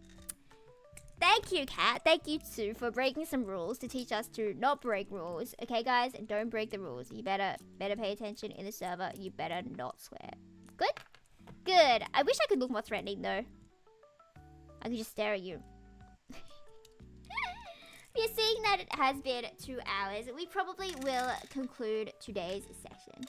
thank you, Kat. Thank you too for breaking some rules to teach us to not break rules. Okay, guys, don't break the rules. You better pay attention in the server. You better not swear. Good? Good. I wish I could look more threatening though. I could just stare at you. You're seeing that it has been 2 hours. We probably will conclude today's session.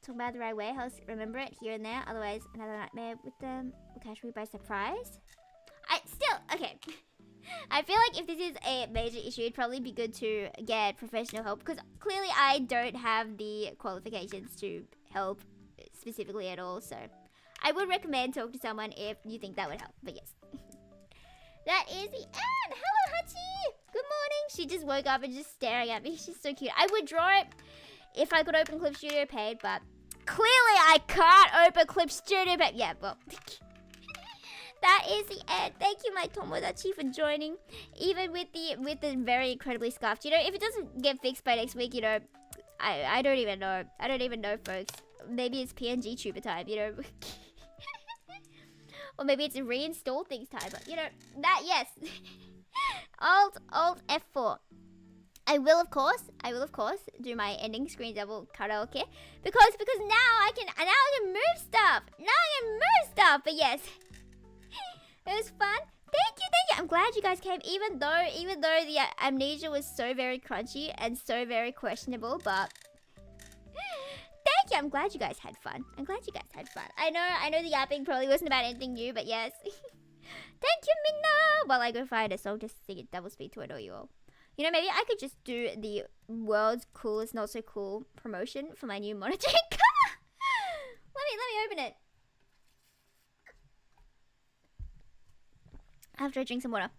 Talk about it the right way. Remember it here and there. Otherwise, another nightmare with them will catch me by surprise. Okay. I feel like if this is a major issue, it'd probably be good to get professional help. Because clearly I don't have the qualifications to help specifically at all. So I would recommend talk to someone if you think that would help. But yes. That is the end. Hello, Hachi. Good morning. She just woke up and just staring at me. She's so cute. I would draw it if I could open Clip Studio Paint, but clearly I can't open Clip Studio Paint. Yeah, well. That is the end. Thank you, my Tomodachi, for joining. Even with the very incredibly scuffed. You know, if it doesn't get fixed by next week, you know, I don't even know. I don't even know, folks. Maybe it's PNG tuber time, you know. Or maybe it's a reinstall things time. But, you know, that, yes. Alt F4. I will of course do my ending screen double karaoke because now I can move stuff. But yes. It was fun. Thank you. I'm glad you guys came, even though the Amnesia was so very crunchy and so very questionable, but thank you. I'm glad you guys had fun. I know the yapping probably wasn't about anything new, but yes. Thank you, Minna. While I go find a song, just sing it double speed to annoy you all. You know, maybe I could just do the world's coolest, not so cool promotion for my new monitor. Let me open it. After I drink some water.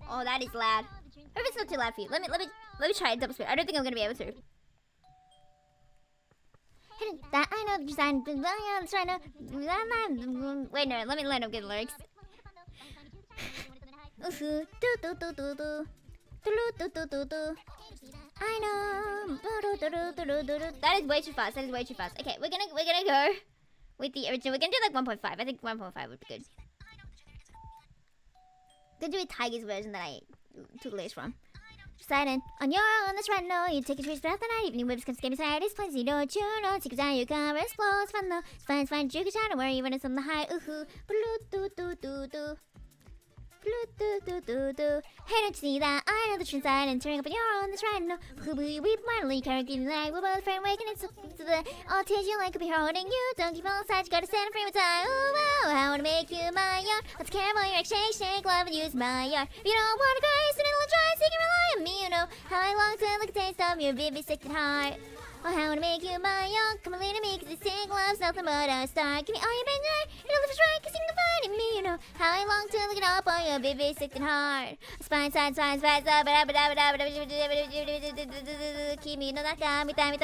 Oh, that is loud. Hope it's not too loud for you. Let me try it double speed. I don't think I'm gonna be able to. That I know the design. Wait, no. Let me get the lyrics. I know. That is way too fast. Okay, we're gonna go with the original. We're gonna do like 1.5. I think 1.5 would be good. Gonna do a Tiger's version that I took lyrics from. Silent on your own, that's right, no. You take a trace throughout the night. Evening whips come scare beside this place. You don't you know? Take a time, you can't explore. It's fun though. It's fine. You can try to worry when it's on the high. Ooh, blue, do. Hey, don't you see that? I know the truth inside and turning up on your own. That's right. No, we finally character tonight. We're both friend waking and so to the all tears you like could be holding you. Don't keep on side, you gotta stand free with time. Oh wow, I wanna make you my own. Let's care about your shake, shake, love and use my yard. If you don't wanna go, sit in a dry, so you can rely on me. You know how I long to look at the taste of your vivisected heart. Oh, I wanna make you my own. Come and lean on me, cause this thing love's nothing but a star. Give me all your pain tonight. You know if it's right, cause you can find in me. You know how I long to look it up on your vivisected heart. Spine, side, spine, spine, side, keep me, no, that guy, me, time.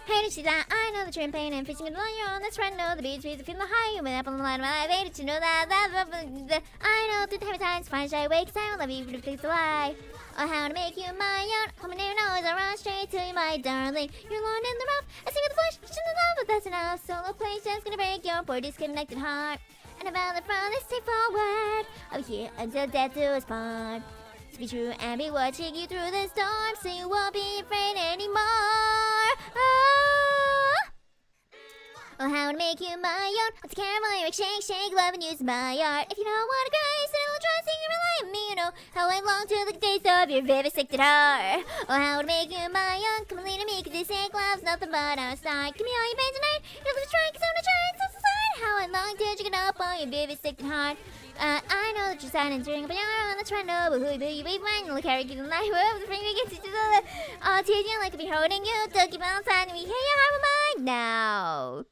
Hey, did you that? I know that you're in pain and facing it on your own. That's right, no, the beats, feeling the high. You went up on the line of my life. Hey, did you know that? I know through the heavy times, find shy way, cause I will love you for the fix the lie. Oh, how to make you my own. Hold me near your nose, I run straight to you, my darling. You're alone in the rough. I sing with the flesh, in the love, but that's enough. Solo place just gonna break your poor disconnected heart. And about the front, let's take forward. Over here until death do us part. To be true and be watching you through the storm, so you won't be afraid anymore. Oh, how to make you my own. Let's care about your shake, shake, love and use my art. If you don't wanna go, you still try singing, rely on me. You know how I long to look at the taste of your vivisected heart. Oh, how to make you my own. Come and lean on me, cause this ain't love's nothing but our start. Give me all your pain tonight. You know, try, cause I'm gonna try, it's so sad. How I long to chicken up on your vivisected heart. I know that you're sad and turning up on your own. That's right, no, but who you be mine? Look how you can lie. Whoever the finger gets you to the tears you like to be holding you. Don't keep on signing me. Hey, you have a mind now.